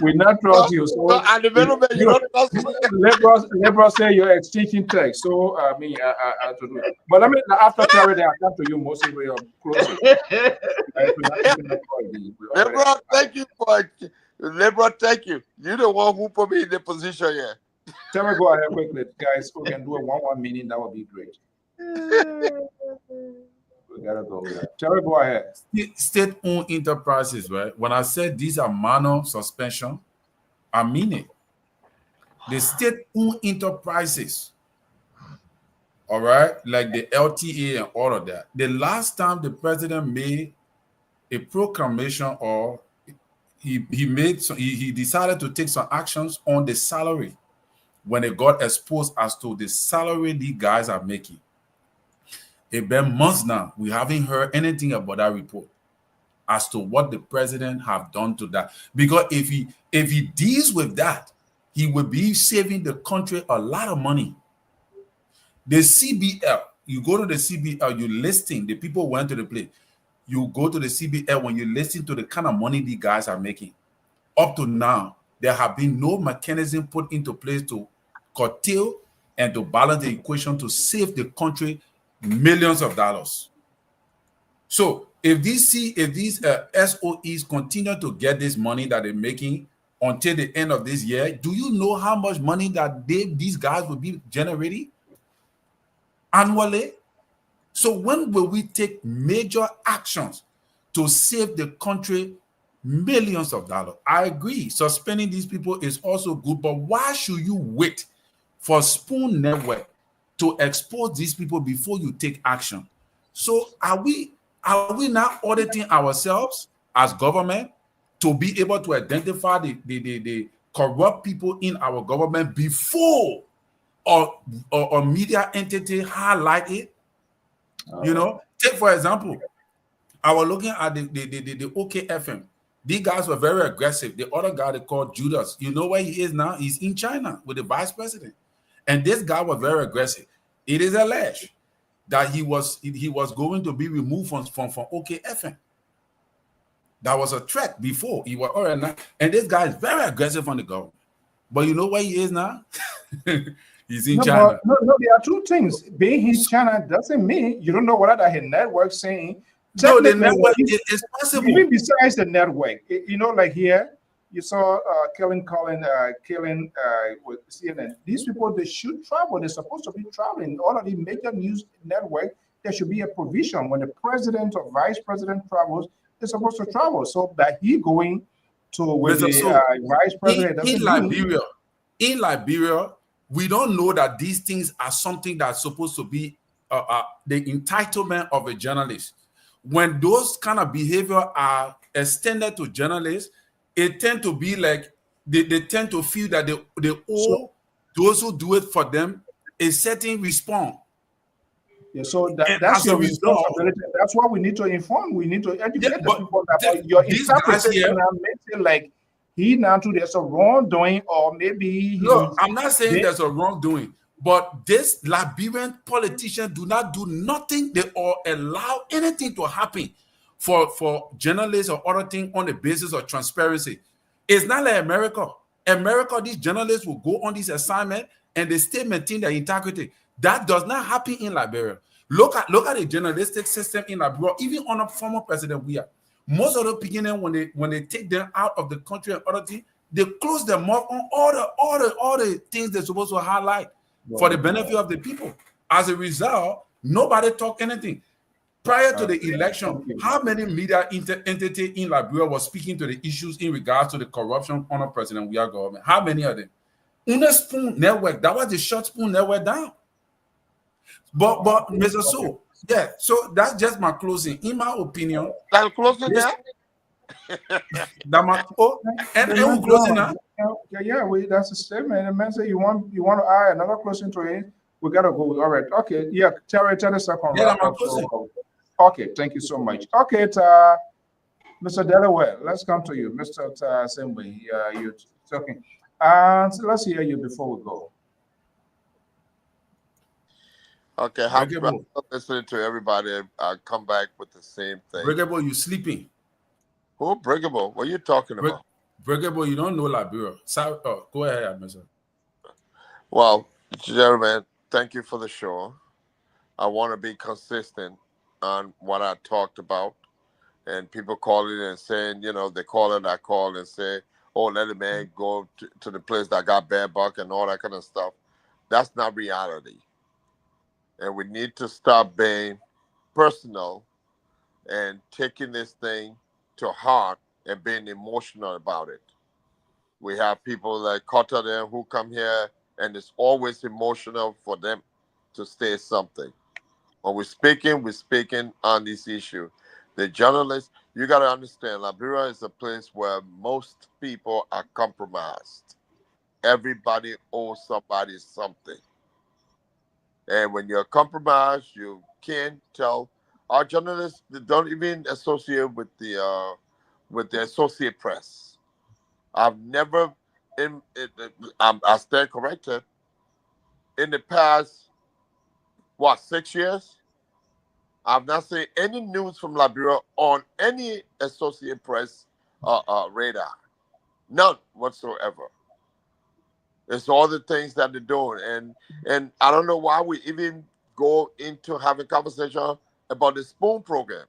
we not trust you. So at the middleman, you don't trust me. Liberals say your extinction tax. So I mean, I to do it. But I mean, after Terry, I come to you mostly with your closing. Liberal, thank you for it. Liberal, thank you. You're the one who put me in the position here. Terry, go ahead quickly, guys. We can do a 1-1 meeting. That would be great. We gotta go. Terry, go ahead. State-owned enterprises, right? When I said these are minor suspension, I mean it. The state-owned enterprises, all right, like the LTA and all of that. The last time the president made a proclamation or he decided to take some actions on the salary when it got exposed as to the salary these guys are making. It's been months now. We haven't heard anything about that report as to what the president have done to that. Because if he deals with that, he will be saving the country a lot of money. The CBL, you go to the CBL, you listing, the people went to the place. You go to the CBL when you listen to the kind of money these guys are making. Up to now, there have been no mechanism put into place to curtail and to balance the equation to save the country millions of dollars. So if these SOEs continue to get this money that they're making until the end of this year, do you know how much money that these guys will be generating annually? So when will we take major actions to save the country millions of dollars? I agree, suspending these people is also good, but why should you wait for Spoon Network to expose these people before you take action? So are we now auditing ourselves as government to be able to identify the corrupt people in our government before or media entity highlight it? You know, take for example, I was looking at the OKFM. These guys were very aggressive. The other guy they called Judas, you know where he is now? He's in China with the vice president. And this guy was very aggressive. It is alleged that he was going to be removed from OKFM. That was a threat before. He was already, and this guy is very aggressive on the government. But you know where he is now? He's in China. No, there are 2 things. Being in China doesn't mean you don't know what other network saying. No, the network is possible. Even besides the network, you know, like here, you saw killing with CNN. These people, they should travel. They're supposed to be traveling. All of the major news network, there should be a provision when the president or vice president travels. They're supposed to travel. So that he going to with the vice president in Liberia, we don't know that these things are something that's supposed to be the entitlement of a journalist. When those kind of behavior are extended to journalists, it tend to be like they tend to feel that they owe those who do it for them a certain response. Yeah, so that's your responsibility. That's why we need to inform. We need to educate the people about your interpretation. Like he now too there's a wrongdoing, or maybe no, I'm not saying there's a wrongdoing, but this Liberian politicians do not do nothing. They all allow anything to happen for journalists or other things on the basis of transparency. It's not like America. America, these journalists will go on this assignment and they still maintain their integrity. That does not happen in Liberia. Look at the journalistic system in Liberia, even on a former president we are. Most of the beginning when they take them out of the country and other things, they close their mouth on all the things they're supposed to highlight for the benefit of the people. As a result, nobody talk anything. Prior to the election, how many media entity in Liberia was speaking to the issues in regards to the corruption under President Weah government? How many of them? Una Spoon Network, that was the Short Spoon Network down. But Mr. So, yeah, so that's just my closing. In my opinion, That's closing there. And who closing now? Yeah, that's a statement. And man say you want to add another closing to it. We gotta go. All right. Okay. Yeah. Tell the second. Yeah, I'm closing. Okay. Thank you so much. Okay, Mr. Delaware, let's come to you, Mr. Assembly. You're talking. So let's hear you before we go. Okay, I'm listening to everybody. I come back with the same thing. Breakable, you sleeping? Who Breakable? What are you talking about? Breakable, you don't know Liberia. Go ahead, Mr. Well, gentlemen, thank you for the show. I want to be consistent on what I talked about. And people calling and saying, they call it, I call and say, oh, let the man go to the place that got bad buck and all that kind of stuff. That's not reality. And we need to stop being personal and taking this thing to heart and being emotional about it. We have people like Carter there who come here and it's always emotional for them to say something. When we're speaking on this issue. The journalists, you got to understand, Liberia is a place where most people are compromised. Everybody owes somebody something. And when you're compromised, you can't tell. Our journalists don't even associate with the Associate Press. I've never, I stand corrected. In the past, 6 years? I've not seen any news from Liberia on any Associate Press radar. None whatsoever. It's all the things that they're doing. And I don't know why we even go into having conversation about the Spoon program.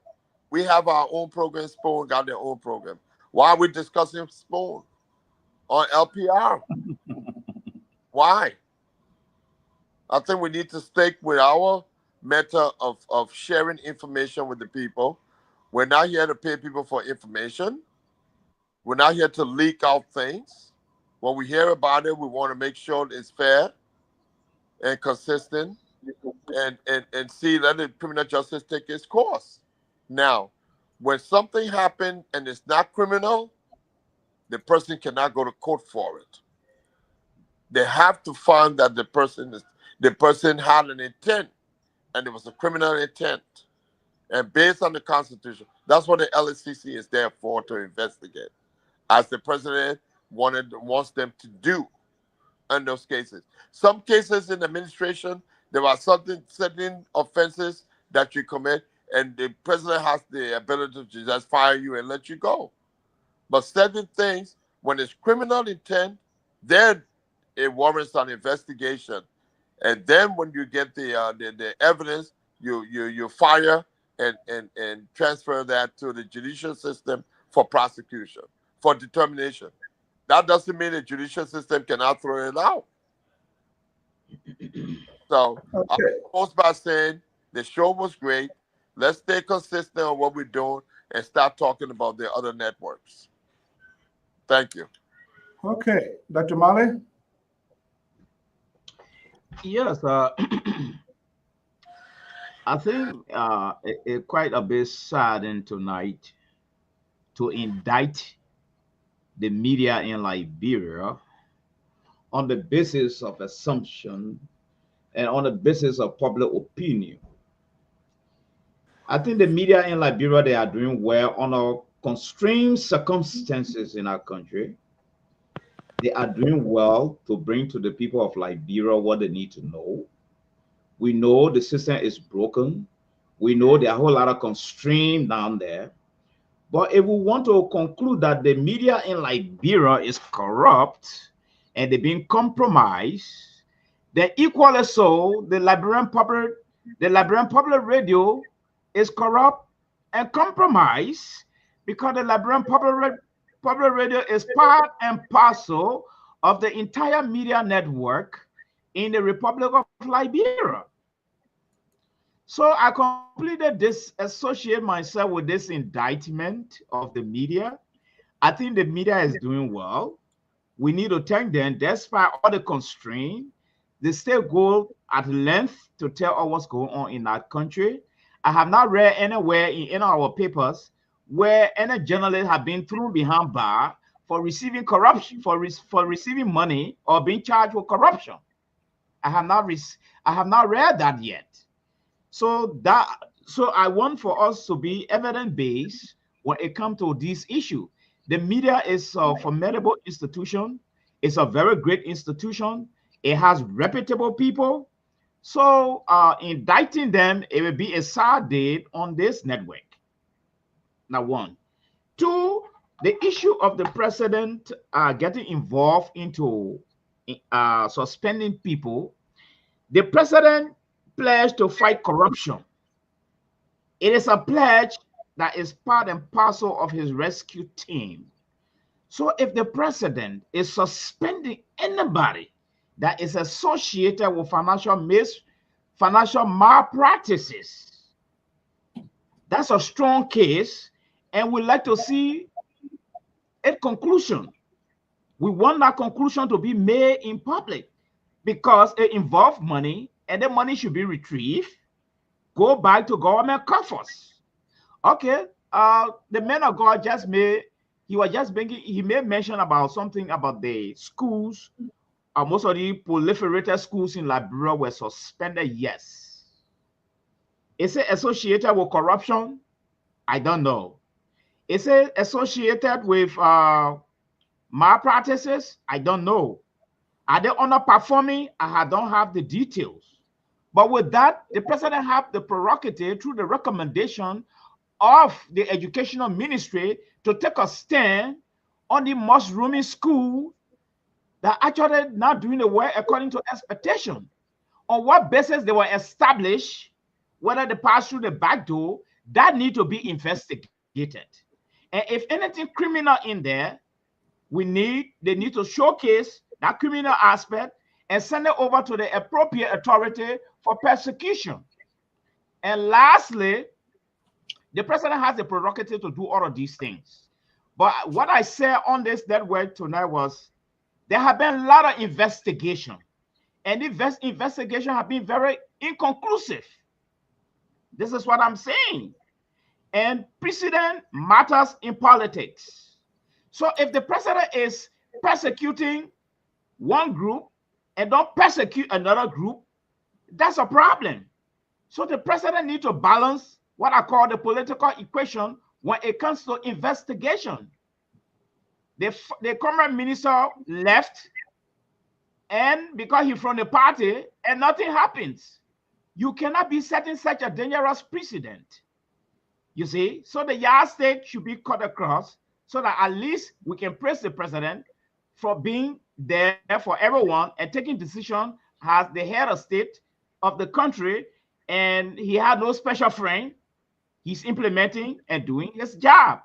We have our own program, Spoon got their own program. Why are we discussing Spoon on LPR? Why? I think we need to stick with our method of sharing information with the people. We're not here to pay people for information. We're not here to leak out things. When we hear about it, we want to make sure it's fair and consistent and see let the criminal justice take its course. Now, when something happened and it's not criminal, the person cannot go to court for it. They have to find that the person had an intent and it was a criminal intent. And based on the Constitution, that's what the LSCC is there for, to investigate, as the president wants them to do in those cases. Some cases in administration, there are certain offenses that you commit, and the president has the ability to just fire you and let you go. But certain things, when it's criminal intent, then it warrants an investigation. And then when you get the evidence, you fire and transfer that to the judicial system for prosecution, for determination. That doesn't mean the judicial system cannot throw it out. So I close by saying the show was great. Let's stay consistent on what we're doing and stop talking about the other networks. Thank you. Okay, Dr. Mali? Yes, I think it's quite a bit saddened tonight to indict the media in Liberia on the basis of assumption and on the basis of public opinion. I think the media in Liberia, they are doing well under constrained circumstances in our country. They are doing well to bring to the people of Liberia what they need to know. We know the system is broken. We know there are a whole lot of constraints down there. But if we want to conclude that the media in Liberia is corrupt and they're being compromised, then equally so, the Liberian public radio is corrupt and compromised, because the Liberian public radio is part and parcel of the entire media network in the Republic of Liberia. So I completely disassociate myself with this indictment of the media. I think the media is doing well. We need to thank them. Despite all the constraints, they still go at length to tell us what's going on in our country. I have not read anywhere in our papers where any journalist have been thrown behind bar for receiving corruption, for receiving money or being charged with corruption. I have not read that yet. So I want for us to be evidence-based when it comes to this issue. The media is a formidable institution. It's a very great institution. It has reputable people. So indicting them, it will be a sad day on this network. Now, one. Two, the issue of the president getting involved into suspending people. The president pledged to fight corruption. It is a pledge that is part and parcel of his rescue team. So if the president is suspending anybody that is associated with financial malpractices, that's a strong case, and we'd like to see a conclusion. We want that conclusion to be made in public, because it involves money, and the money should be retrieved, go back to government coffers. Okay, the man of God he made mention about something about the schools. Most of the proliferated schools in Liberia were suspended. Yes. Is it associated with corruption? I don't know. Is it associated with malpractices? I don't know. Are they underperforming? I don't have the details. But with that, the president have the prerogative through the recommendation of the educational ministry to take a stand on the mushrooming school that actually not doing the work according to expectation. On what basis they were established, whether they pass through the back door, that need to be investigated. And if anything criminal in there, they need to showcase that criminal aspect and send it over to the appropriate authority for persecution. And lastly, the president has the prerogative to do all of these things. But what I said on this network tonight was there have been a lot of investigation, and investigation have been very inconclusive. This is what I'm saying. And precedent matters in politics. So if the president is persecuting one group and don't persecute another group, that's a problem. So the president needs to balance what I call the political equation when it comes to investigation. The current minister left, and because he's from the party, and nothing happens. You cannot be setting such a dangerous precedent. You see, so the yardstick should be cut across so that at least we can praise the president for being there for everyone and taking decision as the head of state of the country, and he had no special friend. He's implementing and doing his job.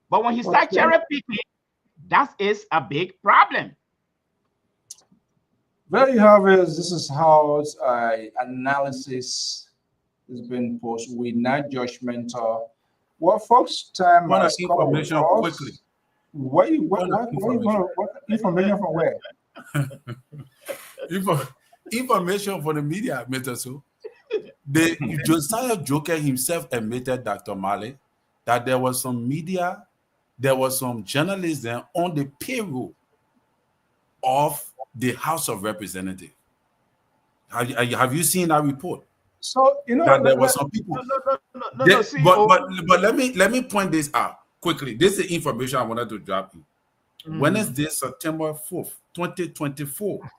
But when he starts cherry picking, that is a big problem. There you have it. This is how analysis has been posted. We're not judgmental. Well, folks, time what information quickly. What information from where? Information for the media, Mr. Su. Josiah Joker himself admitted, Dr. Mali, that there was some media, there was some journalists there on the payroll of the House of Representatives. Have you seen that report? So that there were some people. But let me point this out quickly. This is the information I wanted to drop you. Wednesday, September 4th, 2024.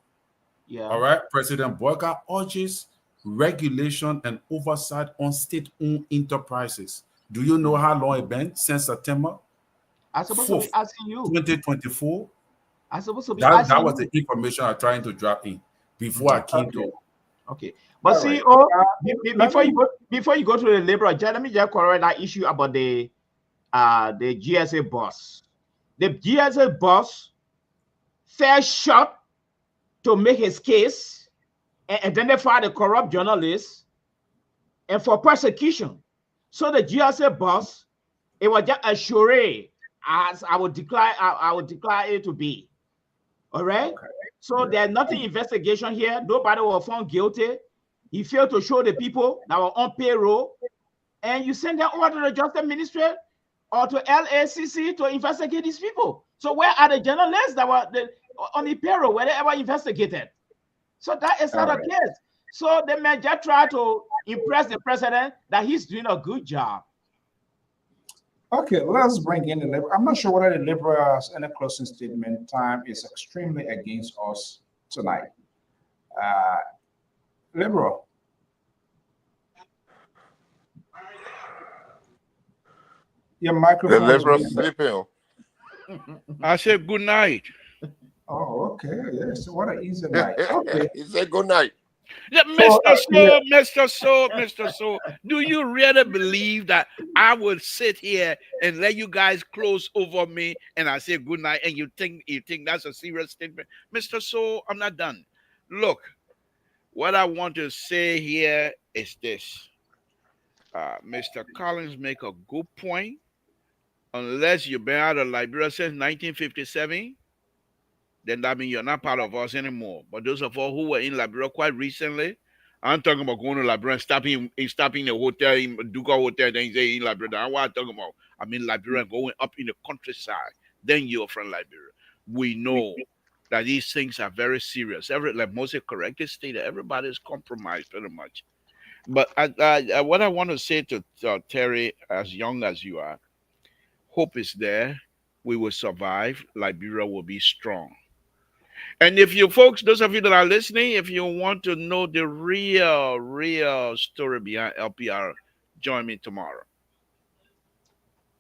Yeah. All right. President Boyka urges regulation and oversight on state-owned enterprises. Do you know how long it's been since September? I'm supposed to be 4th, asking you. 2024. I'm supposed to be That asking was you. the information I'm trying to drop in before I came to. Okay. But All see, right. before you go to the liberal, let me just correct that issue about the GSA boss. The GSA boss fell short to make his case and identify the corrupt journalists and for persecution. So the GSA boss, it was just a charade, as I would declare it to be. All right. Okay. So there's nothing investigation here. Nobody was found guilty. He failed to show the people that were on payroll, and you send them over to the Justice Ministry or to LACC to investigate these people. So where are the journalists that were on the payroll? Were they ever investigated? So that is not the case. So they may just try to impress the president that he's doing a good job. Okay, let's bring in the Liberal. I'm not sure whether the Liberals in a closing statement time is extremely against us tonight. Liberal. Your microphone. The Liberal sleeping. I said good night. Oh, okay. Yes. What an easy night. Okay. He said good night. Yeah, Mr. So, do you really believe that I would sit here and let you guys close over me and I say good night and you think that's a serious statement? Mr. So, I'm not done. Look, what I want to say here is this. Mr. Collins make a good point. Unless you've been out of Liberia since 1957, then that means you're not part of us anymore. But those of us who were in Liberia quite recently, I'm talking about going to Liberia and stopping in a hotel, in Duca Hotel, then say in Liberia. That's what I'm talking about. I mean Liberia going up in the countryside. Then you're from Liberia. We know that these things are very serious. Like Moses correctly stated, everybody is compromised pretty much. But what I want to say to Terry, as young as you are, hope is there. We will survive. Liberia will be strong. And if you folks, those of you that are listening, if you want to know the real story behind LPR, join me tomorrow.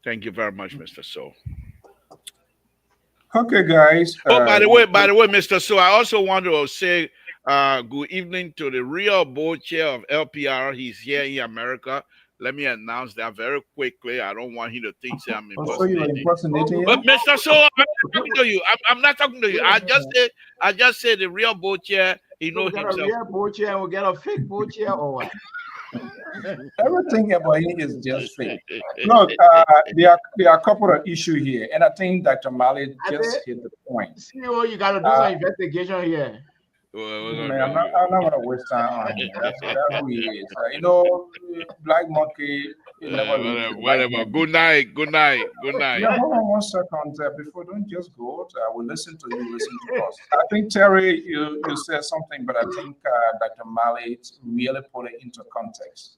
Thank you very much, Mr. So. Okay, guys. Oh, by the way, Mr. So, I also want to say good evening to the real board chair of LPR. He's here in America. Let me announce that very quickly. I don't want him to think that I'm impersonating. But Mr. So, I'm not talking to you. I'm not talking to you. I just said the real board chair. He knows himself. A real board chair will get a fake board chair or what? Everything about him is just fake. Look, there are a couple of issues here, and I think Dr. Mali just hit the point. CEO, you got to do some investigation here. Man, I'm not going to waste time on him. That's who he is. Black Monkey. Whatever. Good night. Yeah, hold on 1 second. Before, don't just go. I will listen to you, listen to us. I think, Terry, you said something, but I think Dr. Mali really put it into context.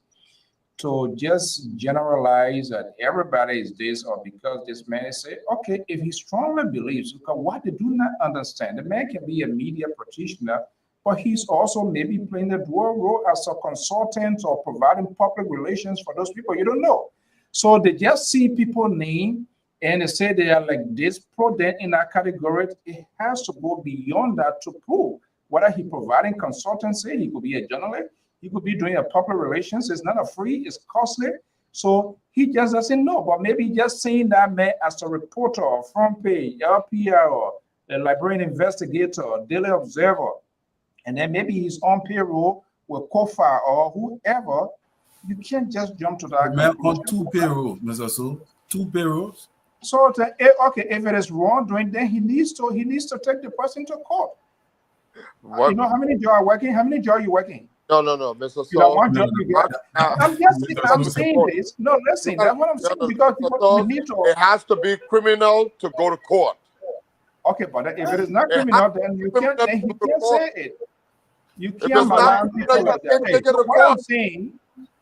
To just generalize that everybody is this or because this man is say, okay, if he strongly believes, because what they do not understand, the man can be a media practitioner, but he's also maybe playing a dual role as a consultant or providing public relations for those people you don't know. So they just see people name and they say they are like this product in that category. It has to go beyond that to prove whether he providing consultancy, he could be a journalist, he could be doing a public relations. It's not a free, it's costly. So he just doesn't know, but maybe just saying that man as a reporter or front page, LPR or a Liberian investigator or Daily Observer, and then maybe he's on payroll with COFA or whoever, you can't just jump to that. Man on 2 payrolls, Mr. So, 2 payrolls. So okay, if it is wrongdoing, then he needs to take the person to court. What? You know how many jobs are working? How many jobs are you working? No, Mr. So. I'm saying this. No, listen, that's what I'm saying. Because we need to. It has to be criminal to go to court. Okay, but if it is not criminal, then you can't. Then he can't say it. You can't allow people like that.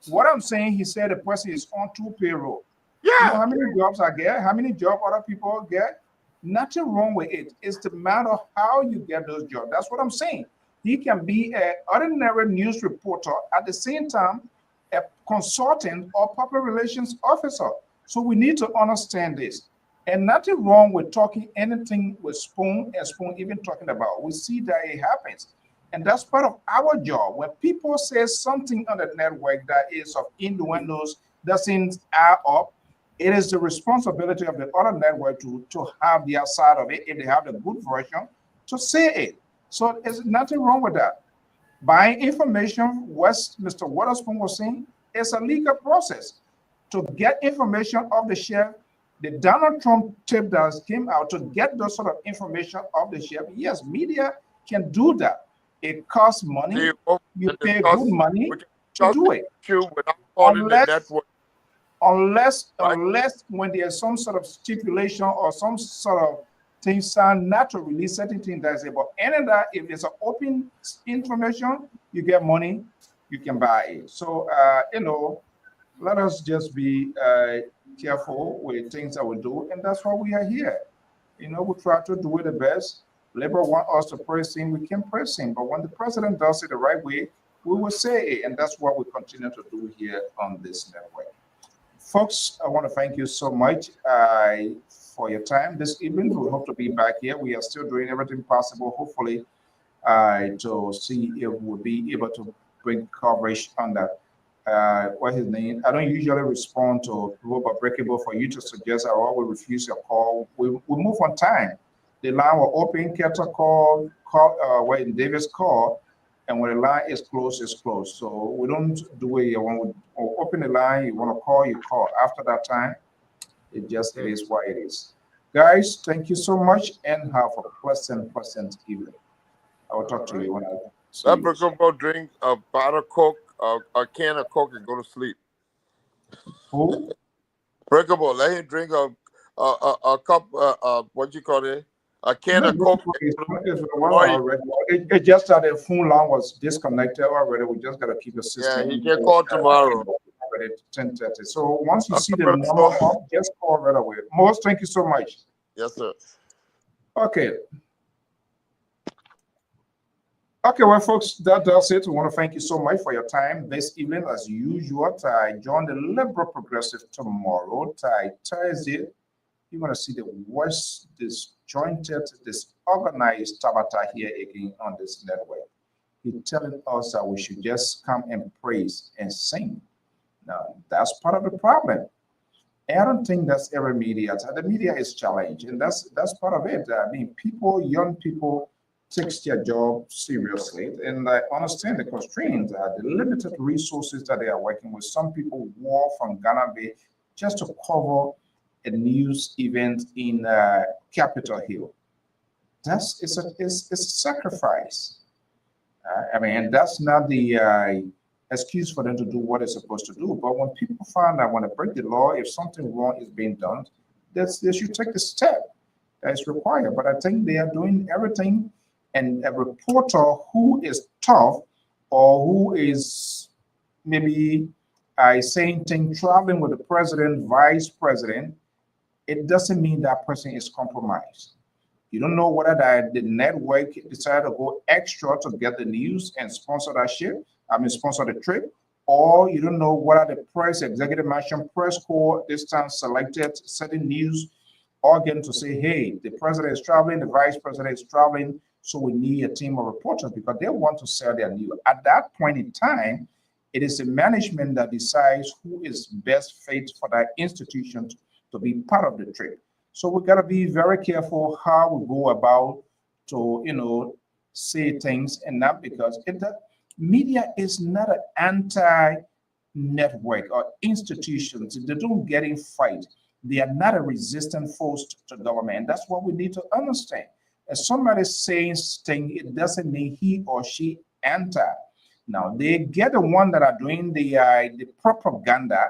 So what I'm saying, he said the person is on 2 payroll. Yeah. You know how many jobs I get? How many jobs other people get? Nothing wrong with it. It's the matter of how you get those jobs. That's what I'm saying. He can be an ordinary news reporter at the same time a consultant or public relations officer. So we need to understand this. And nothing wrong with talking anything with Spoon and Spoon even talking about. We see that it happens. And that's part of our job. When people say something on the network that is of innuendos, doesn't add up, it is the responsibility of the other network to have their side of it, if they have the good version, to say it. So there's nothing wrong with that. Buying information, what Mr. Waterspoon was saying, is a legal process. To get information off the shelf, the Donald Trump tape that came out, to get those sort of information off the shelf, yes, media can do that. It costs money. You pay good money to do it. Unless when there's some sort of stipulation or some sort of thing signed not to release certain things that's about any of that, if it's an open information, you get money, you can buy it. So let us just be careful with things that we do, and that's why we are here. We try to do it the best. Labor want us to praise him, we can praise him, but when the president does it the right way, we will say it, and that's what we continue to do here on this network. Folks, I want to thank you so much for your time this evening. We hope to be back here. We are still doing everything possible, hopefully, to see if we'll be able to bring coverage on that. What's his name? I don't usually respond to Global Breakable. For you to suggest I always refuse your call. We move on time. The line will open, Keter call, when Davis call, and when the line is closed, it's closed. So we don't do it. When we open the line, you want to call, you call. After that time, it is what it is. Guys, thank you so much, and have a pleasant evening. I will talk to you when I see you. Go drink a bottle of Coke, a can of Coke, and go to sleep. Who? Breakable. Let him drink a cup. What you call it? A can of Coke. It just that the phone line was disconnected already. We just gotta keep the system. Yeah, he can call tomorrow. Already 10:30. So once you see the number up, just call right away. Most, thank you so much. Yes, sir. Okay. Okay, well, folks, that does it. We want to thank you so much for your time this evening. As usual, I join the Liberal Progressive tomorrow. Thursday, you're going to see the worst disjointed, disorganized Tabata here again on this network. He's telling us that we should just come and praise and sing. Now, that's part of the problem. And I don't think that's every media. The media is challenged, and that's part of it. I mean, young people, takes their job seriously, and I understand the constraints, the limited resources that they are working with. Some people walk from Ghana Bay just to cover a news event in Capitol Hill. It's a sacrifice. I mean, that's not the excuse for them to do what they're supposed to do. But when people find out when they break the law, if something wrong is being done, they should take the step that is required. But I think they are doing everything. And a reporter who is tough or who is maybe saying things, traveling with the president, vice president, it doesn't mean that person is compromised. You don't know whether the network decided to go extra to get the news and sponsor that ship, sponsor the trip, or you don't know whether the press, executive mansion, press corps this time selected certain news organ to say, hey, the president is traveling, the vice president is traveling, so we need a team of reporters because they want to sell their news. At that point in time, it is the management that decides who is best fit for that institution to be part of the trip. So we got to be very careful how we go about to, say things, and not because the media is not an anti-network or institutions. They don't get in fight. They are not a resistant force to government. And that's what we need to understand. If somebody saying thing, it doesn't mean he or she anti. Now they get the one that are doing the propaganda.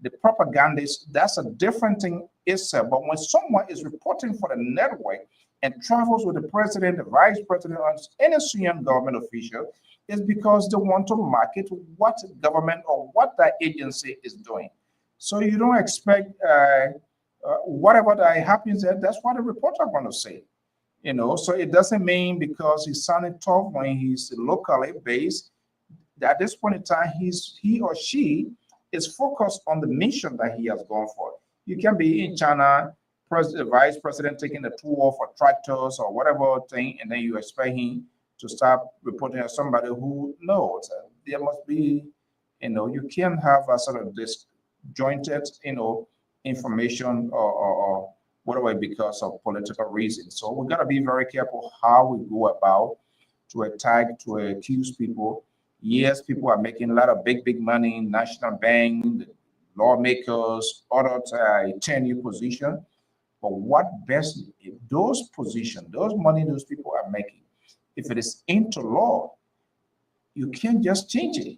The propagandists, that's a different thing itself. But when someone is reporting for the network and travels with the president, the vice president, or any senior government official, it's because they want to market what government or what that agency is doing. So you don't expect whatever that happens there, that's what the reporter going to say. So it doesn't mean because he's sounding tough when he's locally based, that at this point in time, he or she is focused on the mission that he has gone for. You can be in China, vice president taking a tour for tractors or whatever thing, and then you expect him to start reporting as somebody who knows. There must be, you can't have a sort of disjointed, information or whatever because of political reasons. So we got to be very careful how we go about to attack, to accuse people. Yes, people are making a lot of big money, national bank, lawmakers, other tenure position. But what best, if those positions, those money those people are making, if it is into law, you can't just change it.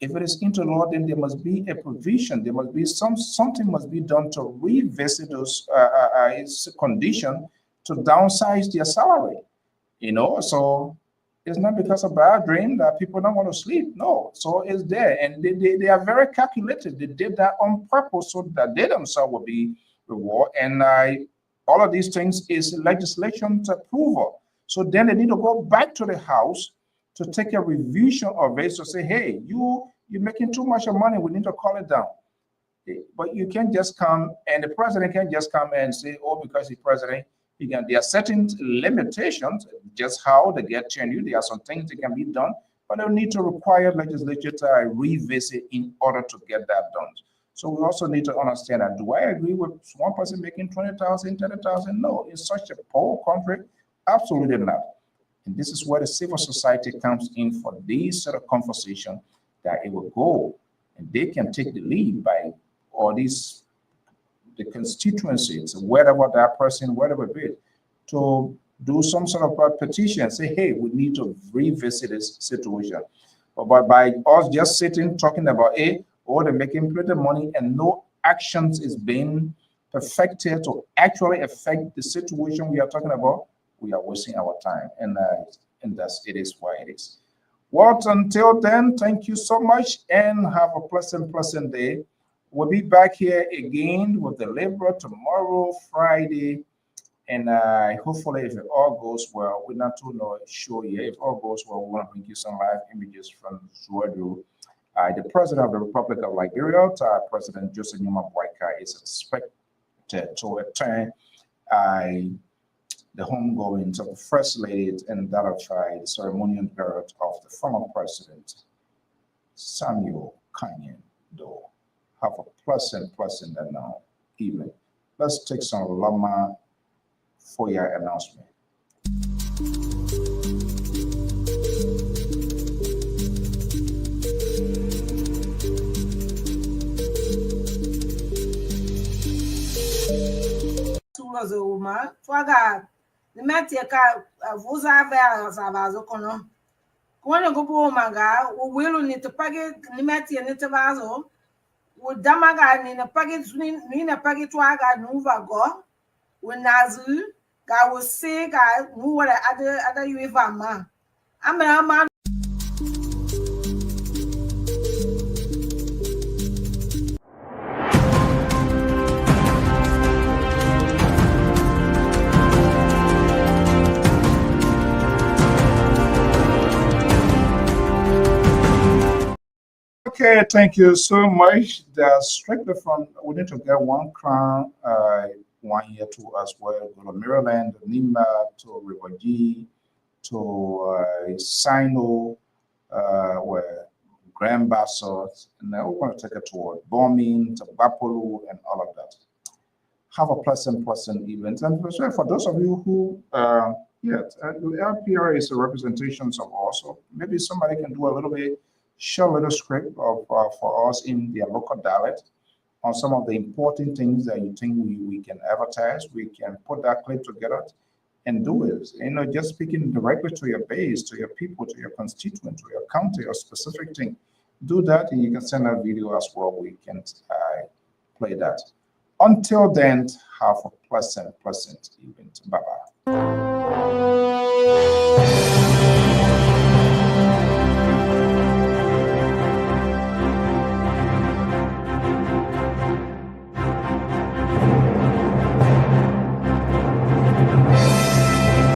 If it is into law, then there must be a provision. There must be something must be done to revisit those conditions to downsize their salary. So it's not because of bad dream that people don't want to sleep. No, so it's there, and they are very calculated. They did that on purpose so that they themselves will be reward. And all of these things is legislation approval. So then they need to go back to the House to take a revision of it to say, hey, you're making too much of money. We need to call it down. But you can't just come, and the president can't just come and say, oh, because he's president, there are certain limitations, just how they get tenure. There are some things that can be done, but they'll need to require legislature to revisit in order to get that done. So we also need to understand that, do I agree with one person making 20,000, 30,000? No, in such a poor country, absolutely not. And this is where the civil society comes in for these sort of conversation, that it will go and they can take the lead by all these, the constituencies, wherever that person, whatever it is, to do some sort of a petition, say, hey, we need to revisit this situation. But by us just sitting, talking about it, or they're making plenty of money and no actions is being perfected to actually affect the situation we are talking about, we are wasting our time. And that's, it is why it is. Well, until then, thank you so much and have a pleasant day. We'll be back here again with the Lpr tomorrow, Friday. And hopefully, if it all goes well, we're not too sure yet. If all goes well, we want to bring you some live images from Zuadu. The president of the Republic of Liberia, President Joseph Numa Boyka, is expected to attend the homegoings of the First Lady and that of the ceremonial burial of the former president, Samuel Kanyen Do. Have a pleasant evening. Let's take some Lama for your announcement. Udamaga ni na pagi twaga nuva go unazu ga wose ga nu wala ada yuva ma ama Okay, thank you so much. Strictly from, we need to get one crown, one here too as well. Go to Maryland, Nima, to River G, to Sino, where Grand Bassett, and now we're going to take a tour, Bombing, to Bapolu, and all of that. Have a pleasant event. And for those of you who, Lpr is a representation of also, maybe somebody can do a little bit, share a little script of for us in their local dialect on some of the important things that you think we can advertise. We can put that clip together and do it. Just speaking directly to your base, to your people, to your constituent, to your county, or specific thing. Do that, and you can send that video as well. We can play that. Until then, have a pleasant evening. Bye-bye.